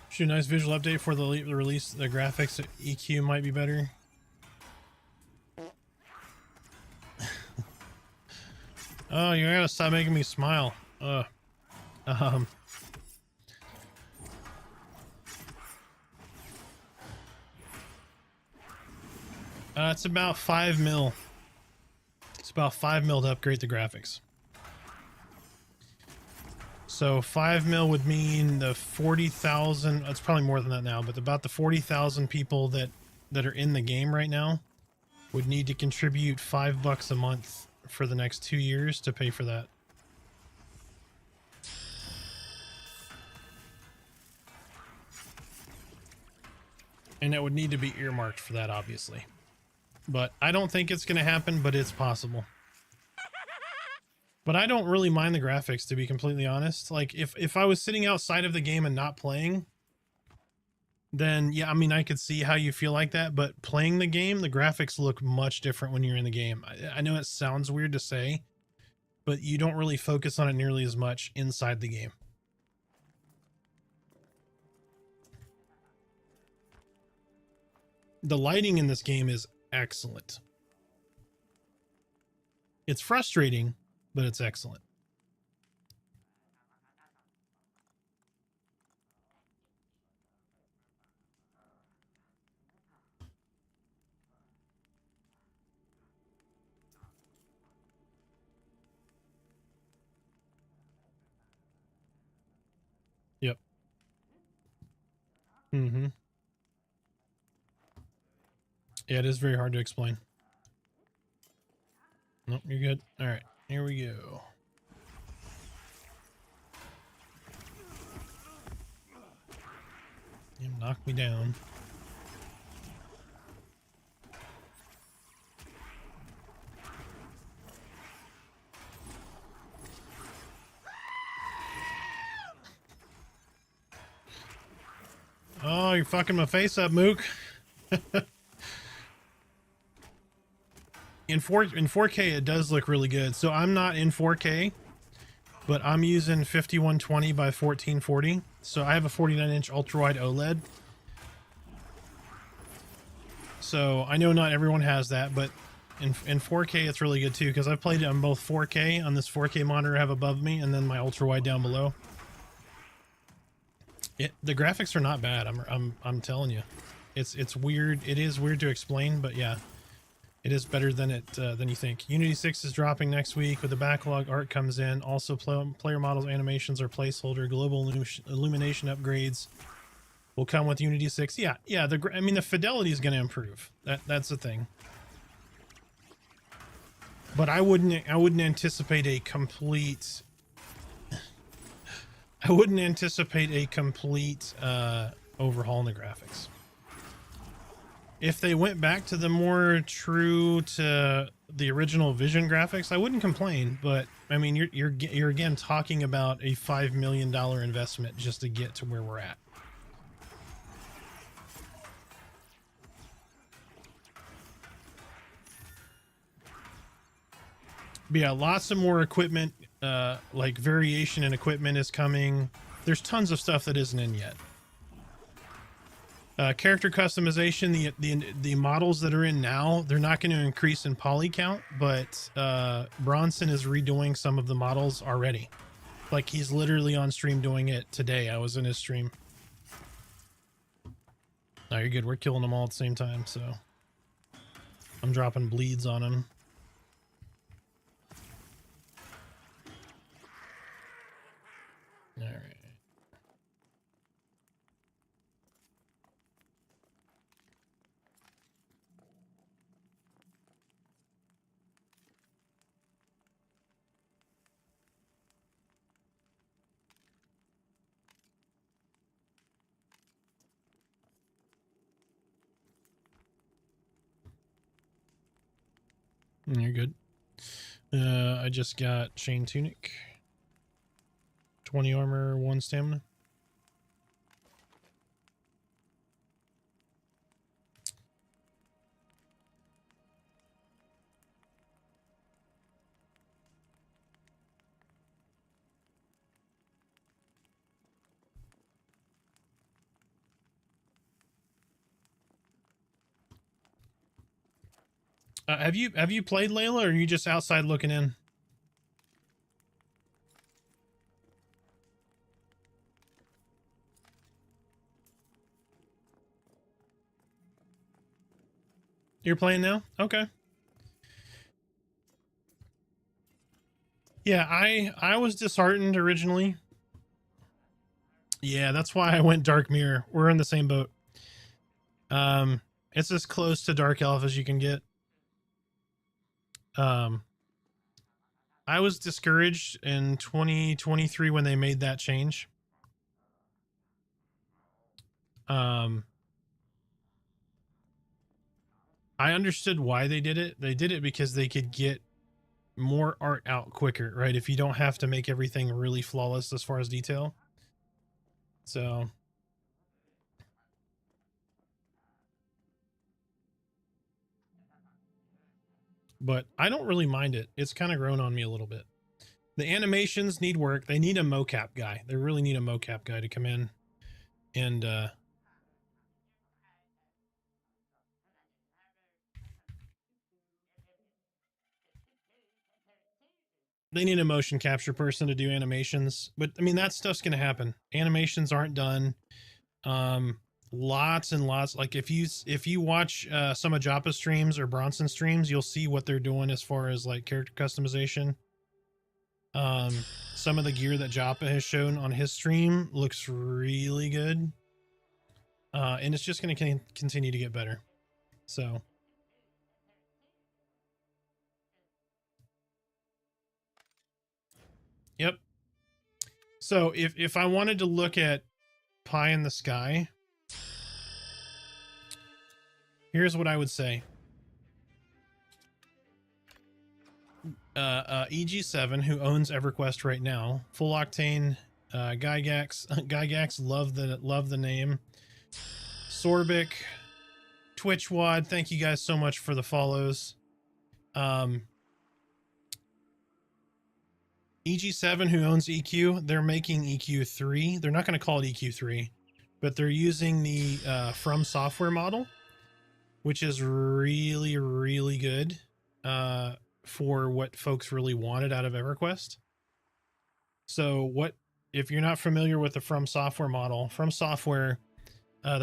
Shoot, nice visual update for the release. The graphics EQ might be better. Oh, you gotta stop making me smile. It's about 5 mil. It's about 5 mil to upgrade the graphics. So 5 mil would mean the 40,000. It's probably more than that now, but about the 40,000 people that are in the game right now would need to contribute $5 a month for the next 2 years to pay for that. And it would need to be earmarked for that, obviously. But I don't think it's going to happen, but it's possible. But I don't really mind the graphics, to be completely honest. Like, if I was sitting outside of the game and not playing, then, yeah, I mean, I could see how you feel like that. But playing the game, the graphics look much different when you're in the game. I know it sounds weird to say, but you don't really focus on it nearly as much inside the game. The lighting in this game is excellent. It's frustrating, but it's excellent. Yep. Mm-hmm. Yeah, it is very hard to explain. Nope, you're good. All right, here we go. You knocked me down. Oh, you're fucking my face up, Mook. In 4K, it does look really good. So I'm not in 4K, but I'm using 5120 by 1440. So I have a 49-inch ultra-wide OLED. So I know not everyone has that, but in 4K, it's really good too, because I've played it on both 4K on this 4K monitor I have above me, and then my ultra-wide down below. The graphics are not bad. I'm telling you, it's weird. It is weird to explain, but yeah, it is better than you think. Unity 6 is dropping next week with the backlog. Art comes in. Also, player models, animations are placeholder. Global illumination upgrades. will come with Unity 6. Yeah, yeah. I mean, the fidelity is going to improve. That's the thing. But I wouldn't anticipate a complete. I wouldn't anticipate a complete overhaul in the graphics. If they went back to the more true to the original Vision graphics, I wouldn't complain. But I mean, you're again talking about a $5 million investment just to get to where we're at. But yeah, lots of more equipment, like variation in equipment is coming. There's tons of stuff that isn't in yet. Character customization, the models that are in now, they're not going to increase in poly count, but Bronson is redoing some of the models already. Like, he's literally on stream doing it today. I was in his stream. No, you're good. We're killing them all at the same time, so I'm dropping bleeds on them. All right. You're good. I just got Chain Tunic. 20 armor, 1 stamina. Have you played Layla, or are you just outside looking in? You're playing now? Okay. Yeah, I was disheartened originally. Yeah, that's why I went Dark Mirror. We're in the same boat. It's as close to Dark Elf as you can get. I was discouraged in 2023 when they made that change. I understood why they did it. They did it because they could get more art out quicker, right? If you don't have to make everything really flawless as far as detail. So but I don't really mind it. It's kind of grown on me a little bit. The animations need work. They need a mocap guy. They really need a mocap guy to come in and they need a motion capture person to do animations. But I mean, that stuff's going to happen. Animations aren't done. Lots and lots. Like if you watch some of Joppa streams or Bronson streams, you'll see what they're doing as far as like character customization. Some of the gear that Joppa has shown on his stream looks really good. And it's just going to continue to get better. So yep. So if I wanted to look at Pie in the Sky, here's what I would say. EG7, who owns EverQuest right now, Full Octane, Gygax, love the name. Sorbic, Twitchwad, thank you guys so much for the follows. EG7, who owns EQ, they're making EQ3. They're not going to call it EQ3, but they're using the From Software model, which is really, really good for what folks really wanted out of EverQuest. So if you're not familiar with the From Software model, the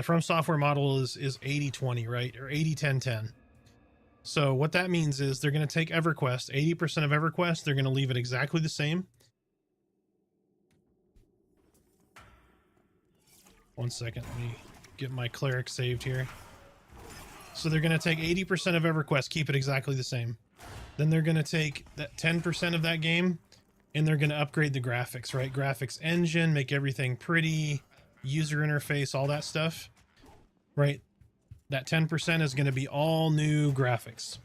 From Software model is 80-20, right? Or 80-10-10. So what that means is they're going to take EverQuest, 80% of EverQuest, they're going to leave it exactly the same. 1 second. Let me get my cleric saved here. So they're going to take 80% of EverQuest, keep it exactly the same. Then they're going to take that 10% of that game, and they're going to upgrade the graphics, right? Graphics engine, make everything pretty, user interface, all that stuff, right? That 10% is going to be all new graphics.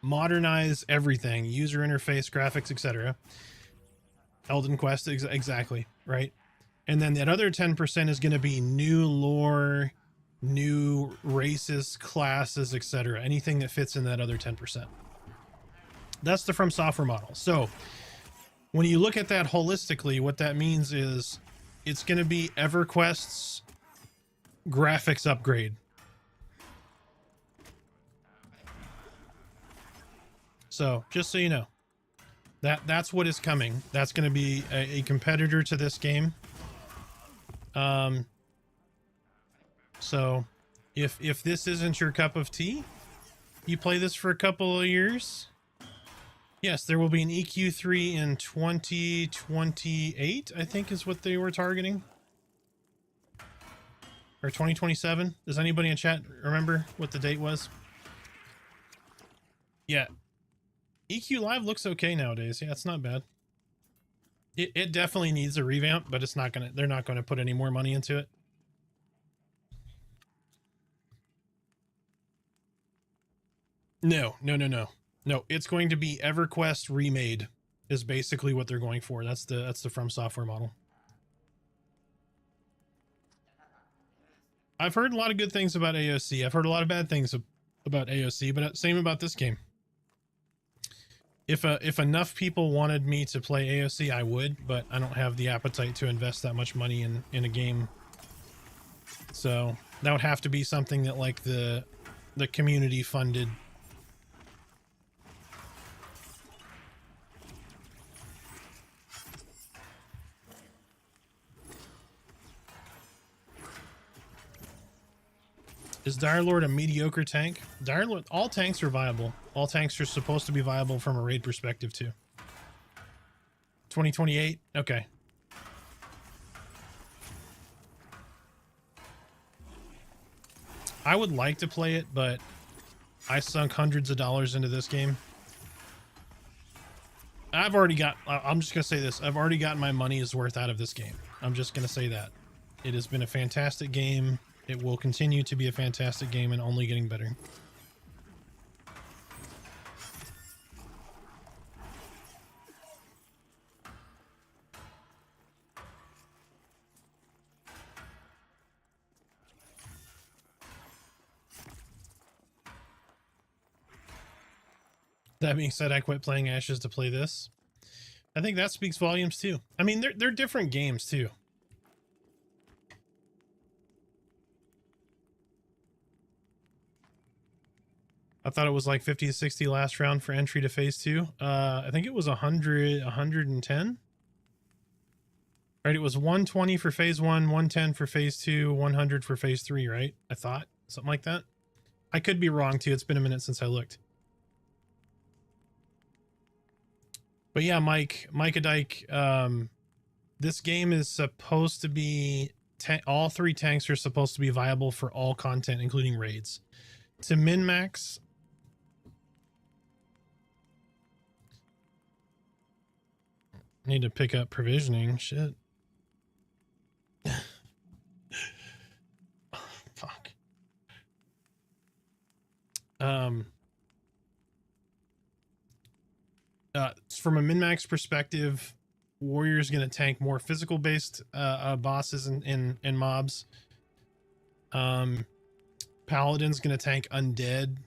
Modernize everything, user interface, graphics, etc. Elden Quest, exactly, right? And then that other 10% is going to be new lore, new races, classes, etc. Anything that fits in that other 10%. That's the From Software model. So when you look at that holistically, what that means is it's going to be EverQuest's graphics upgrade. So just so you know, that's what is coming. That's going to be a competitor to this game. So if this isn't your cup of tea, you play this for a couple of years. Yes, there will be an EQ3 in 2028, I think is what they were targeting. Or 2027. Does anybody in chat remember what the date was? Yeah. EQ Live looks okay nowadays. Yeah, it's not bad. It definitely needs a revamp, but it's not they're not gonna put any more money into it. No. No, it's going to be EverQuest remade is basically what they're going for. That's the From Software model. I've heard a lot of good things about AOC. I've heard a lot of bad things about AOC, but same about this game. If enough people wanted me to play AOC, I would, but I don't have the appetite to invest that much money in a game. So that would have to be something that like the community funded. Is Dire Lord a mediocre tank? Dire Lord, all tanks are viable. All tanks are supposed to be viable from a raid perspective too. 2028? Okay. I would like to play it, but I sunk hundreds of dollars into this game. I'm just going to say this. I've already gotten my money's worth out of this game. I'm just going to say that. It has been a fantastic game. It will continue to be a fantastic game and only getting better. That being said, I quit playing Ashes to play this. I think that speaks volumes too. I mean, they're different games too. I thought it was like 50 to 60 last round for entry to phase 2. I think it was 100, 110. Right, it was 120 for phase 1, 110 for phase 2, 100 for phase 3, right? I thought something like that. I could be wrong too. It's been a minute since I looked. But yeah, Micah Dyke, this game is supposed to be all 3 tanks are supposed to be viable for all content, including raids. To min-max, need to pick up provisioning. Shit. Oh, fuck. From a min-max perspective, Warrior's going to tank more physical-based bosses and mobs. Paladin's going to tank undead,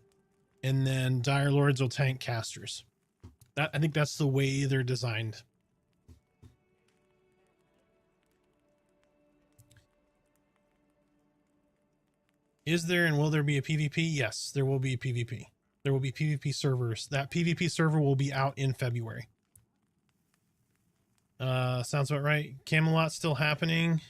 and then Dire Lords will tank casters. I think that's the way they're designed. Is there and will there be a PvP? Yes, there will be a PvP. There will be PvP servers. That PvP server will be out in February. Sounds about right. Camelot's still happening.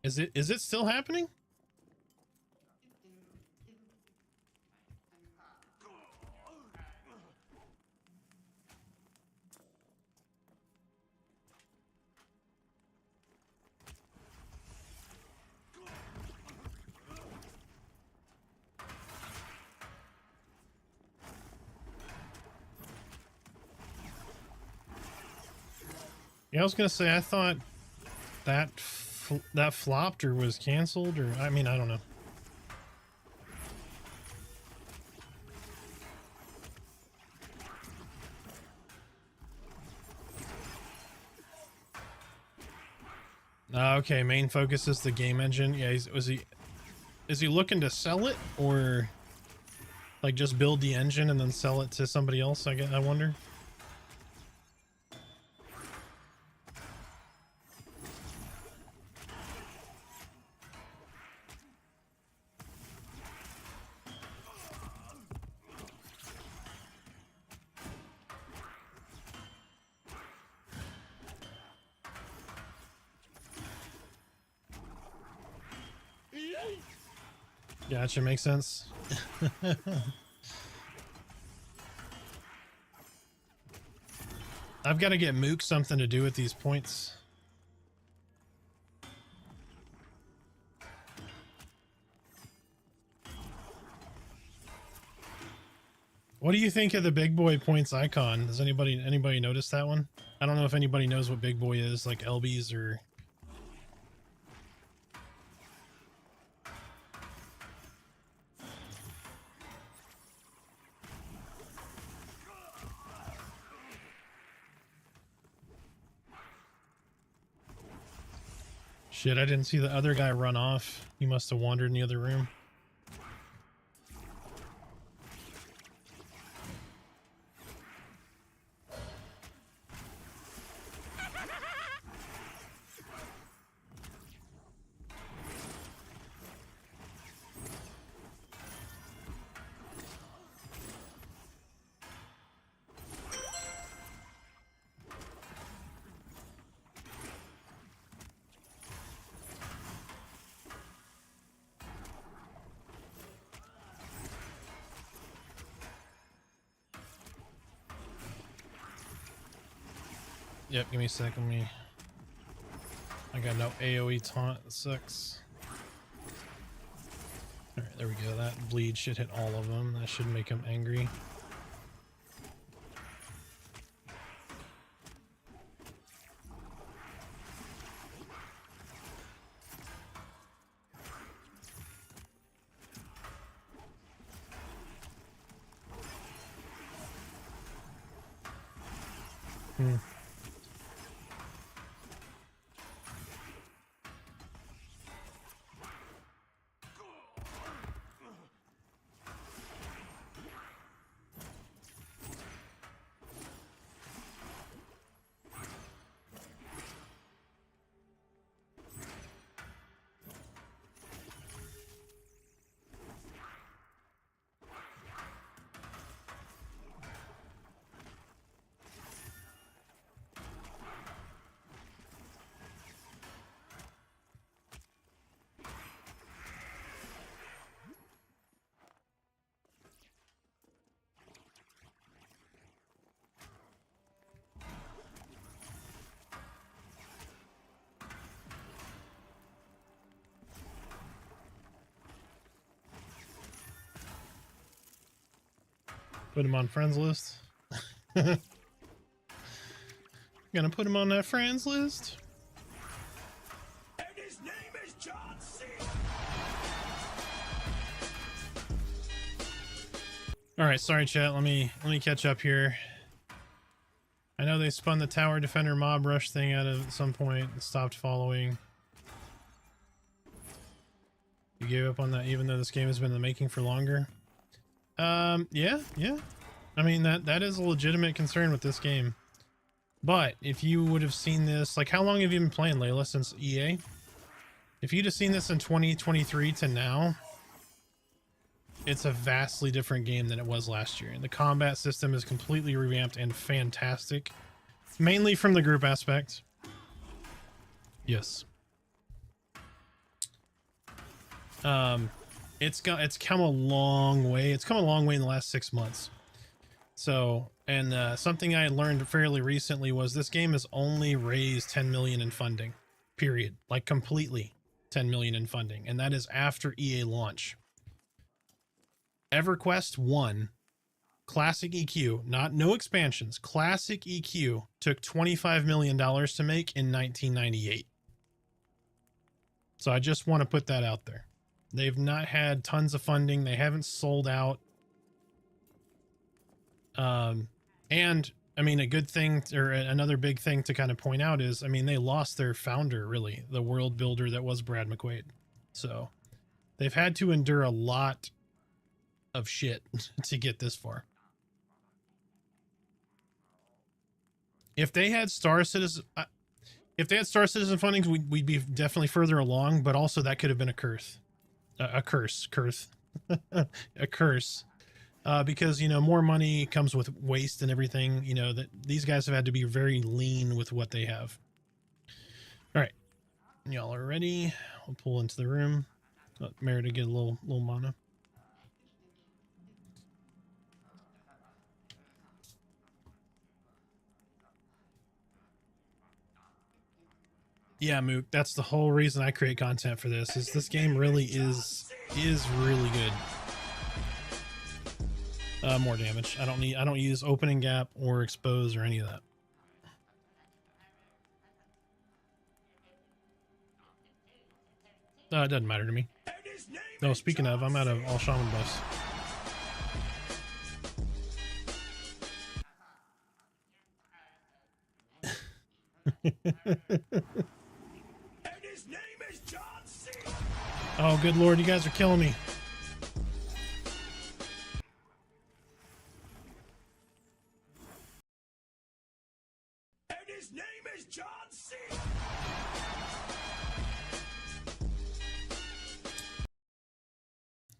Is it still happening? Yeah, I was gonna say I thought that that flopped or was canceled, or I mean I don't know. Okay, main focus is the game engine. Yeah, is he looking to sell it, or like just build the engine and then sell it to somebody else? I wonder. Gotcha, makes sense. I've got to get Mook something to do with these points. What do you think of the big boy points icon? Does anybody notice that one? I don't know if anybody knows what big boy is, like LBs or... Shit, I didn't see the other guy run off. He must have wandered in the other room. Yep, give me a sec. I got no AoE taunt. That sucks. Alright, there we go. That bleed should hit all of them. That should make them angry. Put him on friends list. Gonna put him on that friends list. And his name is John C. All right, sorry chat. Let me catch up here. I know they spun the tower defender mob rush thing out at some point and stopped following. You gave up on that even though this game has been in the making for longer. Yeah. I mean, that is a legitimate concern with this game. But if you would have seen this, like, how long have you been playing, Layla, since EA? If you'd have seen this in 2023 to now, it's a vastly different game than it was last year. And the combat system is completely revamped and fantastic. Mainly from the group aspect. Yes. It's come a long way. It's come a long way in the last 6 months. So, and something I learned fairly recently was this game has only raised 10 million in funding, period. Like completely 10 million in funding. And that is after EA launch. EverQuest 1 Classic EQ, no expansions. Classic EQ took $25 million to make in 1998. So I just want to put that out there. They've not had tons of funding. They haven't sold out. And I mean, a good thing, or another big thing to kind of point out is, I mean, they lost their founder, really, the world builder that was Brad McQuaid. So they've had to endure a lot of shit to get this far. If they had Star Citizen fundings, we'd be definitely further along, but also that could have been a curse. A curse. A curse. Because, you know, more money comes with waste and everything. You know, that these guys have had to be very lean with what they have. All right. Y'all are ready. We'll pull into the room. Let Merida get a little mana. Yeah, Mook, that's the whole reason I create content for this, is this game really is really good. More damage. I don't use opening gap or expose or any of that. It doesn't matter to me. No, speaking of, I'm out of all shaman buffs. Oh, good lord, you guys are killing me. And his name is John C.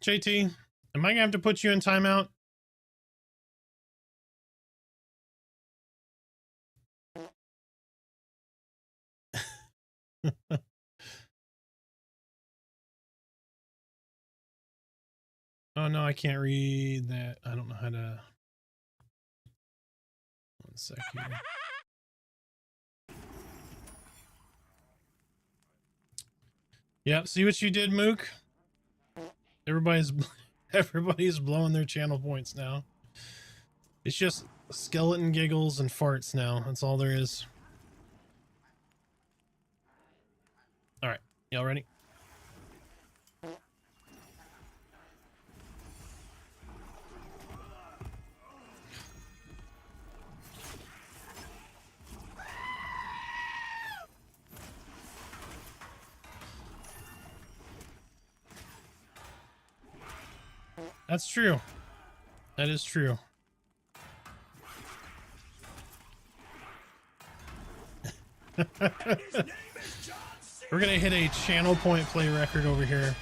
JT, am I gonna have to put you in timeout? Oh no, I can't read that. I don't know how to. 1 sec here. Yep, see what you did, Mook? Everybody's blowing their channel points now. It's just skeleton giggles and farts now. That's all there is. All right, y'all ready? That's true. That is true. We're gonna hit a channel point play record over here.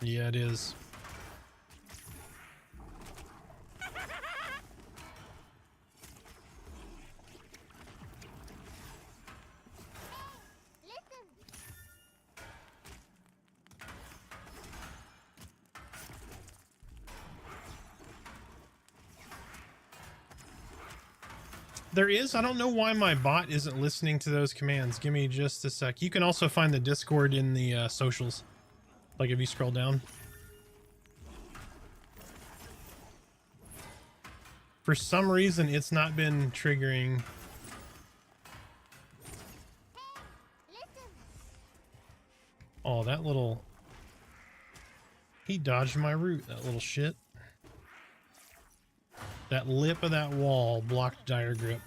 Yeah, it is. There is. I don't know why my bot isn't listening to those commands. Give me just a sec. You can also find the Discord in the socials. Like if you scroll down. For some reason, it's not been triggering. Oh, that little... He dodged my route, that little shit. That lip of that wall blocked dire grip.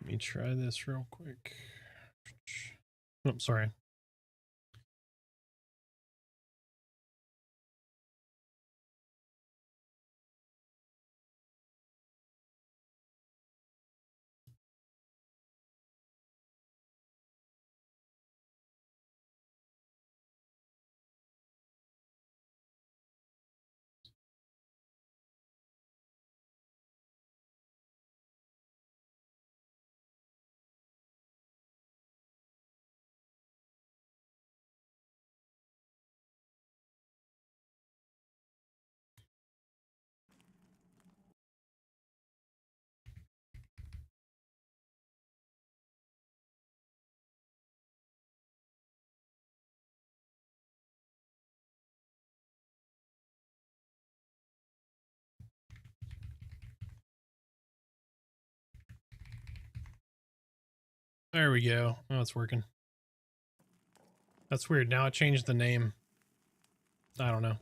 Let me try this real quick. Oh, sorry. There we go. Oh, it's working. That's weird. Now it changed the name. I don't know.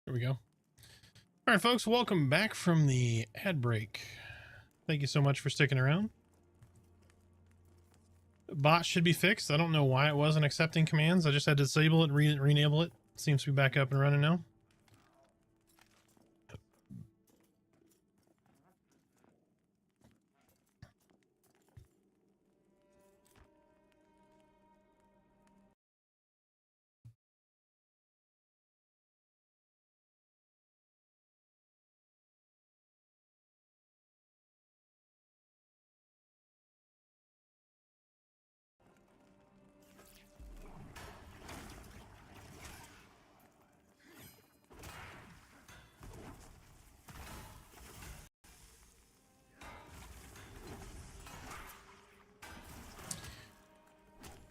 There we go. All right, folks, welcome back from the ad break. Thank you so much for sticking around. Bot should be fixed. I don't know why it wasn't accepting commands. I just had to disable it, re-enable it. Seems to be back up and running now.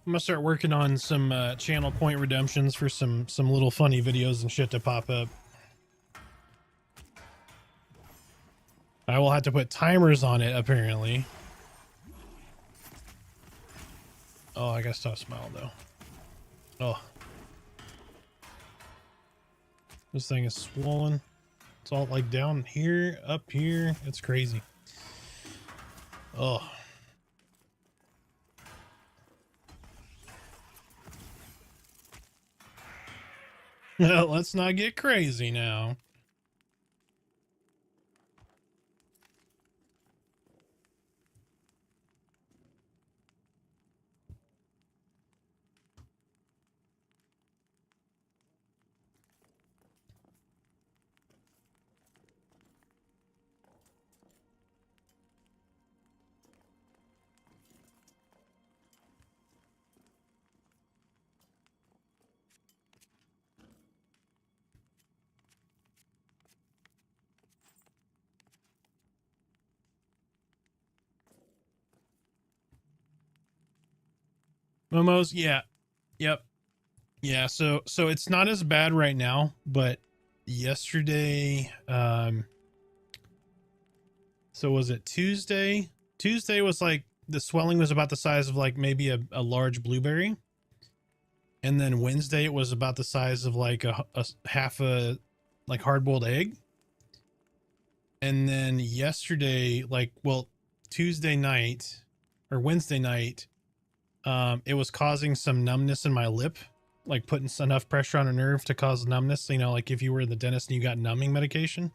I'm gonna start working on some channel point redemptions for some little funny videos and shit to pop up. I will have to put timers on it apparently. Oh, I got stop smile though. Oh, this thing is swollen. It's all like down here, up here. It's crazy. Oh. Let's not get crazy now. Momos, yeah. Yep. Yeah, so it's not as bad right now, but yesterday, so was it Tuesday? Tuesday was like the swelling was about the size of like maybe a large blueberry. And then Wednesday it was about the size of like a half a like hard-boiled egg. And then yesterday, like, well, Tuesday night or Wednesday night, it was causing some numbness in my lip, like putting enough pressure on a nerve to cause numbness. You know, like if you were in the dentist and you got numbing medication.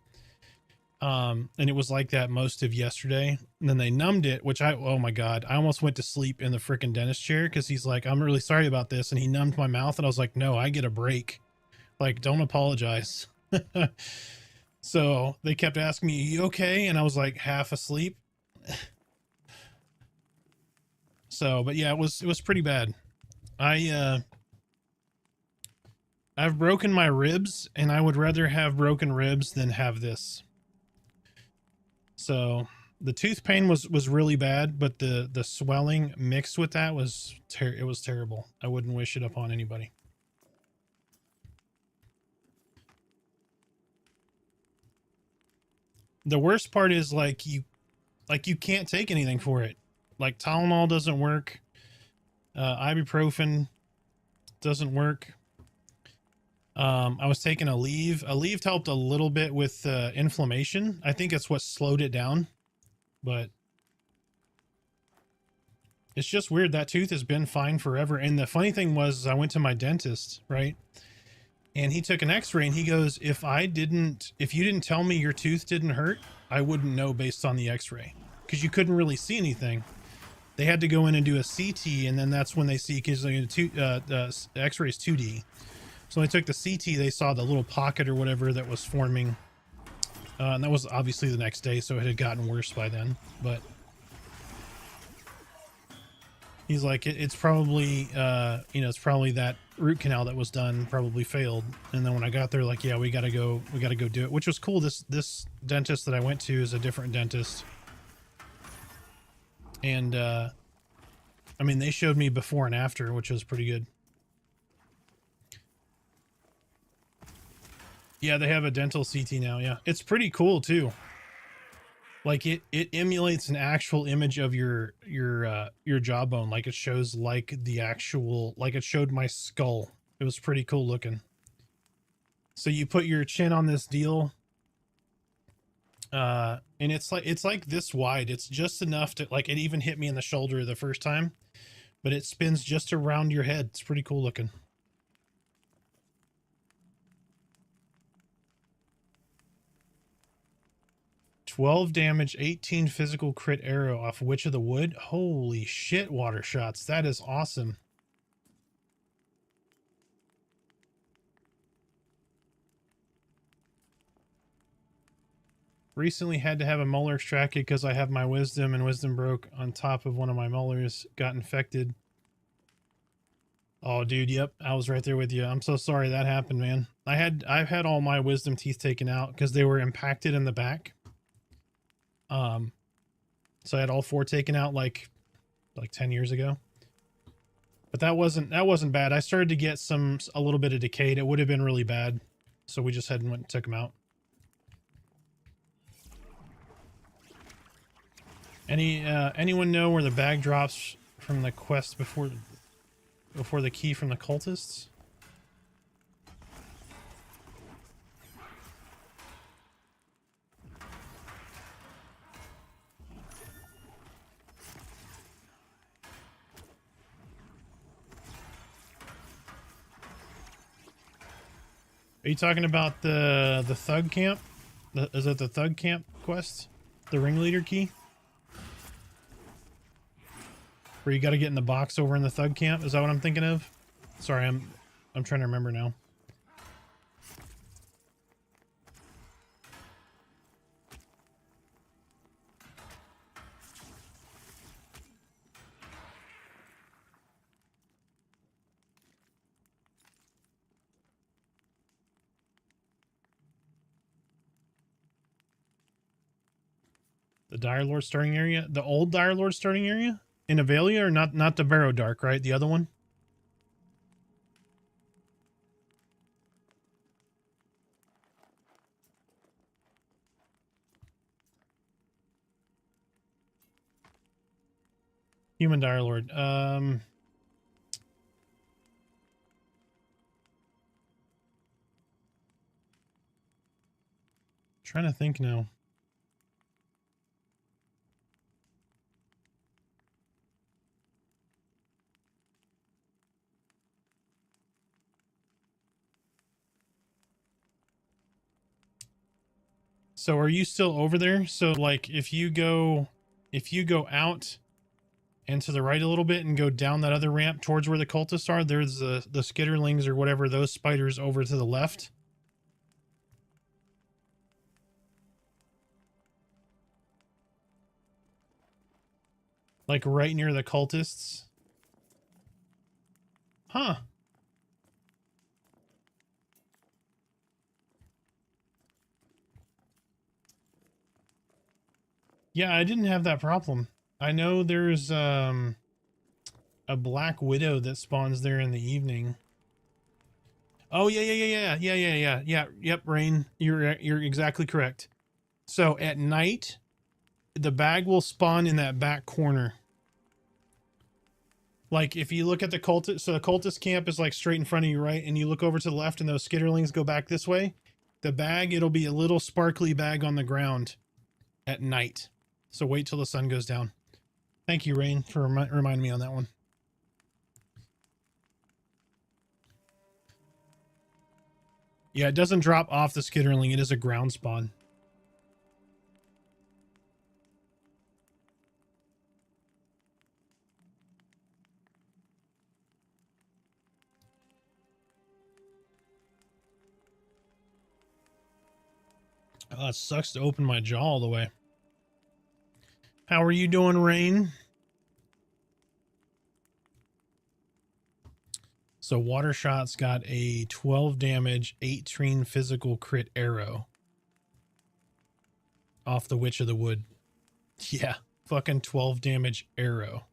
And it was like that most of yesterday. And then they numbed it, which oh my God, I almost went to sleep in the freaking dentist chair because he's like, I'm really sorry about this. And he numbed my mouth. And I was like, no, I get a break. Like, don't apologize. So they kept asking me, you okay? And I was like half asleep. So, but yeah, it was pretty bad. I've broken my ribs and I would rather have broken ribs than have this. So the tooth pain was really bad, but the swelling mixed with that was it was terrible. I wouldn't wish it upon anybody. The worst part is like you can't take anything for it. Like Tylenol doesn't work. Ibuprofen doesn't work. I was taking a Aleve. Aleve helped a little bit with inflammation. I think it's what slowed it down, but it's just weird. That tooth has been fine forever. And the funny thing was I went to my dentist, right? And he took an x-ray and he goes, if you didn't tell me your tooth didn't hurt, I wouldn't know based on the x-ray because you couldn't really see anything. They had to go in and do a CT, and then that's when they see, because the x-ray is 2D. So when they took the CT, they saw the little pocket or whatever that was forming. And that was obviously the next day, so it had gotten worse by then. But he's like, it's probably, it's probably that root canal that was done probably failed. And then when I got there, like, yeah, we gotta go do it, which was cool. This dentist that I went to is a different dentist. And, I mean, they showed me before and after, which was pretty good. Yeah, they have a dental CT now. Yeah, it's pretty cool too. Like it emulates an actual image of your jawbone. Like it shows like the actual, like it showed my skull. It was pretty cool looking. So you put your chin on this deal, and it's like this wide. It's just enough to, like, it even hit me in the shoulder the first time, but it spins just around your head. It's pretty cool looking. $12 damage, 18 physical crit arrow off Witch of the Wood. Holy shit, water shots. That is awesome. Recently had to have a molar extracted because I have my wisdom, and wisdom broke on top of one of my molars. Got infected. Oh, dude, yep. I was right there with you. I'm so sorry that happened, man. I've had all my wisdom teeth taken out because they were impacted in the back. So I had all 4 taken out like 10 years ago. But that wasn't bad. I started to get a little bit of decayed. It would have been really bad. So we just had and went and took them out. Anyone know where the bag drops from the quest before the key from the cultists? Are you talking about the thug camp? Is it the thug camp quest? The ringleader key? Where you got to get in the box over in the thug camp? Is that what I'm thinking of? Sorry, I'm trying to remember now. The Dire Lord starting area? The old Dire Lord starting area? In Avelia, or not the Barrow Dark, right? The other one? Human Dire Lord. Trying to think now. So are you still over there? So like if you go out and to the right a little bit and go down that other ramp towards where the cultists are, there's the skitterlings or whatever, those spiders over to the left. Like right near the cultists. Huh. Yeah, I didn't have that problem. I know there's a black widow that spawns there in the evening. Oh yeah. Yep, Rain, you're exactly correct. So at night, the bag will spawn in that back corner. Like if you look at the cultist, so the cultist camp is like straight in front of you, right? And you look over to the left and those skitterlings go back this way. The bag, it'll be a little sparkly bag on the ground at night. So wait till the sun goes down. Thank you, Rain, for reminding me on that one. Yeah, it doesn't drop off the skitterling. It is a ground spawn. Oh, it sucks to open my jaw all the way. How are you doing, Rain? So Water Shot's got a 12 damage, 18 physical crit arrow off the Witch of the Wood. Yeah, fucking 12 damage arrow.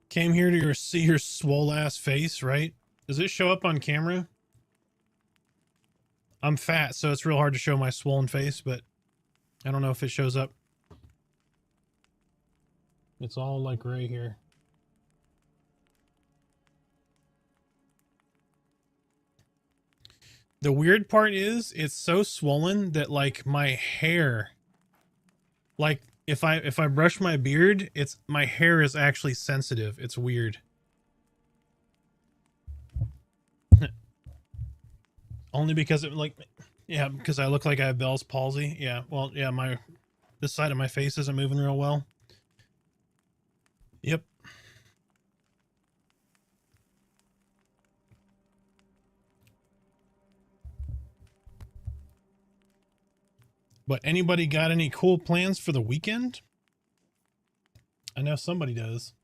Came here to see your swole ass face, right? Does it show up on camera? I'm fat, so it's real hard to show my swollen face, but I don't know if it shows up. It's all like right here. The weird part is it's so swollen that like my hair, like if I brush my beard, my hair is actually sensitive. It's weird. Only because it like, yeah, because I look like I have Bell's palsy. Yeah, well, yeah, this side of my face isn't moving real well. Yep. But anybody got any cool plans for the weekend? I know somebody does.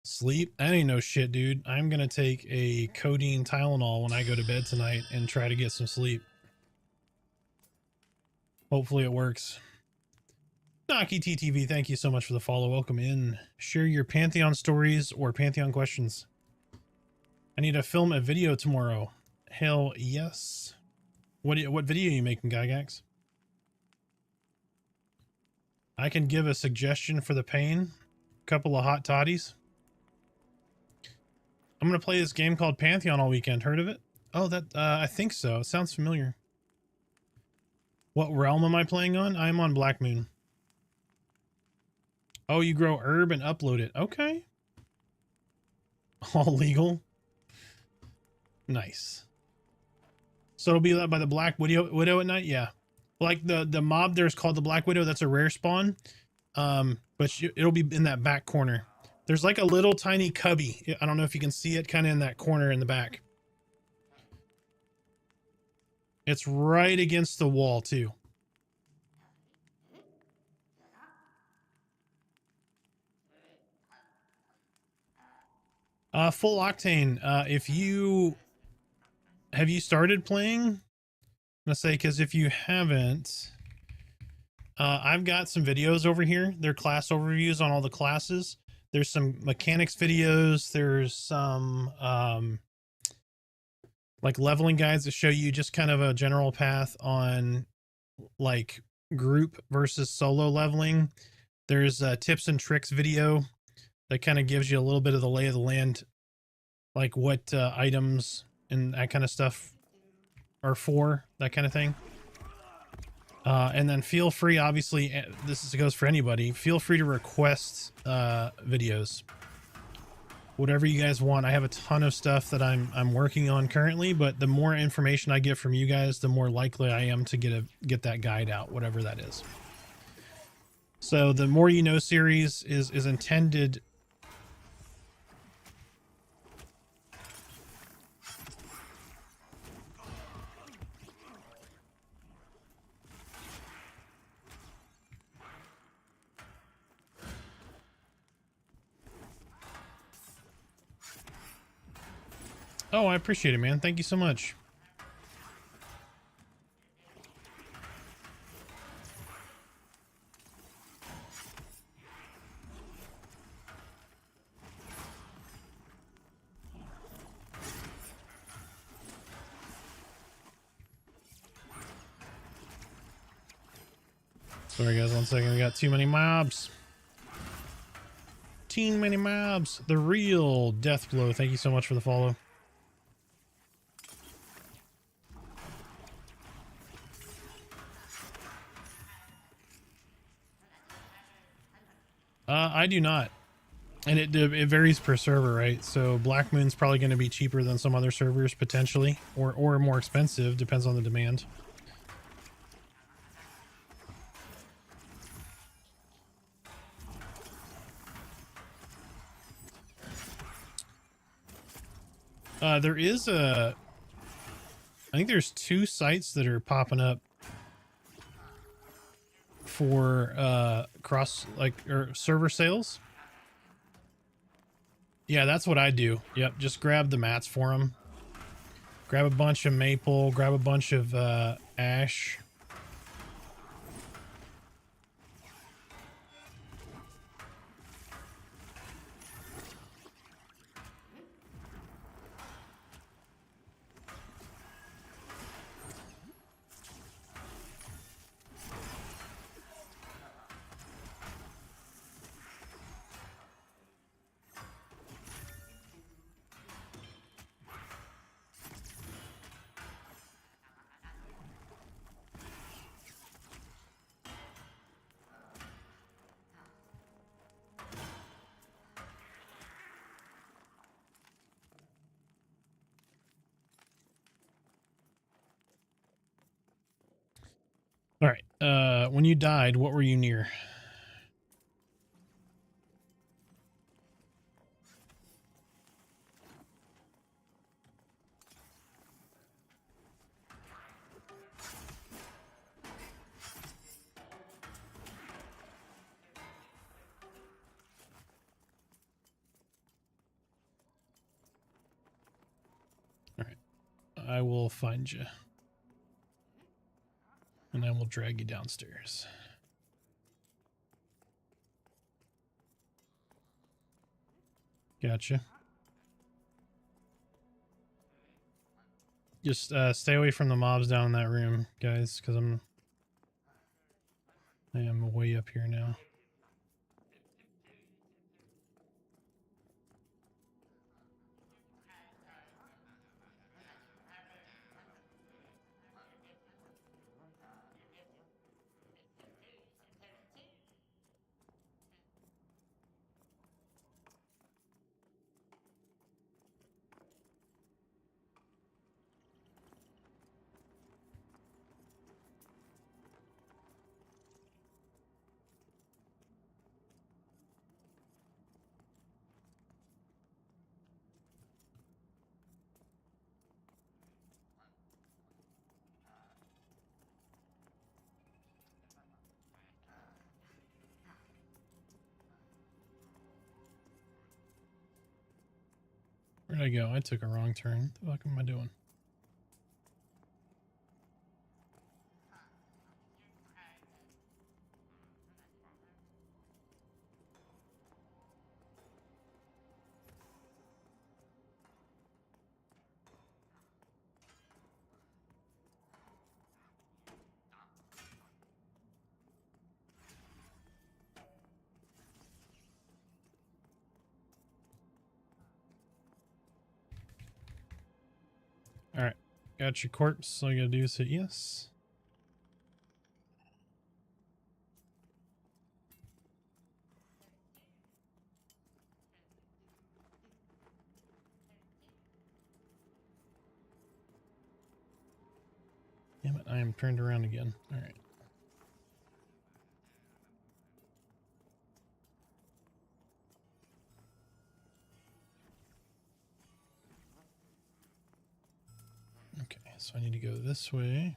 Sleep? That ain't no shit, dude. I'm gonna take a codeine Tylenol when I go to bed tonight and try to get some sleep. Hopefully it works. Naki TTV, thank you so much for the follow. Welcome in. Share your Pantheon stories or Pantheon questions. I need to film a video tomorrow. Hell yes. What video are you making, Gygax? I can give a suggestion for the pain. Couple of hot toddies. I'm gonna play this game called Pantheon all weekend. Heard of it? Oh, that I think so. It sounds familiar. What realm am I playing on? I'm on Black Moon. Oh, you grow herb and upload it. Okay. All legal. Nice. So it'll be by the Black Widow at night? Yeah. Like the mob there's called the Black Widow. That's a rare spawn. But it'll be in that back corner. There's like a little tiny cubby. I don't know if you can see it, kind of in that corner in the back. It's right against the wall too. Full octane. If you have you started playing? I'm gonna say, because if you haven't, I've got some videos over here. They're class overviews on all the classes. There's some mechanics videos. There's some like leveling guides that show you just kind of a general path on like group versus solo leveling. There's a tips and tricks video that kind of gives you a little bit of the lay of the land, like what items and that kind of stuff are for, that kind of thing. And then feel free, obviously, goes for anybody. Feel free to request videos, whatever you guys want. I have a ton of stuff that I'm working on currently, but the more information I get from you guys, the more likely I am to get that guide out, whatever that is. So the More You Know series is intended. Oh, I appreciate it, man. Thank you so much. Sorry guys, 1 second. We got too many mobs. Too many mobs. The real death blow. Thank you so much for the follow. I do not. And it varies per server, right? So Black Moon's probably going to be cheaper than some other servers potentially, or more expensive, depends on the demand. There is I think there's 2 sites that are popping up for server sales. Yeah, that's what I do. Yep, just grab the mats for them. Grab a bunch of maple, grab a bunch of ash. All right. When you died, what were you near? All right. I will find you. And then we'll drag you downstairs. Gotcha. Just stay away from the mobs down in that room, guys, because I am way up here now. Where'd I go? I took a wrong turn. What the fuck am I doing? Got your corpse. All you gotta do is hit yes. Damn it, I am turned around again. Alright. Okay, so I need to go this way.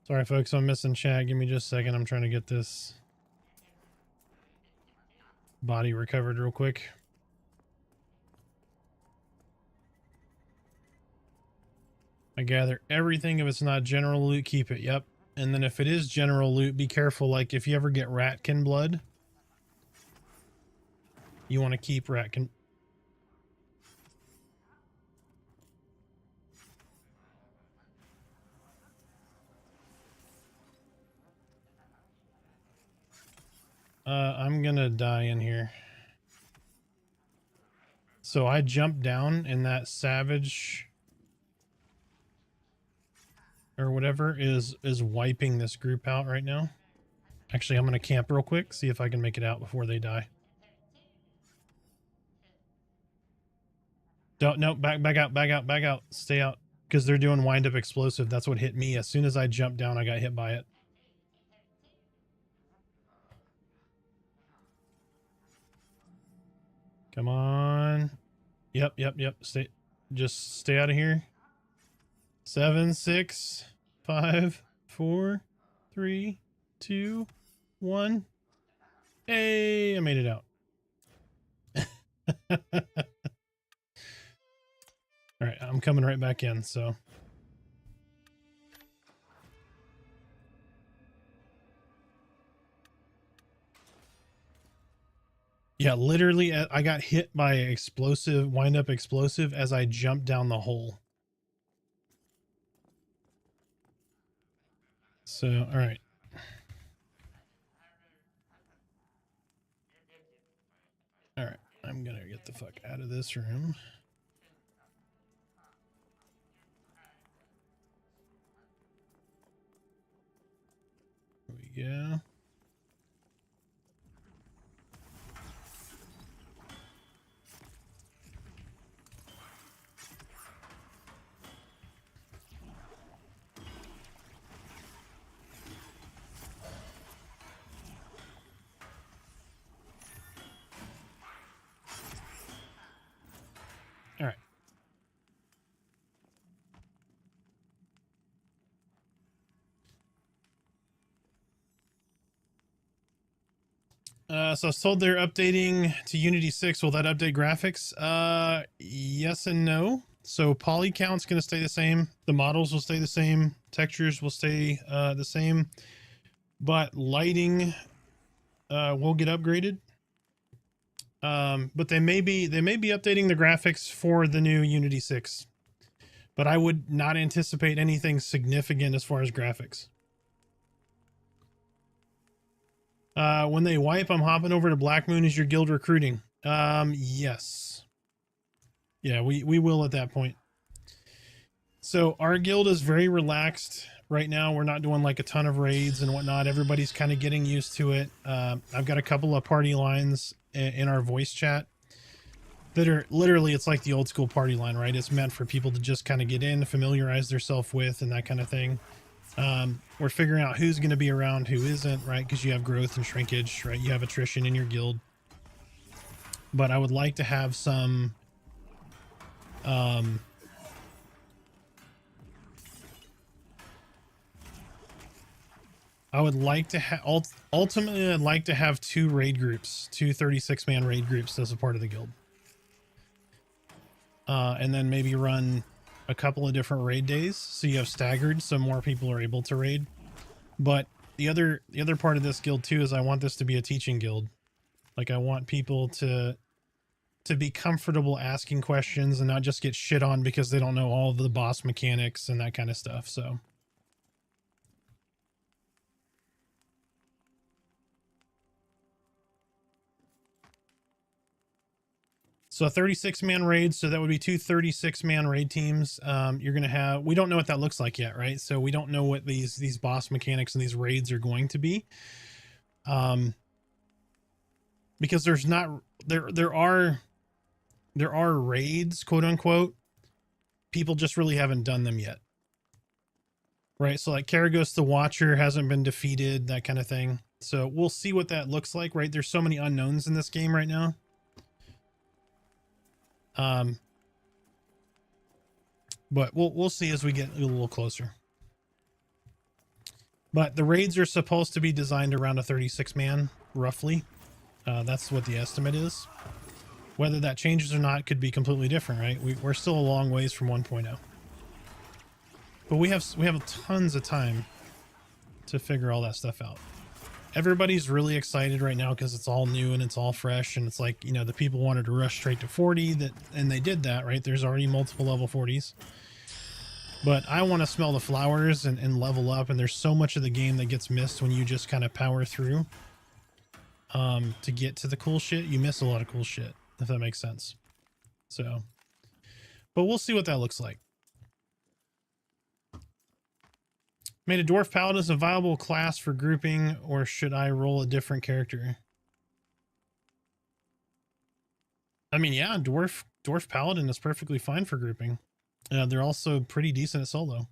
Sorry, folks, I'm missing chat. Give me just a second. I'm trying to get this body recovered real quick. I gather everything. If it's not general loot, keep it. Yep. And then if it is general loot, be careful. Like if you ever get ratkin blood, you want to keep ratkin. I'm gonna die in here. So I jumped down and that savage or whatever is wiping this group out right now. Actually, I'm gonna camp real quick, see if I can make it out before they die. Don't, no, back out, stay out. Because they're doing wind up explosive. That's what hit me. As soon as I jumped down, I got hit by it. Come on. Yep. Just stay out of here. 7, 6, 5, 4, 3, 2, 1. Hey, I made it out. All right, I'm coming right back in, so. Yeah, literally, I got hit by explosive, wind up explosive as I jumped down the hole. So, all right. All right, I'm gonna get the fuck out of this room. Here we go. All right. So I was told they're updating to Unity 6. Will that update graphics? Yes and no. So poly count's going to stay the same. The models will stay the same. Textures will stay the same. But lighting will get upgraded. But they may be updating the graphics for the new Unity 6. But I would not anticipate anything significant as far as graphics. When they wipe, I'm hopping over to Black Moon. Is your guild recruiting? Yes. Yeah, we will at that point. So our guild is very relaxed right now. We're not doing like a ton of raids and whatnot. Everybody's kind of getting used to it. I've got a couple of party lines in our voice chat that are literally, it's like the old school party line, right? It's meant for people to just kind of get in, familiarize themselves with, and that kind of thing. We're figuring out who's going to be around, who isn't, right? Because you have growth and shrinkage, right? You have attrition in your guild. But I would like to have some, I would like to have, ultimately, I'd like to have 2 raid groups, 2 36-man raid groups as a part of the guild. And then maybe run a couple of different raid days, so you have staggered, so more people are able to raid. But the other part of this guild too is I want this to be a teaching guild. Like I want people to to be comfortable asking questions and not just get shit on because they don't know all of the boss mechanics and that kind of stuff. So a 36-man raid, so that would be two 36-man raid teams. You're going to have, we don't know what that looks like yet, right? So we don't know what these boss mechanics and these raids are going to be. Because there's not, there are raids, quote unquote. People just really haven't done them yet. Right? So like Karagos the Watcher hasn't been defeated, that kind of thing. So we'll see what that looks like, right? There's so many unknowns in this game right now. But we'll see as we get a little closer. But the raids are supposed to be designed around a 36-man, roughly. That's what the estimate is. Whether that changes or not could be completely different, right? We're still a long ways from 1.0. But we have tons of time to figure all that stuff out. Everybody's really excited right now because it's all new and it's all fresh, and it's like, you know, the people wanted to rush straight to 40, and they did that, right? There's already multiple level 40s. But I want to smell the flowers and level up, and there's so much of the game that gets missed when you just kind of power through to get to the cool shit. You miss a lot of cool shit, if that makes sense. So, but we'll see what that looks like. Made a dwarf paladin a viable class for grouping, or should I roll a different character? I mean, yeah, dwarf paladin is perfectly fine for grouping. They're also pretty decent at solo.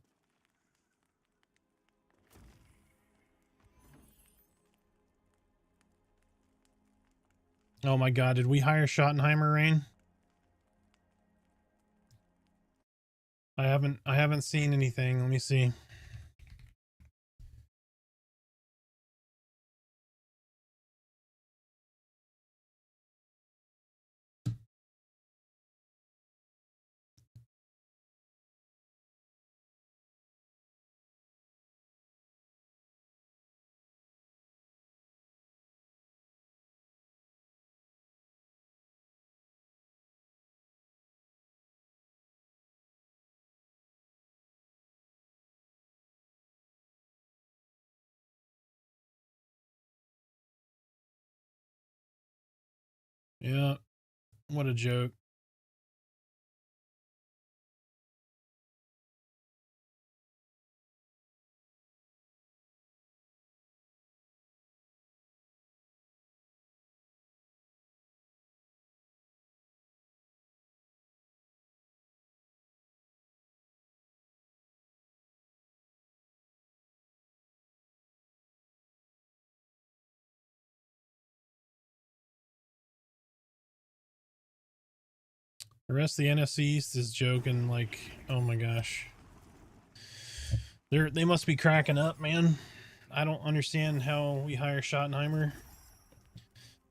Oh my god, did we hire Schottenheimer, Rain? I haven't seen anything. Let me see. Yeah, what a joke. The rest of the NFC East is joking, like, oh my gosh. They must be cracking up, man. I don't understand how we hire Schottenheimer.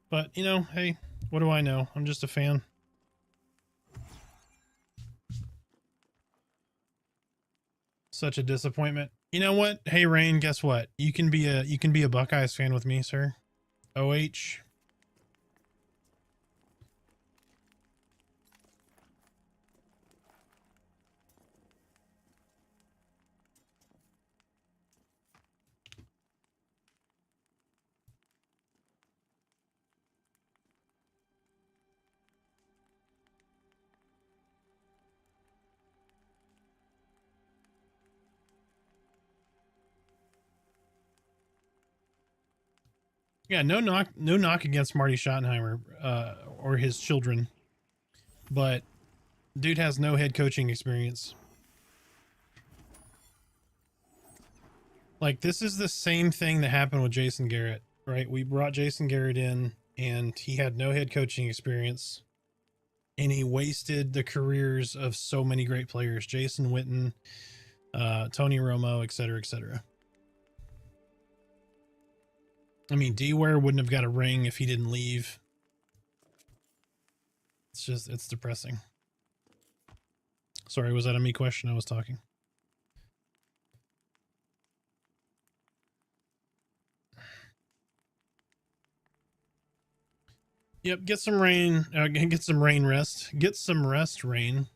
But, you know, hey, what do I know? I'm just a fan. Such a disappointment. You know what? Hey, Rain, guess what? You can be a Buckeyes fan with me, sir. OH. Yeah, no knock against Marty Schottenheimer or his children, but dude has no head coaching experience. Like, this is the same thing that happened with Jason Garrett, right? We brought Jason Garrett in, and he had no head coaching experience, and he wasted the careers of so many great players: Jason Witten, Tony Romo, etc., etc. I mean, D-Ware wouldn't have got a ring if he didn't leave. It's depressing. Sorry, was that a me question? I was talking. Yep, get some rain. Get some rain rest. Get some rest, rain.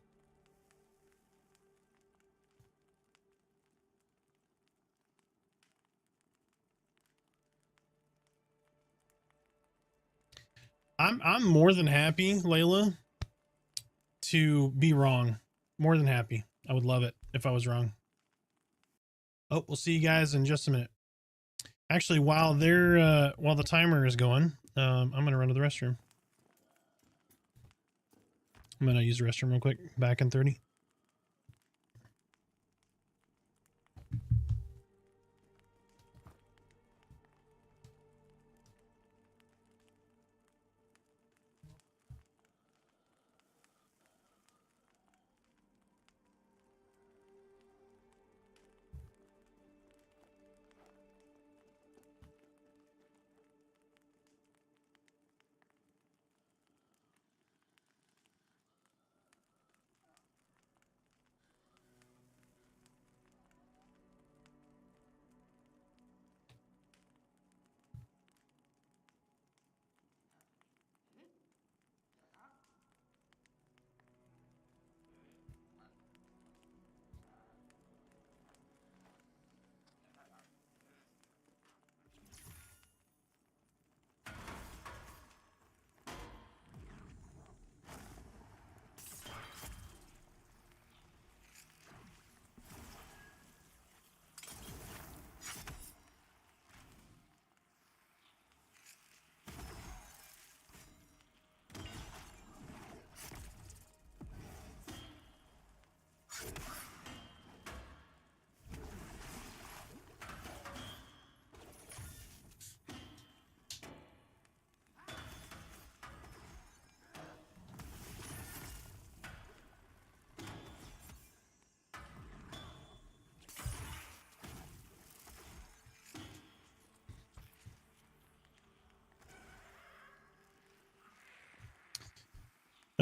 I'm more than happy, Layla, to be wrong. More than happy. I would love it if I was wrong. Oh, we'll see you guys in just a minute. Actually, while the timer is going, I'm gonna run to the restroom. I'm gonna use the restroom real quick. Back in 30.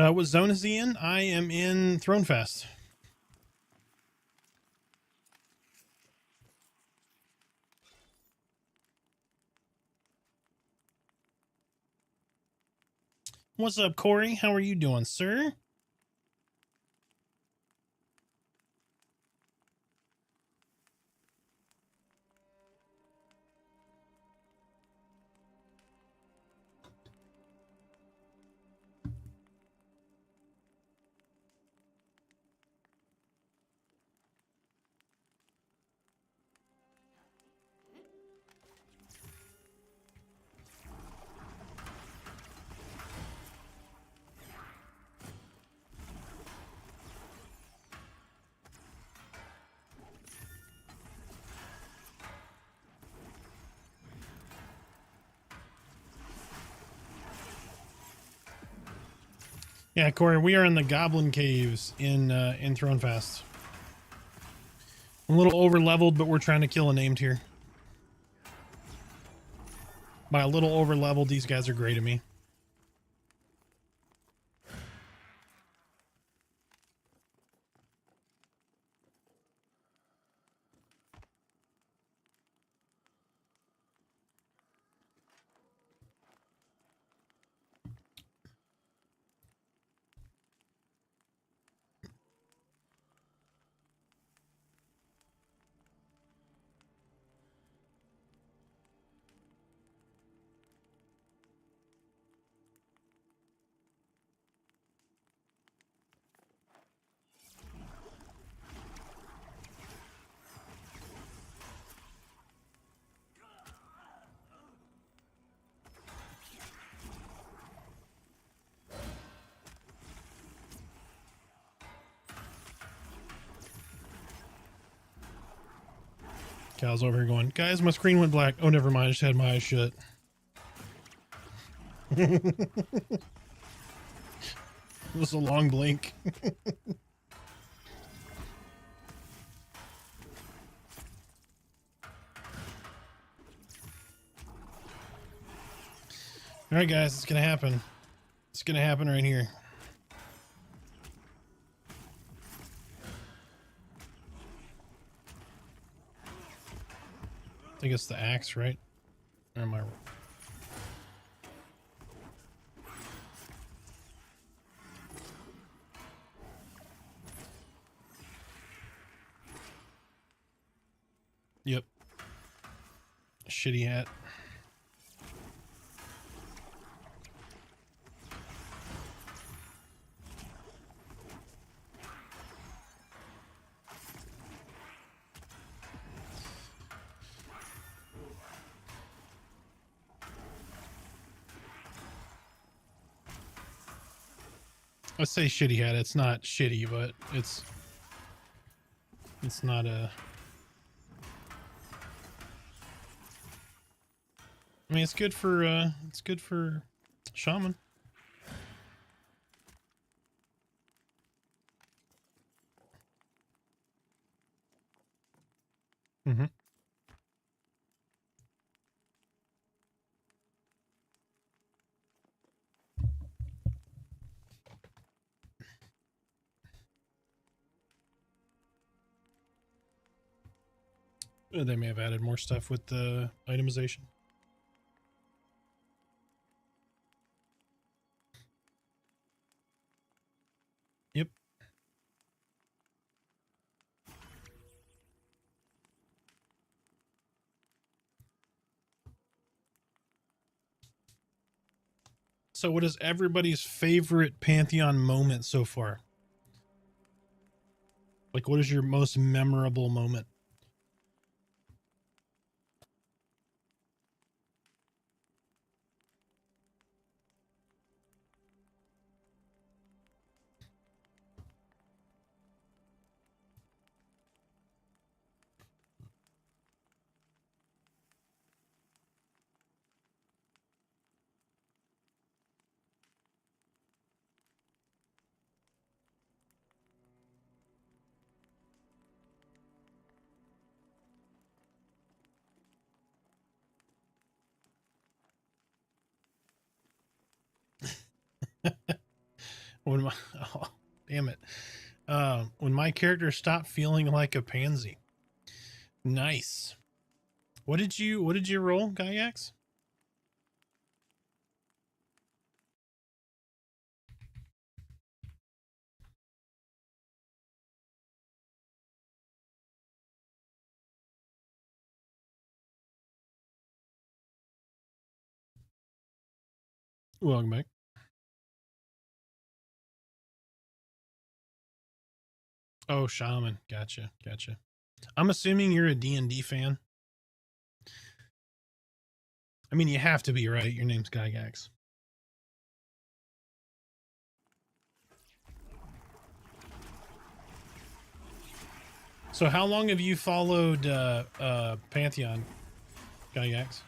What zone is he in? I am in Thronefest. What's up, Corey? How are you doing, sir? Yeah, Corey, we are in the Goblin Caves in Thronefest. A little over leveled, but we're trying to kill a named here. By a little over leveled, these guys are great at me. Cal's over here going, guys, my screen went black. Oh, never mind. I just had my eyes shut. It was a long blink. All right, guys, it's going to happen. It's going to happen right here. I think it's the axe, right? Or am I wrong? shitty hat. Let's say shitty hat. It's not shitty, but it's not a... I mean, it's good for shaman. Mm-hmm. They may have added more stuff with the itemization. Yep. So what is everybody's favorite Pantheon moment so far? Like, what is your most memorable moment? When my oh, damn it. When my character stopped feeling like a pansy. Nice. What did you roll, Gaiax? Welcome back. Oh, shaman. Gotcha. I'm assuming you're a D&D fan. I mean, you have to be, right? Your name's Gygax. So how long have you followed Pantheon, Gygax?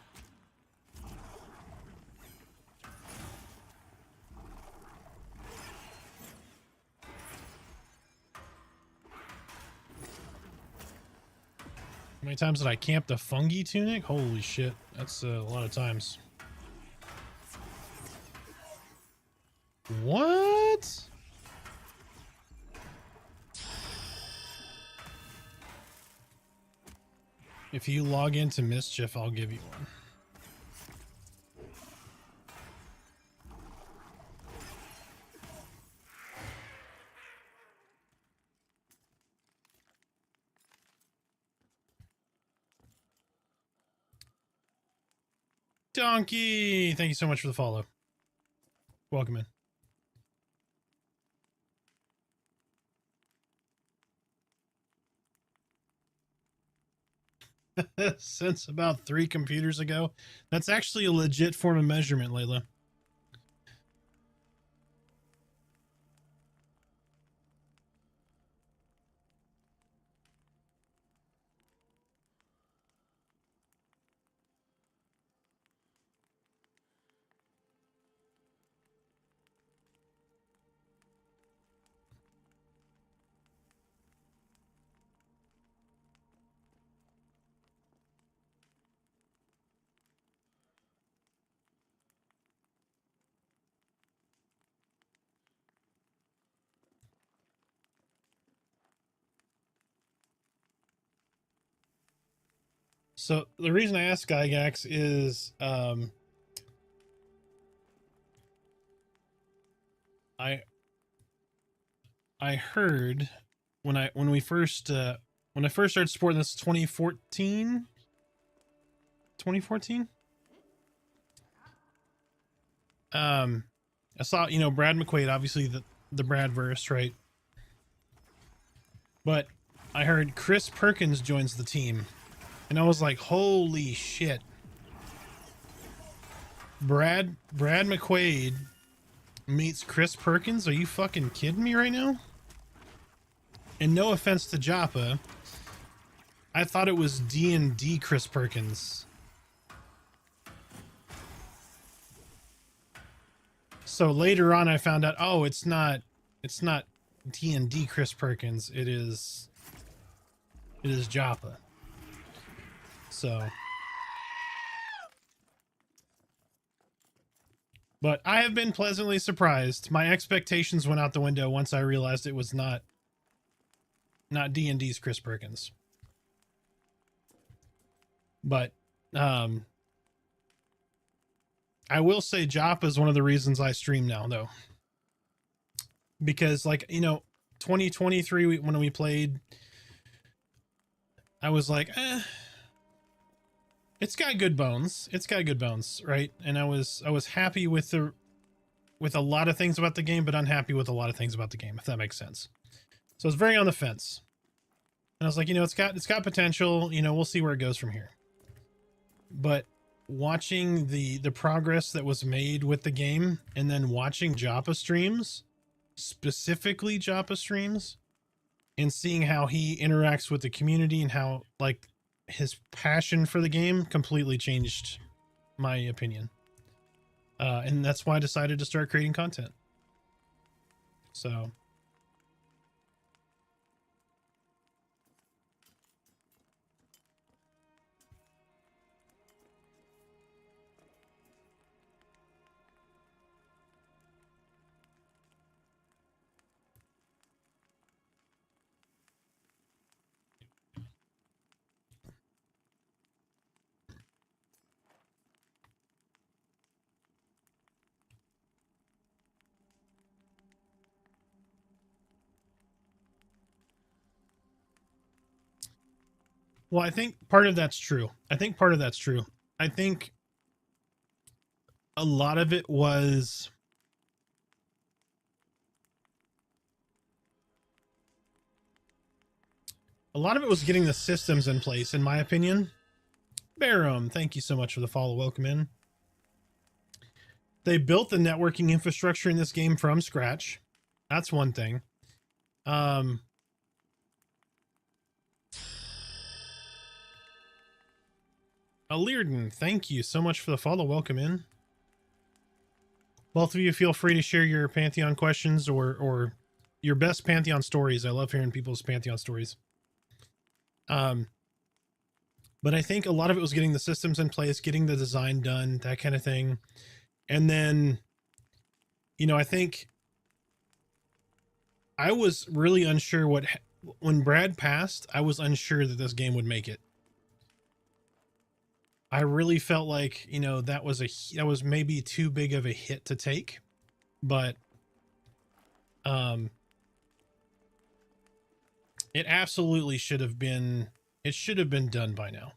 How many times did I camp the fungi tunic? Holy shit. That's a lot of times. What? If you log into Mischief, I'll give you one. Donkey! Thank you so much for the follow. Welcome in. Since about 3 computers ago. That's actually a legit form of measurement, Layla. So the reason I asked Gygax is I heard when I first started supporting this 2014 2014. I saw, you know, Brad McQuaid, obviously the Bradverse, right? But I heard Chris Perkins joins the team, and I was like, holy shit. Brad McQuaid meets Chris Perkins? Are you fucking kidding me right now? And no offense to Joppa, I thought it was D&D Chris Perkins. So later on I found out, oh, it's not D&D Chris Perkins. It is Joppa. So, but I have been pleasantly surprised. My expectations went out the window once I realized it was not D&D's Chris Perkins. But I will say Joppa is one of the reasons I stream now, though. Because, like, you know, 2023, when we played, I was like, it's got good bones. It's got good bones, right? And I was happy with a lot of things about the game, but unhappy with a lot of things about the game, if that makes sense. So I was very on the fence. And I was like, you know, it's got potential, you know, we'll see where it goes from here. But watching the progress that was made with the game, and then watching Joppa streams, specifically Joppa streams, and seeing how he interacts with the community and how, like, his passion for the game completely changed my opinion. And that's why I decided to start creating content. So well, I think part of that's true. I think a lot of it was getting the systems in place, in my opinion. Barum, thank you so much for the follow. Welcome in. They built the networking infrastructure in this game from scratch. That's one thing. Learden, thank you so much for the follow. Welcome in. Both of you feel free to share your Pantheon questions or your best Pantheon stories. I love hearing people's Pantheon stories. But I think a lot of it was getting the systems in place, getting the design done, that kind of thing. And then, you know, I think I was really unsure when Brad passed, I was unsure that this game would make it. I really felt like, you know, that was maybe too big of a hit to take, but it absolutely should have been done by now.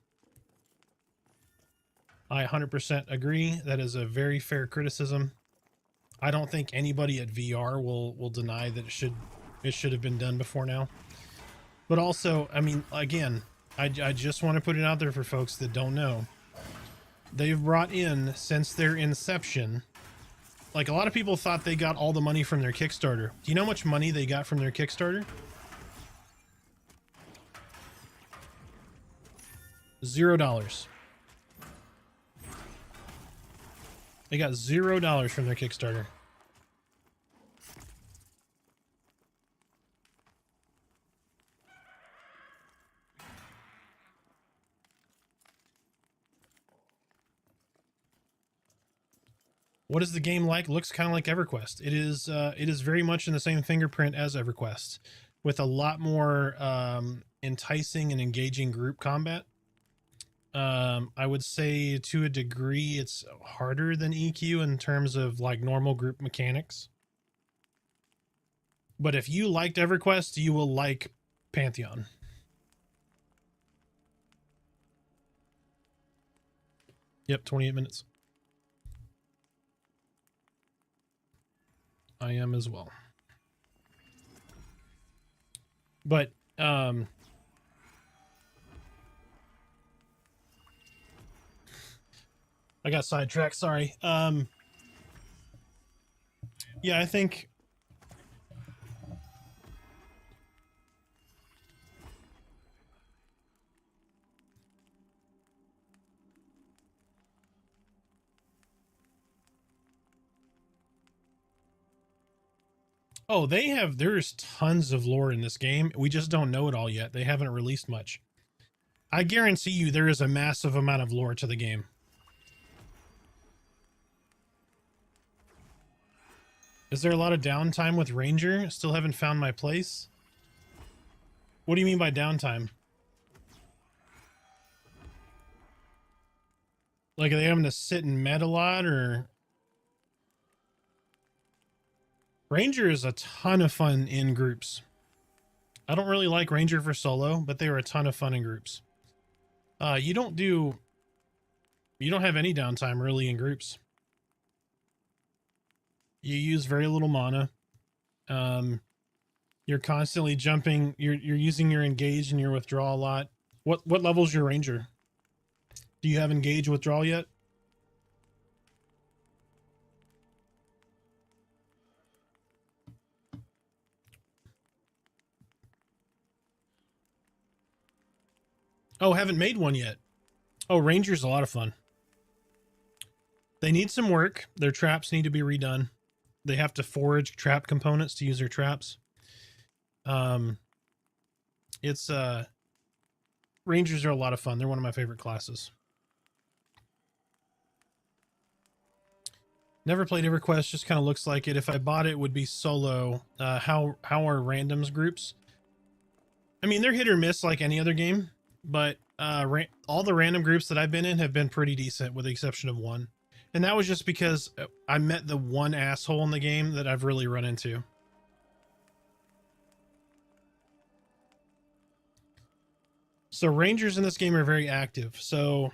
I 100% agree. That is a very fair criticism. I don't think anybody at VR will deny that it should have been done before now. But also, I mean, again, I just want to put it out there for folks that don't know. They've brought in, since their inception, like, a lot of people thought they got all the money from their Kickstarter. Do you know how much money they got from their Kickstarter? $0. They got $0 from their Kickstarter. What is the game like? Looks kind of like EverQuest. It is very much in the same fingerprint as EverQuest, with a lot more enticing and engaging group combat. I would say to a degree it's harder than EQ in terms of, like, normal group mechanics. But if you liked EverQuest, you will like Pantheon. Yep, 28 minutes. I am as well. But I got sidetracked, sorry. Yeah, I think oh, there's tons of lore in this game. We just don't know it all yet. They haven't released much. I guarantee you there is a massive amount of lore to the game. Is there a lot of downtime with Ranger? Still haven't found my place? What do you mean by downtime? Like, are they having to sit and med a lot, or? Ranger is a ton of fun in groups. I don't really like Ranger for solo, but they are a ton of fun in groups. You don't have any downtime really in groups. You use very little mana. You're constantly jumping. You're using your engage and your withdraw a lot. What level's your Ranger? Do you have engage withdrawal yet? Oh, haven't made one yet. Oh, Ranger's a lot of fun. They need some work. Their traps need to be redone. They have to forage trap components to use their traps. Rangers are a lot of fun. They're one of my favorite classes. Never played EverQuest, just kind of looks like it. If I bought it, it would be solo. How are randoms groups? I mean, they're hit or miss like any other game, but all the random groups that I've been in have been pretty decent with the exception of one. And that was just because I met the one asshole in the game that I've really run into. So Rangers in this game are very active. So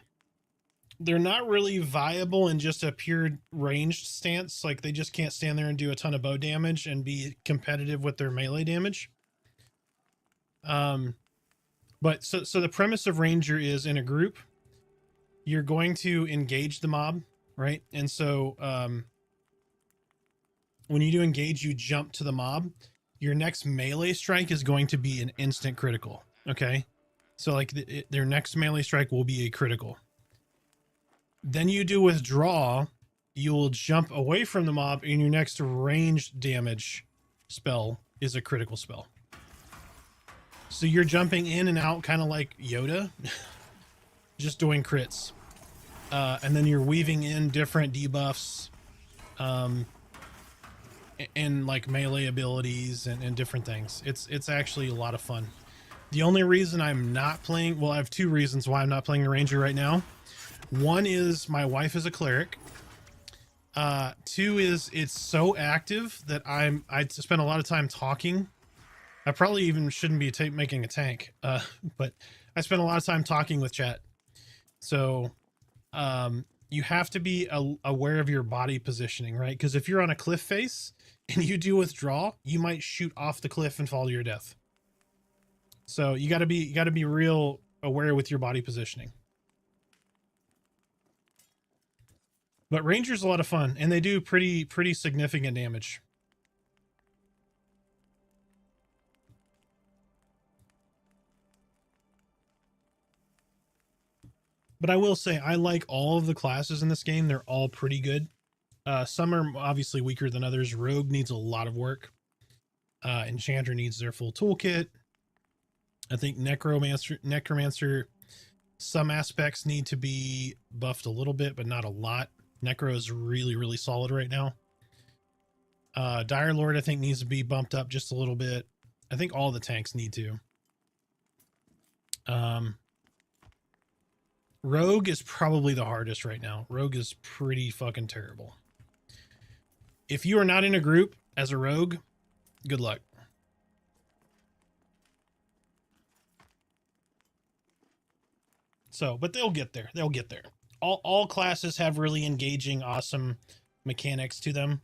they're not really viable in just a pure ranged stance. Like, they just can't stand there and do a ton of bow damage and be competitive with their melee damage. But so the premise of Ranger is, in a group, you're going to engage the mob, right? And so when you do engage, you jump to the mob. Your next melee strike is going to be an instant critical, okay? So like their next melee strike will be a critical. Then you do withdraw, you will jump away from the mob, and your next ranged damage spell is a critical spell. So you're jumping in and out kind of like Yoda, just doing crits. And then you're weaving in different debuffs and like melee abilities and different things. It's actually a lot of fun. The only reason I'm not playing, well, I have two reasons why I'm not playing a Ranger right now. One is my wife is a cleric. Two is it's so active that I spend a lot of time talking. I probably even shouldn't be making a tank, but I spend a lot of time talking with chat. So you have to be aware of your body positioning, right? Because if you're on a cliff face and you do withdraw, you might shoot off the cliff and fall to your death. So you got to be real aware with your body positioning. But Ranger's a lot of fun, and they do pretty significant damage. But I will say, I like all of the classes in this game. They're all pretty good. Some are obviously weaker than others. Rogue needs a lot of work. Enchanter needs their full toolkit. I think Necromancer, some aspects need to be buffed a little bit, but not a lot. Necro is really solid right now. Dire Lord, I think, needs to be bumped up just a little bit. I think all the tanks need to. Rogue is probably the hardest right now. Rogue is pretty fucking terrible. If you are not in a group as a rogue, good luck. So, but they'll get there. They'll get there. all classes have really engaging, awesome mechanics to them.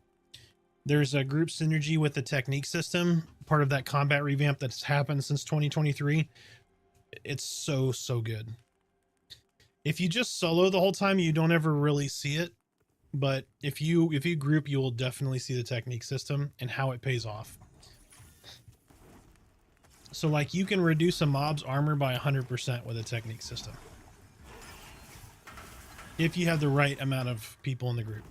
There's a group synergy with the technique system, part of that combat revamp that's happened since 2023. It's so good. If you just solo the whole time, you don't ever really see it, but if you group, you will definitely see the technique system and how it pays off. So like you can reduce a mob's armor by 100% with a technique system, if you have the right amount of people in the group.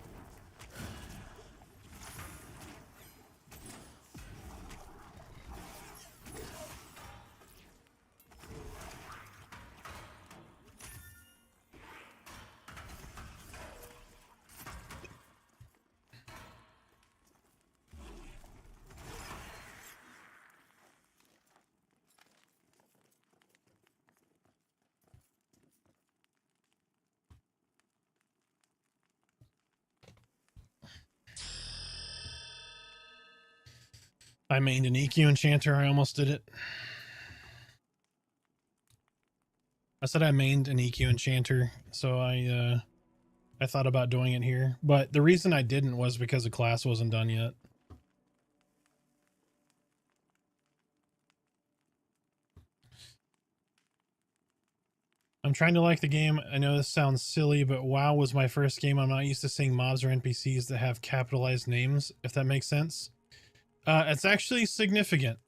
I mained an EQ enchanter. I almost did it. I said I mained an EQ enchanter, so I thought about doing it here, but the reason I didn't was because the class wasn't done yet. I'm trying to like the game. I know this sounds silly, but WoW was my first game. I'm not used to seeing mobs or NPCs that have capitalized names, if that makes sense. It's actually significant.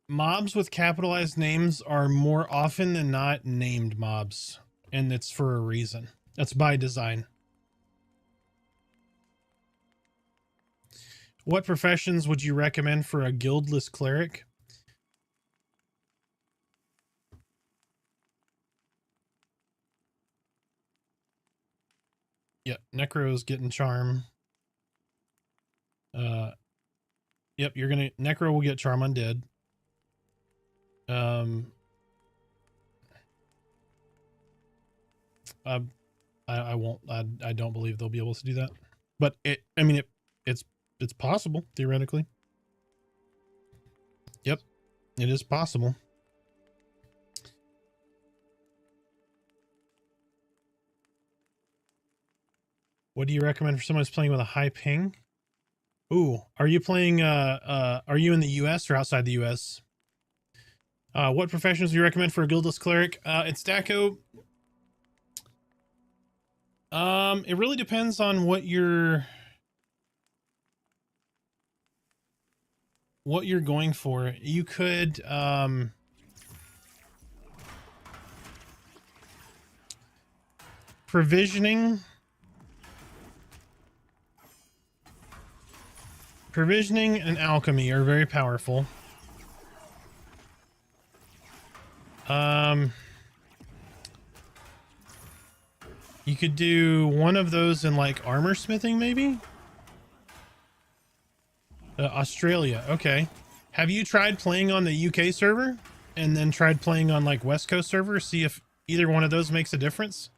Mobs with capitalized names are more often than not named mobs, and it's for a reason. That's by design. What professions would you recommend for a guildless cleric? Yep, Necro's getting charm. Yep, Necro will get charm undead. I won't. I don't believe they'll be able to do that. But it's possible theoretically. Yep, it is possible. What do you recommend for someone who's playing with a high ping? Ooh, are you playing? Are you in the U.S. or outside the U.S.? What professions do you recommend for a guildless cleric? It's Daco. It really depends on what you're going for. You could provisioning and alchemy are very powerful. You could do one of those in like armor smithing, maybe. Australia, okay. Have you tried playing on the UK server and then tried playing on like West Coast server? See if either one of those makes a difference.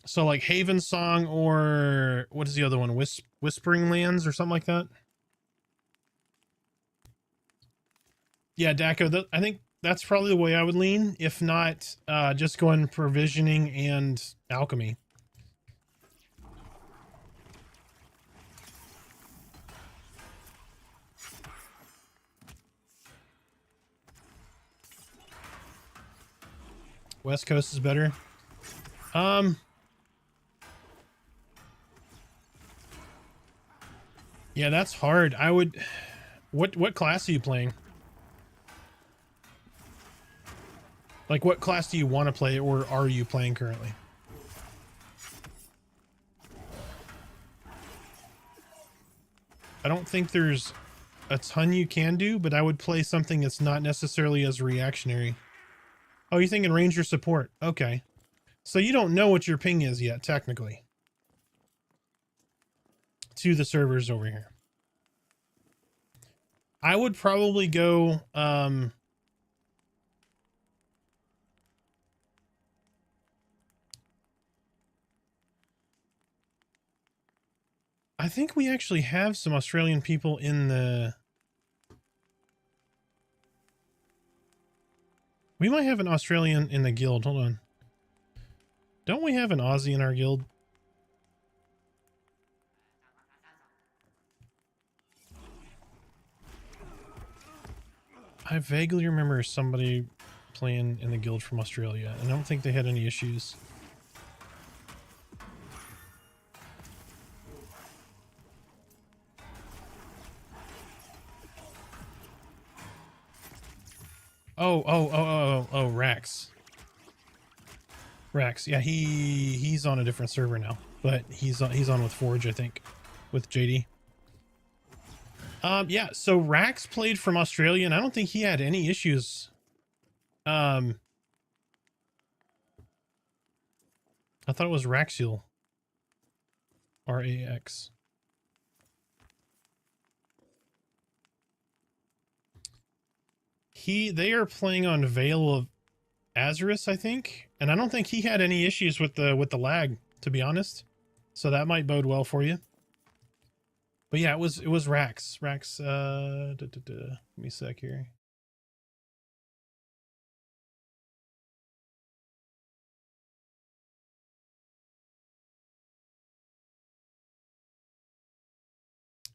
So like Haven Song, or what is the other one? Whispering Lands or something like that. Yeah, Daco, I think that's probably the way I would lean. If not, just going provisioning and alchemy. West Coast is better. Yeah, that's hard. I would. What class are you playing? Like, what class do you want to play, or are you playing currently? I don't think there's a ton you can do, but I would play something that's not necessarily as reactionary. Oh, you're thinking Ranger support. Okay. So you don't know what your ping is yet, technically. To the servers over here. I would probably go, I think we actually have some Australian people in the We might have an Australian in the guild. Hold on. Don't we have an Aussie in our guild? I vaguely remember somebody playing in the guild from Australia, and I don't think they had any issues. Oh, Rax. Rax, yeah, he's on a different server now, but he's on with Forge, I think, with JD. Yeah, so Rax played from Australia, and I don't think he had any issues. I thought it was Raxiel. R-A-X. They are playing on Veil of Azarus, I think, and I don't think he had any issues with the lag, to be honest. So that might bode well for you. But yeah, it was Rax. Rax, give me a sec here.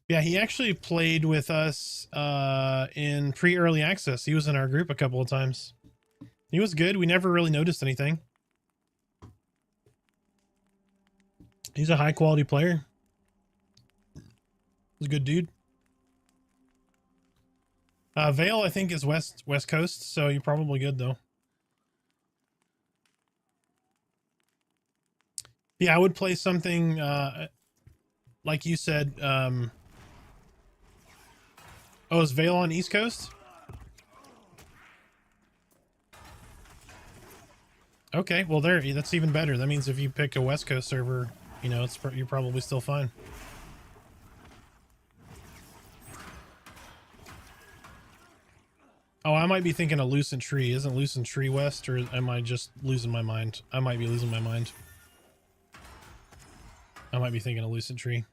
Yeah, he actually played with us in pre-early access. He was in our group a couple of times. He was good. We never really noticed anything. He's a high quality player. He's a good dude. Vale, I think, is west coast, so you're probably good though. Yeah, I would play something like you said. Oh, is Vale on East Coast? Okay, well that's even better. That means if you pick a West Coast server, you know, you're probably still fine. Oh, I might be thinking of Lucent Tree. Isn't Lucent Tree west, or am I just losing my mind? I might be losing my mind. I might be thinking of Lucent Tree.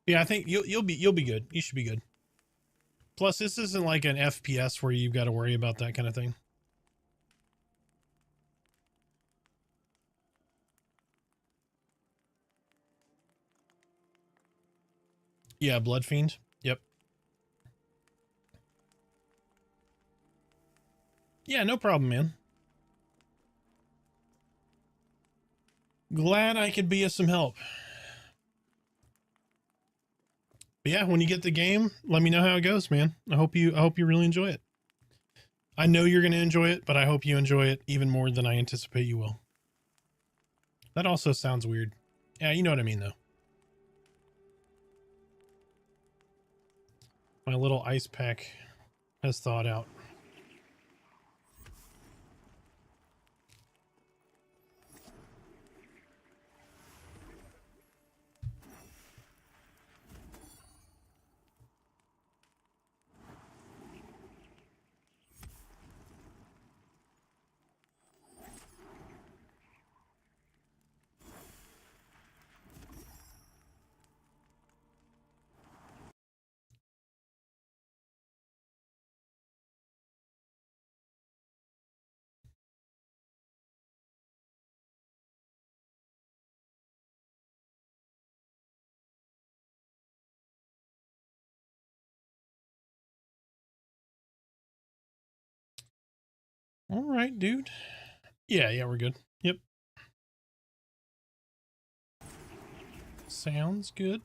Yeah, I think you'll be good. You should be good. Plus, this isn't like an FPS where you've got to worry about that kind of thing. Yeah, Blood Fiend. Yep. Yeah, no problem, man. Glad I could be of some help. But yeah, when you get the game, let me know how it goes, man. I hope you really enjoy it. I know you're going to enjoy it, but I hope you enjoy it even more than I anticipate you will. That also sounds weird. Yeah, you know what I mean, though. My little ice pack has thawed out. All right, dude. Yeah, we're good. Yep. Sounds good.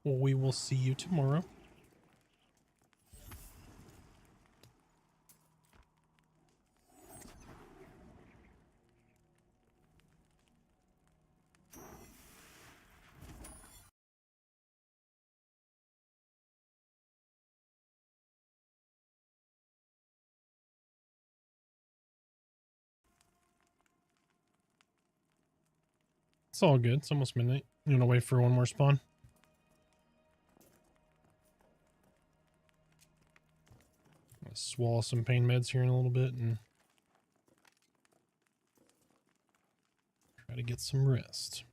Well, we will see you tomorrow. It's all good. It's almost midnight. You want to wait for one more spawn? I'll swallow some pain meds here in a little bit and Try to get some rest.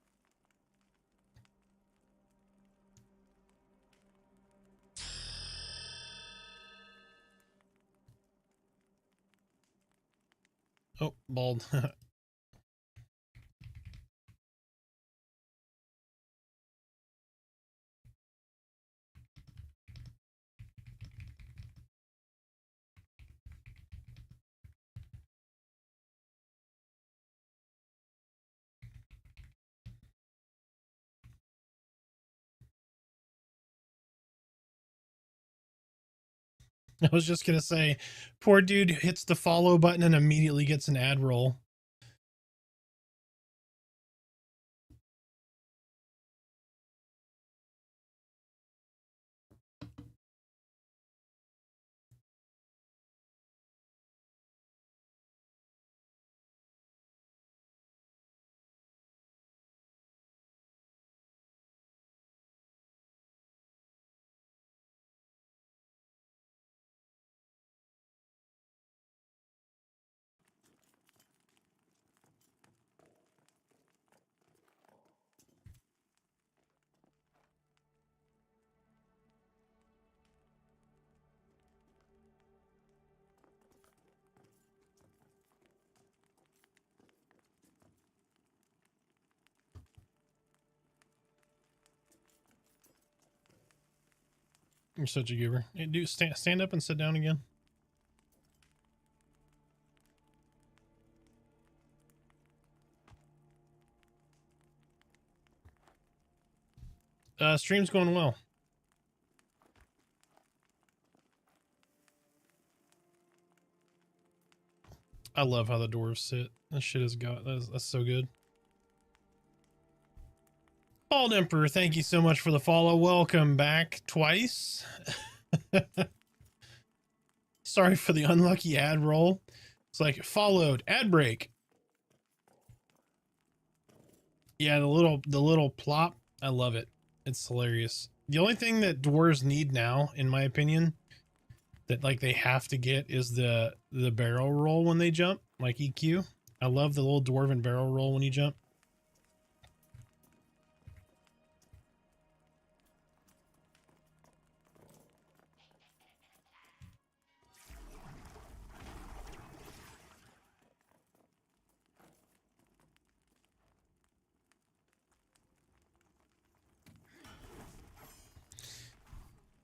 Oh, bald. I was just gonna say, poor dude hits the follow button and immediately gets an ad roll. You're such a giver. Hey, dude, stand up and sit down again. Stream's going well. I love how the dwarves sit. That shit is that's so good. Bald Emperor, thank you so much for the follow. Welcome back twice. Sorry for the unlucky ad roll. It's like followed ad break. Yeah, the little plop. I love it. It's hilarious. The only thing that dwarves need now, in my opinion, that like they have to get is the barrel roll when they jump, like EQ. I love the little dwarven barrel roll when you jump.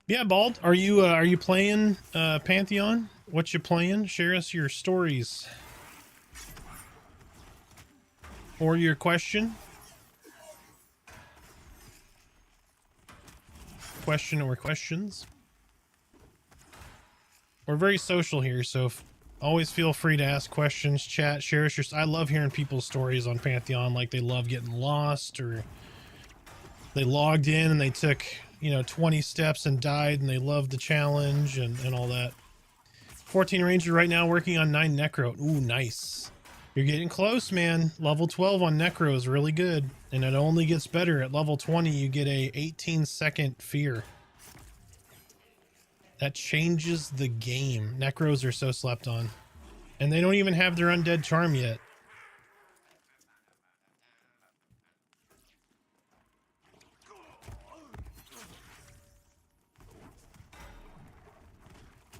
Yeah, Bald, are you playing Pantheon? What you playing? Share us your stories or your question. Question or questions. We're very social here, so always feel free to ask questions, chat, share us your. I love hearing people's stories on Pantheon, like they love getting lost or they logged in and they took, 20 steps and died and they loved the challenge and all that. 14 Ranger right now working on 9 Necro. Ooh, nice. You're getting close, man. Level 12 on Necro is really good. And it only gets better. At level 20, you get a 18-second fear. That changes the game. Necros are so slept on. And they don't even have their undead charm yet.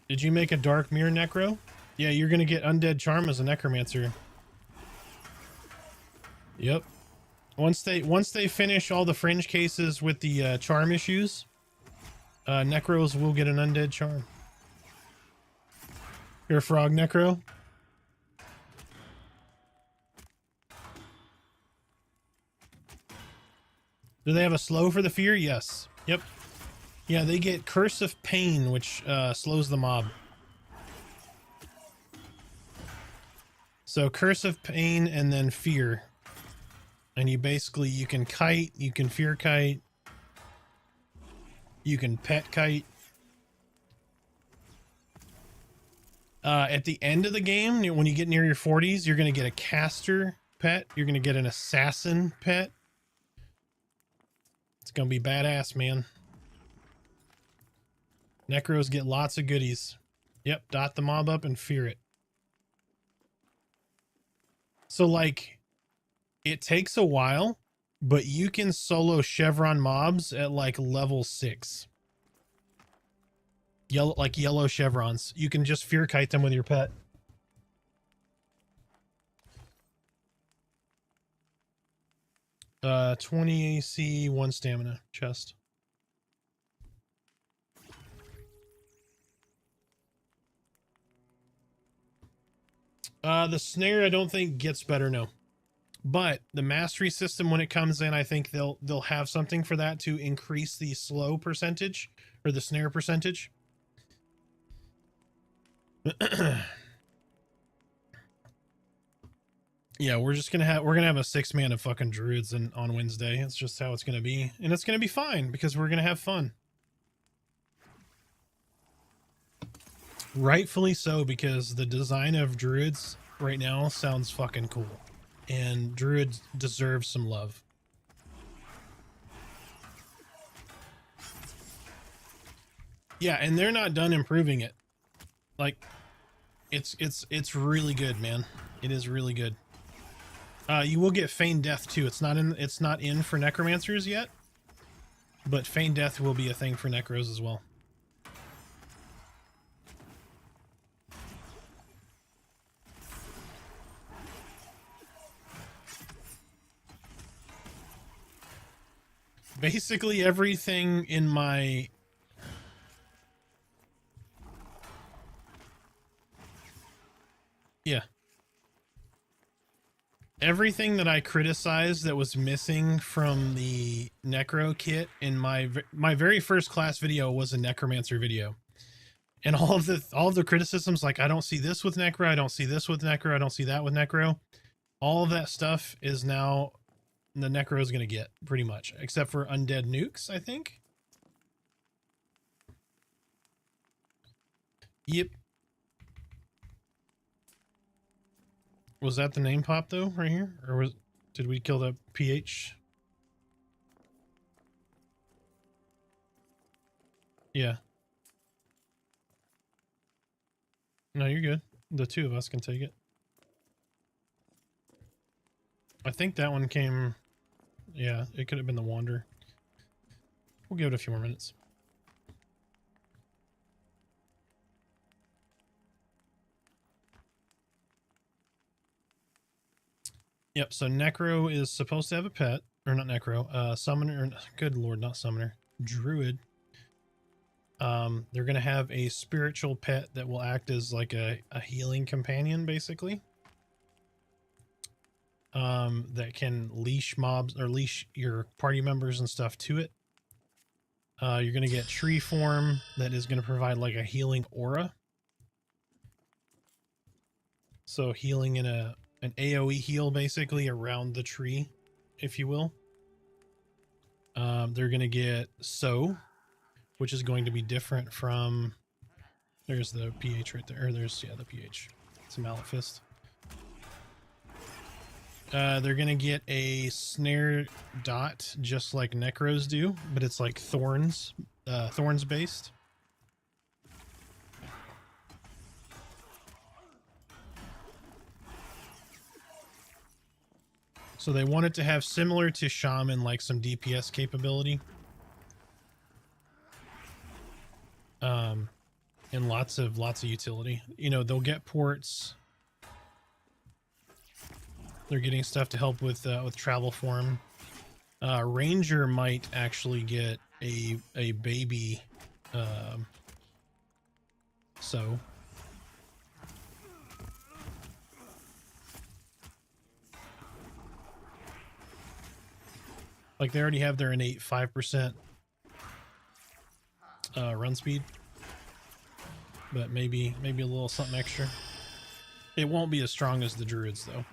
Did you make a dark mirror necro? Yeah, you're gonna get undead charm as a necromancer. Yep. Once they finish all the fringe cases with the charm issues, necros will get an undead charm. You're a frog necro? Do they have a slow for the fear? Yes. Yep. Yeah, they get Curse of Pain, which slows the mob. So Curse of Pain and then Fear. And you can kite, you can fear kite, you can pet kite. At the end of the game, when you get near your 40s, you're going to get a caster pet. You're going to get an assassin pet. It's going to be badass, man. Necros get lots of goodies. Yep, dot the mob up and fear it. So, like, It takes a while, but you can solo chevron mobs at like level 6. Yellow chevrons. You can just fear kite them with your pet. 20 AC, 1 stamina chest. The snare I don't think gets better, no. But the mastery system, when it comes in, I think they'll have something for that to increase the slow percentage or the snare percentage. Yeah, we're gonna have a 6-man of fucking druids on Wednesday. It's just how it's gonna be, and it's gonna be fine because we're gonna have fun. Rightfully so, because the design of druids right now sounds fucking cool, and druids deserve some love. Yeah, and they're not done improving it. Like, it's really good, man. It is really good. You will get Feigned Death too. It's not in for necromancers yet, but Feigned Death will be a thing for necros as well. Basically everything in my everything that I criticized that was missing from the necro kit in my very first class video was a necromancer video, and all of the criticisms, like I don't see this with necro, I don't see this with necro, I don't see that with necro, all of that stuff is now the necro is going to get, pretty much, except for undead nukes, I think. Yep. Was that the name pop though, right here? Or did we kill the PH? Yeah. No, you're good. The two of us can take it. I think that one came... Yeah, it could have been the Wander. We'll give it a few more minutes. Yep, so Necro is supposed to have a pet. Or not Necro. Summoner... Good lord, not Summoner. Druid. They're going to have a spiritual pet that will act as like a healing companion, basically. That can leash mobs or leash your party members and stuff to it. You're going to get tree form that is going to provide like a healing aura. So healing in an AoE heal basically around the tree, if you will. They're going to get So, which is going to be different from... There's the PH right there. Or there's, yeah, the PH. It's a Mallet Fist. They're going to get a snare dot just like Necros do, but it's like thorns based. So they want it to have similar to Shaman, like some DPS capability. And lots of utility. You know, they'll get ports. They're getting stuff to help with travel form. Ranger might actually get a baby. So. Like they already have their innate 5% run speed. But maybe a little something extra. It won't be as strong as the druids though.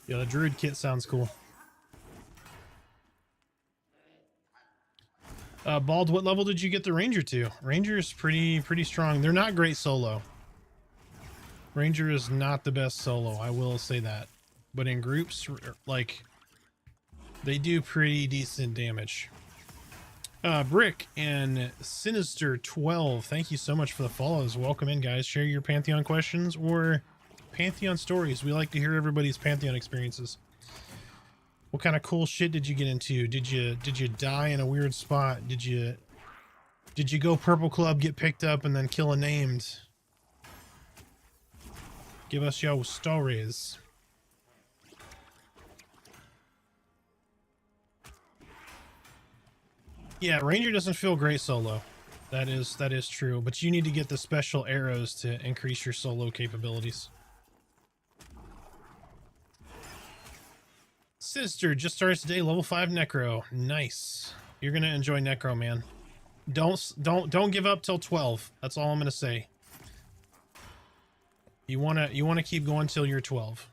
Yeah, the druid kit sounds cool. Bald, what level did you get the Ranger to? Ranger is pretty strong. They're not great solo. Ranger is not the best solo, I will say that. But in groups, like, they do pretty decent damage. Brick and Sinister 12, thank you so much for the follows. Welcome in, guys. Share your Pantheon questions or Pantheon stories. We like to hear everybody's Pantheon experiences. What kind of cool shit did you get into? Did you die in a weird spot? Did you go Purple Club, get picked up, and then kill a named? Give us your stories. Yeah, Ranger doesn't feel great solo. That is true, but you need to get the special arrows to increase your solo capabilities. Sister just starts today, level 5 Necro. Nice. You're gonna enjoy Necro, man. Don't give up till 12. That's all I'm gonna say. You wanna keep going till you're 12.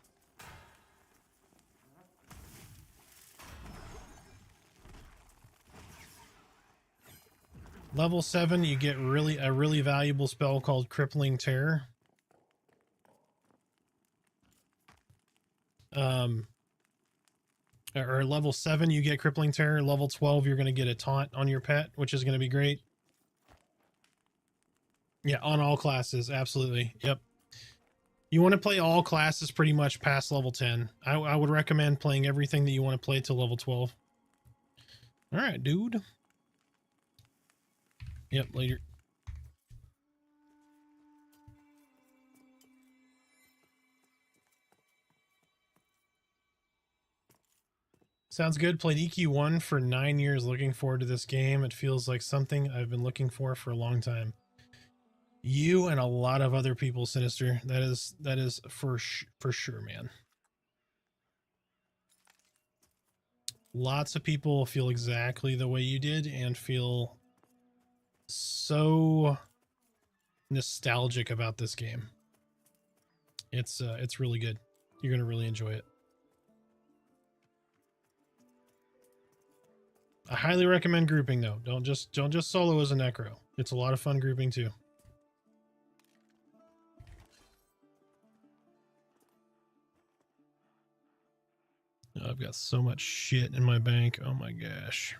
Level 7, you get a really valuable spell called Crippling Terror. Or level 7, you get Crippling Terror. Level 12, you're going to get a taunt on your pet, which is going to be great. Yeah, on all classes, absolutely. Yep. You want to play all classes pretty much past level 10. I would recommend playing everything that you want to play till level 12. All right, dude. Yep, later. Sounds good. Played EQ1 for 9 years. Looking forward to this game. It feels like something I've been looking for a long time. You and a lot of other people, Sinister. That is for sure, man. Lots of people feel exactly the way you did and feel so nostalgic about this game. It's really good. You're gonna really enjoy it. I highly recommend grouping though. Don't just solo as a Necro. It's a lot of fun grouping too. Oh, I've got so much shit in my bank. Oh my gosh.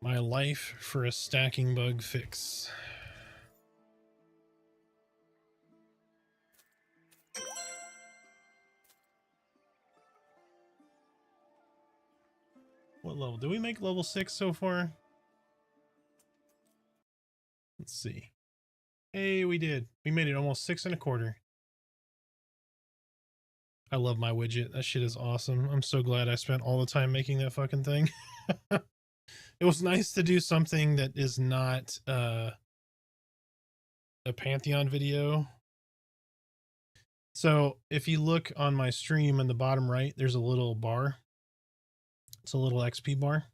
My life for a stacking bug fix. What level? Did we make level 6 so far? Let's see. Hey, we did. We made it almost 6 1/4. I love my widget. That shit is awesome. I'm so glad I spent all the time making that fucking thing. It was nice to do something that is not a Pantheon video. So if you look on my stream in the bottom right, there's a little bar. It's a little XP bar.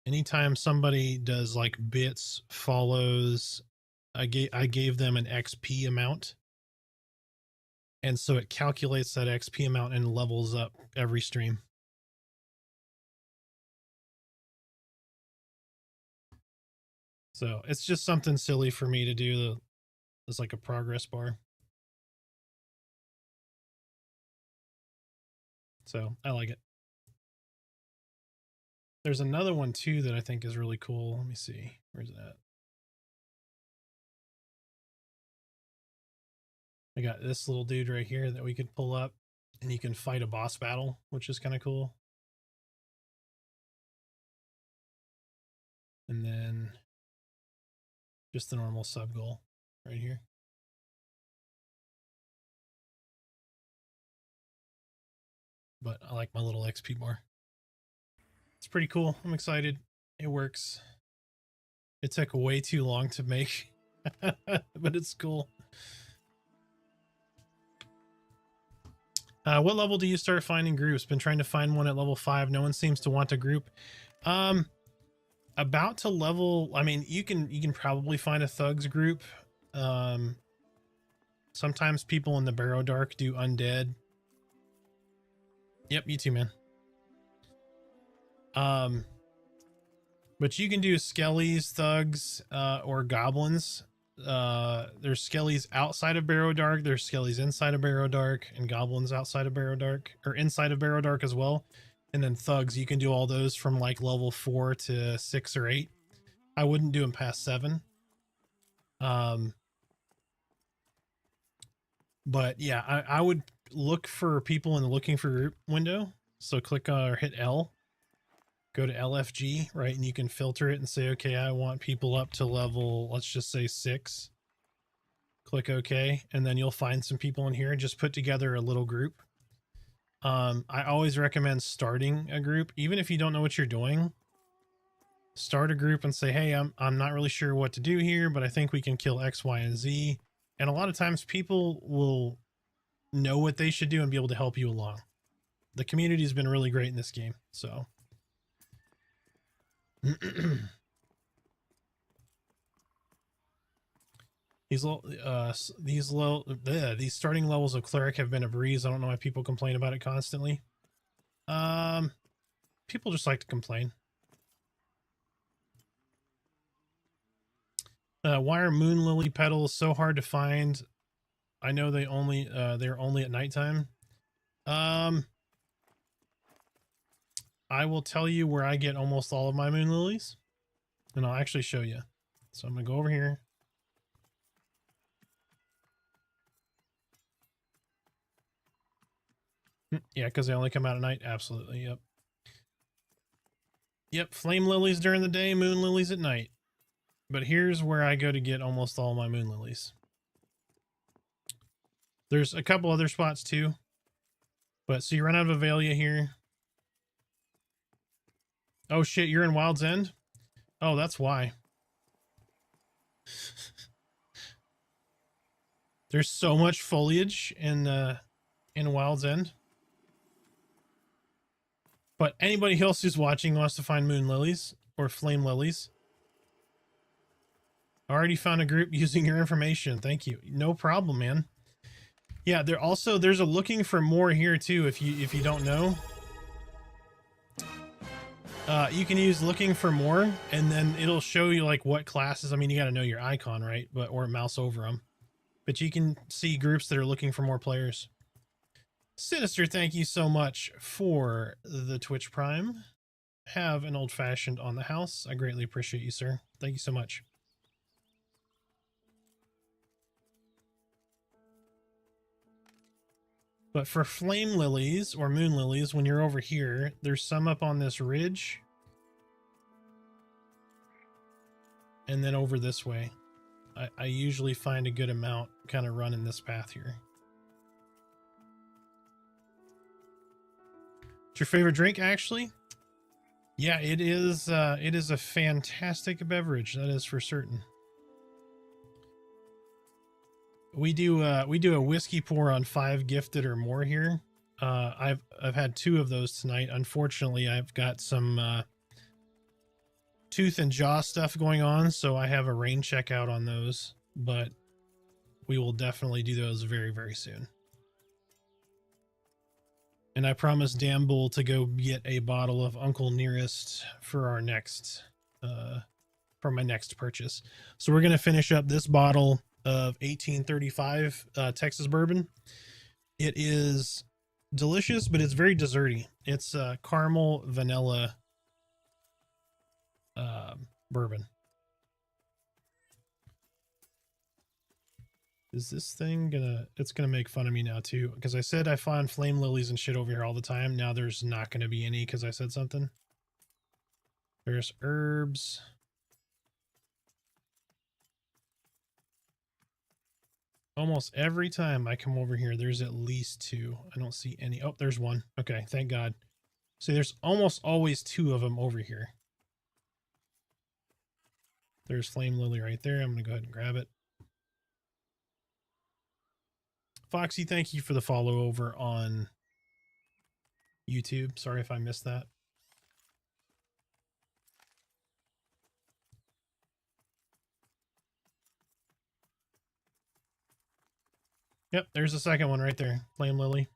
Anytime somebody does like bits, follows, I gave them an XP amount. And so it calculates that XP amount and levels up every stream. So it's just something silly for me to do. It's like a progress bar. So I like it. There's another one too that I think is really cool. Let me see. Where's it at? I got this little dude right here that we could pull up and you can fight a boss battle, which is kind of cool. And then just the normal sub goal right here. But I like my little XP bar. It's pretty cool. I'm excited. It works. It took way too long to make, but it's cool. What level do you start finding groups? Been trying to find one at level 5. No one seems to want to group. About to level. I mean, you can probably find a thugs group. Sometimes people in the Barrow Dark do undead. Yep, you too, man. But you can do skellies, thugs, or goblins. There's skellies outside of Barrow Dark. There's skellies inside of Barrow Dark, and goblins outside of Barrow Dark, or inside of Barrow Dark as well. And then thugs, you can do all those from like level 4 to 6 or 8. I wouldn't do them past 7. But yeah, I would look for people in the looking for group window. So click or hit L, go to LFG, right? And you can filter it and say, okay, I want people up to level, let's just say 6. Click OK, and then you'll find some people in here and just put together a little group. I always recommend starting a group, even if you don't know what you're doing. Start a group and say, hey, I'm not really sure what to do here, but I think we can kill X, Y, and Z. And a lot of times people will know what they should do and be able to help you along. The community has been really great in this game, so. These starting levels of cleric have been a breeze. I don't know why people complain about it constantly. People just like to complain. Why are moon lily petals so hard to find? I know they're only at nighttime. I will tell you where I get almost all of my moon lilies, and I'll actually show you. So I'm gonna go over here. Yeah, because they only come out at night. Absolutely. Yep. Yep. Flame lilies during the day, moon lilies at night. But here's where I go to get almost all my moon lilies. There's a couple other spots too. But so you run out of Avelia here. Oh shit, you're in Wild's End? Oh, that's why. There's so much foliage in Wild's End. But anybody else who's watching wants to find moon lilies or flame lilies. I already found a group using your information. Thank you. No problem, man. Yeah, there's a looking for more here too if you don't know. You can use looking for more and then it'll show you like what classes. I mean, you got to know your icon, right? Or mouse over them. But you can see groups that are looking for more players. Sinister, thank you so much for the Twitch Prime. Have an old-fashioned on the house. I greatly appreciate you, sir. Thank you so much. But for flame lilies or moon lilies, when you're over here, there's some up on this ridge. And then over this way. I usually find a good amount kind of running this path here. What's your favorite drink, actually? Yeah, it is a fantastic beverage, that is for certain. We do a whiskey pour on 5 gifted or more here. I've had 2 of those tonight. Unfortunately, I've got some tooth and jaw stuff going on, so I have a rain check out on those, but we will definitely do those very, very soon. And I promised Dambull to go get a bottle of Uncle Nearest for our next, for my next purchase. So we're going to finish up this bottle of 1835 Texas bourbon. It is delicious, but it's very desserty. It's caramel vanilla bourbon. Is this thing it's gonna make fun of me now too, because I said I find flame lilies and shit over here all the time. Now there's not gonna be any because I said something. There's herbs. Almost every time I come over here, there's at least 2. I don't see any. Oh, there's 1. Okay, thank God. See, there's almost always 2 of them over here. There's flame lily right there. I'm gonna go ahead and grab it. Foxy, thank you for the follow over on YouTube. Sorry if I missed that. Yep, there's the second one right there. Flame Lily.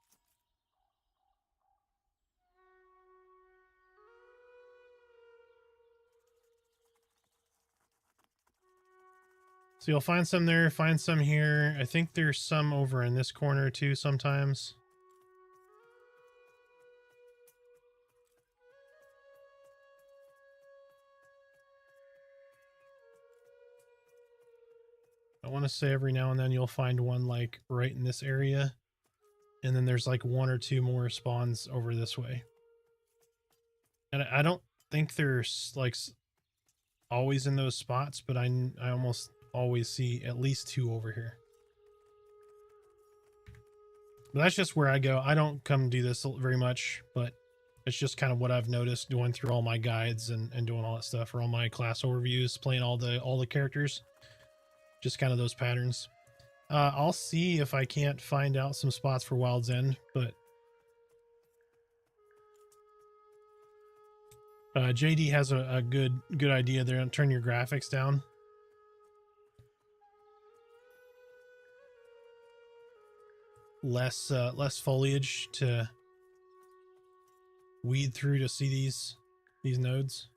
So you'll find some there, find some here. I think there's some over in this corner too sometimes. I want to say every now and then you'll find one like right in this area. And then there's like one or two more spawns over this way. And I don't think there's like always in those spots, but I almost always see at least two over here. But that's just where I go. I don't come do this very much, but it's just kind of what I've noticed going through all my guides and doing all that stuff, or all my class overviews, playing all the characters. Just kind of those patterns. I'll see if I can't find out some spots for Wild's End, but JD has a good idea there. Turn your graphics down. Less foliage to weed through to see these nodes.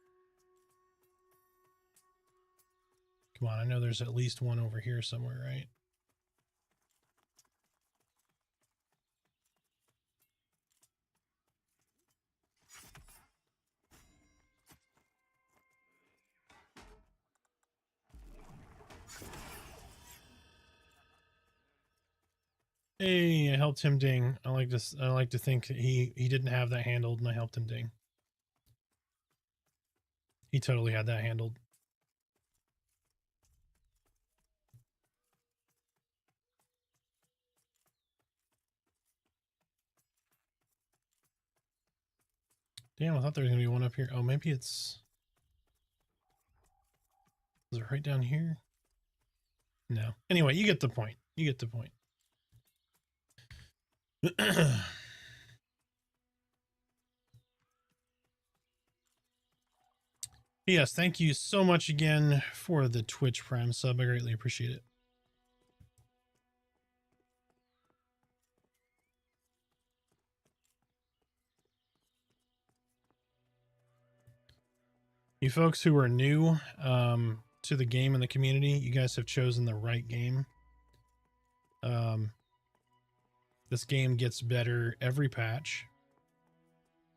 Come on, I know there's at least one over here somewhere, right? Hey, I helped him ding. I like to think that he didn't have that handled and I helped him ding. He totally had that handled. Damn, I thought there was gonna be one up here. Oh, maybe it's... Is it right down here? No. Anyway, you get the point. You get the point. Yes, thank you so much again for the Twitch Prime sub. I greatly appreciate it. You folks who are new to the game and the community, you guys have chosen the right game. This game gets better every patch.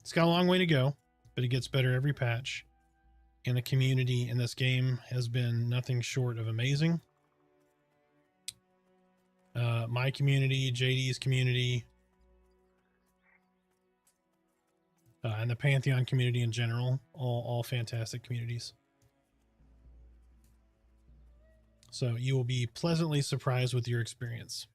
It's got a long way to go, but it gets better every patch. And the community in this game has been nothing short of amazing. My community, JD's community, and the Pantheon community in general, all fantastic communities. So you will be pleasantly surprised with your experience.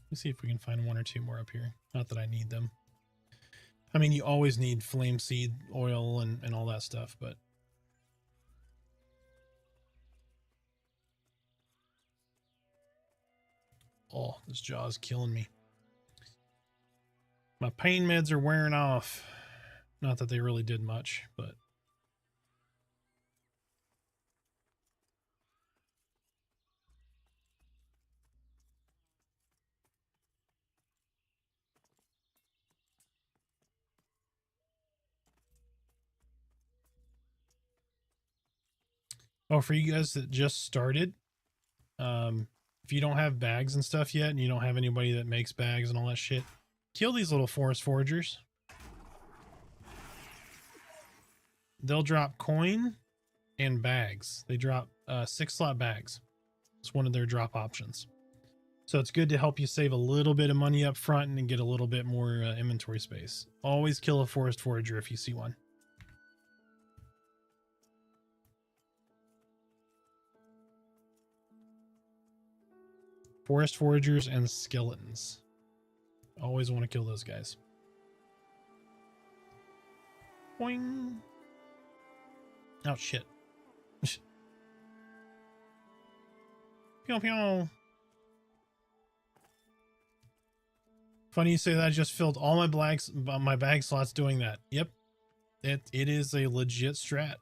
Let's see if we can find one or two more up here. Not that I need them. I mean, you always need flame seed oil and all that stuff, but... Oh, this jaw is killing me. My pain meds are wearing off. Not that they really did much, but... Oh, for you guys that just started, if you don't have bags and stuff yet, and you don't have anybody that makes bags and all that shit, kill these little forest foragers. They'll drop coin and bags. They drop 6-slot bags. It's one of their drop options. So it's good to help you save a little bit of money up front and get a little bit more inventory space. Always kill a forest forager if you see one. Forest foragers and skeletons. Always want to kill those guys. Boing. Oh, shit. Pew, pew. Funny you say that. I just filled all my bag slots doing that. Yep. It is a legit strat.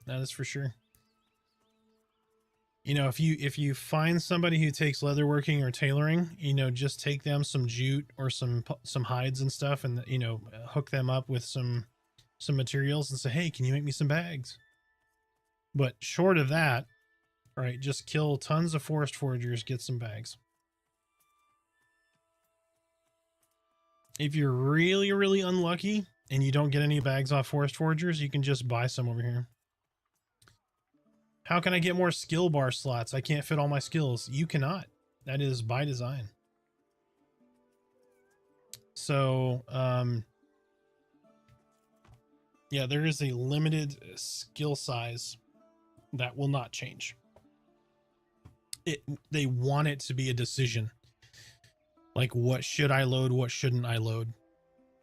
That is for sure. You know, if you find somebody who takes leatherworking or tailoring, you know, just take them some jute or some hides and stuff, and you know, hook them up with some materials and say, hey, can you make me some bags? But short of that, right, just kill tons of forest foragers, get some bags. If you're really, really unlucky and you don't get any bags off forest foragers, you can just buy some over here. How can I get more skill bar slots? I can't fit all my skills. You cannot. That is by design. So, yeah, there is a limited skill size that will not change. They want it to be a decision. Like, what should I load? What shouldn't I load?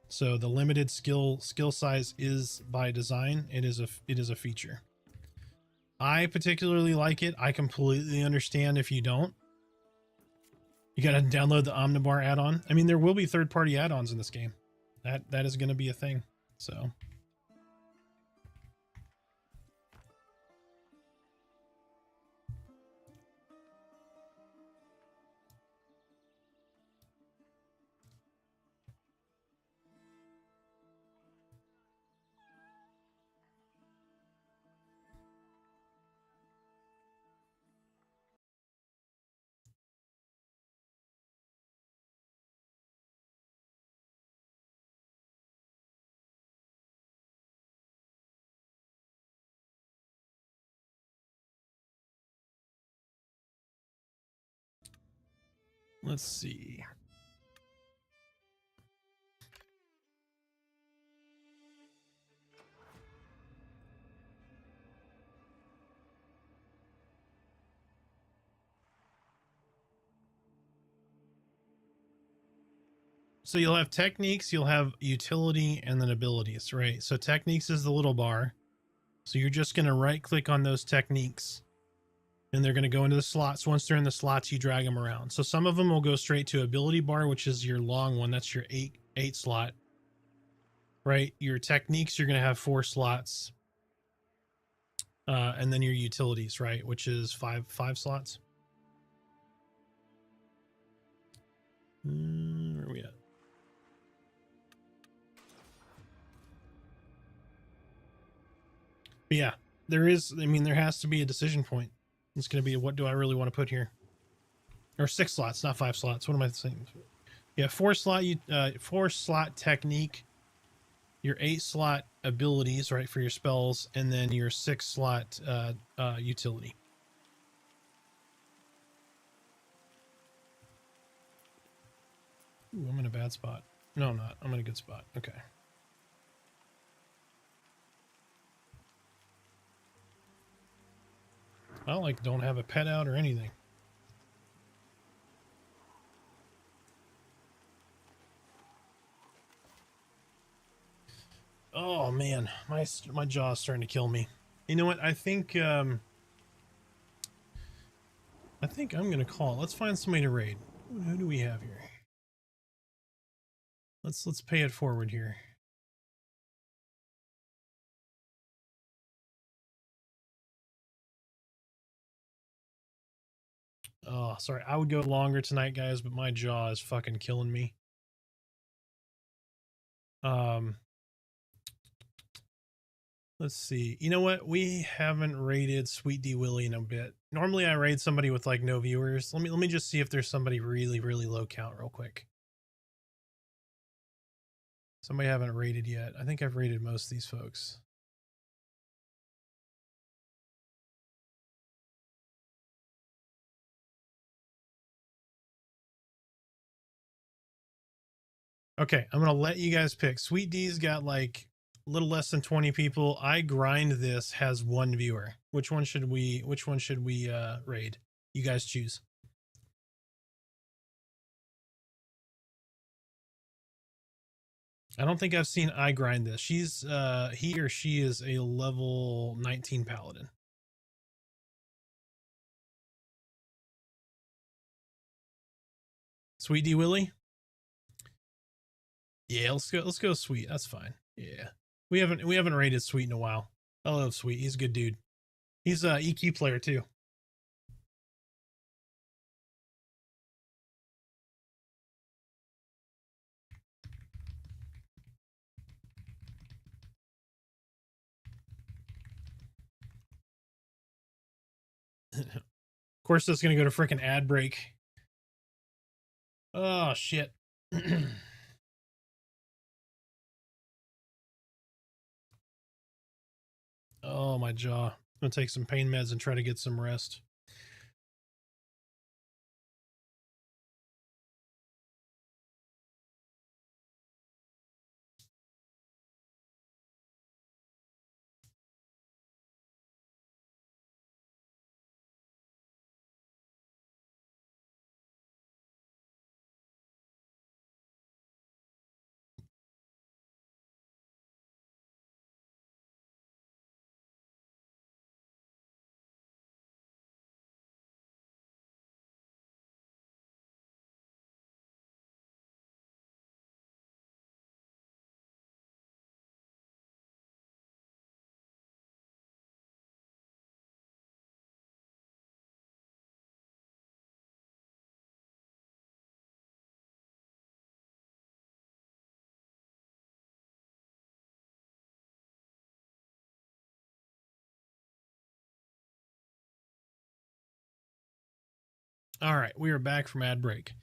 So the limited skill size is by design. It is a feature. I particularly like it. I completely understand if you don't. You gotta download the Omnibar add-on. I mean, there will be third-party add-ons in this game. That is going to be a thing. So. Let's see. So you'll have techniques, you'll have utility, and then abilities, right? So techniques is the little bar. So you're just going to right click on those techniques and they're going to go into the slots. Once they're in the slots, you drag them around. So some of them will go straight to ability bar, which is your long one. That's your eight slot, right? Your techniques, you're going to have 4 slots. And then your utilities, right? Which is five slots. Where are we at? But yeah, there has to be a decision point. It's going to be, what do I really want to put here? Or 6 slots, not 5 slots. What am I saying? Yeah, 4 slot technique, your 8 slot abilities, right, for your spells, and then your 6 slot utility. Ooh, I'm in a bad spot. No, I'm not. I'm in a good spot. Okay. I don't have a pet out or anything. Oh man, my jaw's starting to kill me. You know what? I think I'm gonna call. Let's find somebody to raid. Who do we have here? Let's pay it forward here. Oh, sorry. I would go longer tonight, guys, but my jaw is fucking killing me. Let's see. You know what? We haven't raided Sweet D Willie in a bit. Normally I raid somebody with like no viewers. Let me just see if there's somebody really, really low count real quick. Somebody I haven't raided yet. I think I've raided most of these folks. Okay, I'm gonna let you guys pick. Sweet D's got like a little less than 20 people. I grind this has 1 viewer. Which one should we raid? You guys choose. I don't think I've seen I grind this. She's he or she is a level 19 paladin. Sweet D Willie? Yeah, let's go Sweet. That's fine. Yeah. We haven't rated Sweet in a while. I love Sweet. He's a good dude. He's a EQ player too. Of course, that's gonna go to freaking ad break. Oh shit. Oh, my jaw. I'm gonna take some pain meds and try to get some rest. All right, we are back from ad break.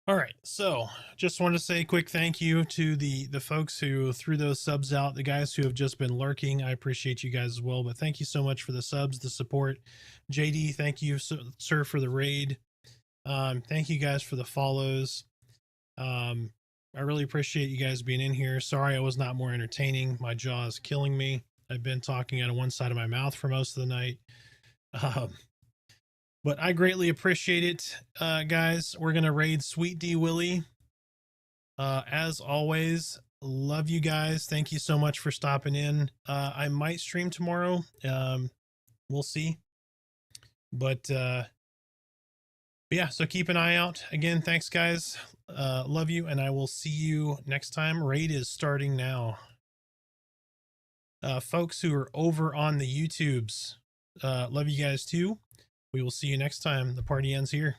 All right, so just want to say a quick thank you to the folks who threw those subs out, the guys who have just been lurking. I appreciate you guys as well, but thank you so much for the subs, the support. JD, thank you, sir, for the raid. Thank you guys for the follows. I really appreciate you guys being in here. Sorry I was not more entertaining. My jaw is killing me. I've been talking out of one side of my mouth for most of the night. But I greatly appreciate it, guys. We're going to raid Sweet D Willie. As always, love you guys. Thank you so much for stopping in. I might stream tomorrow. We'll see. But yeah, so keep an eye out. Again, thanks, guys. Love you, and I will see you next time. Raid is starting now. Folks who are over on the YouTubes, love you guys too. We will see you next time. The party ends here.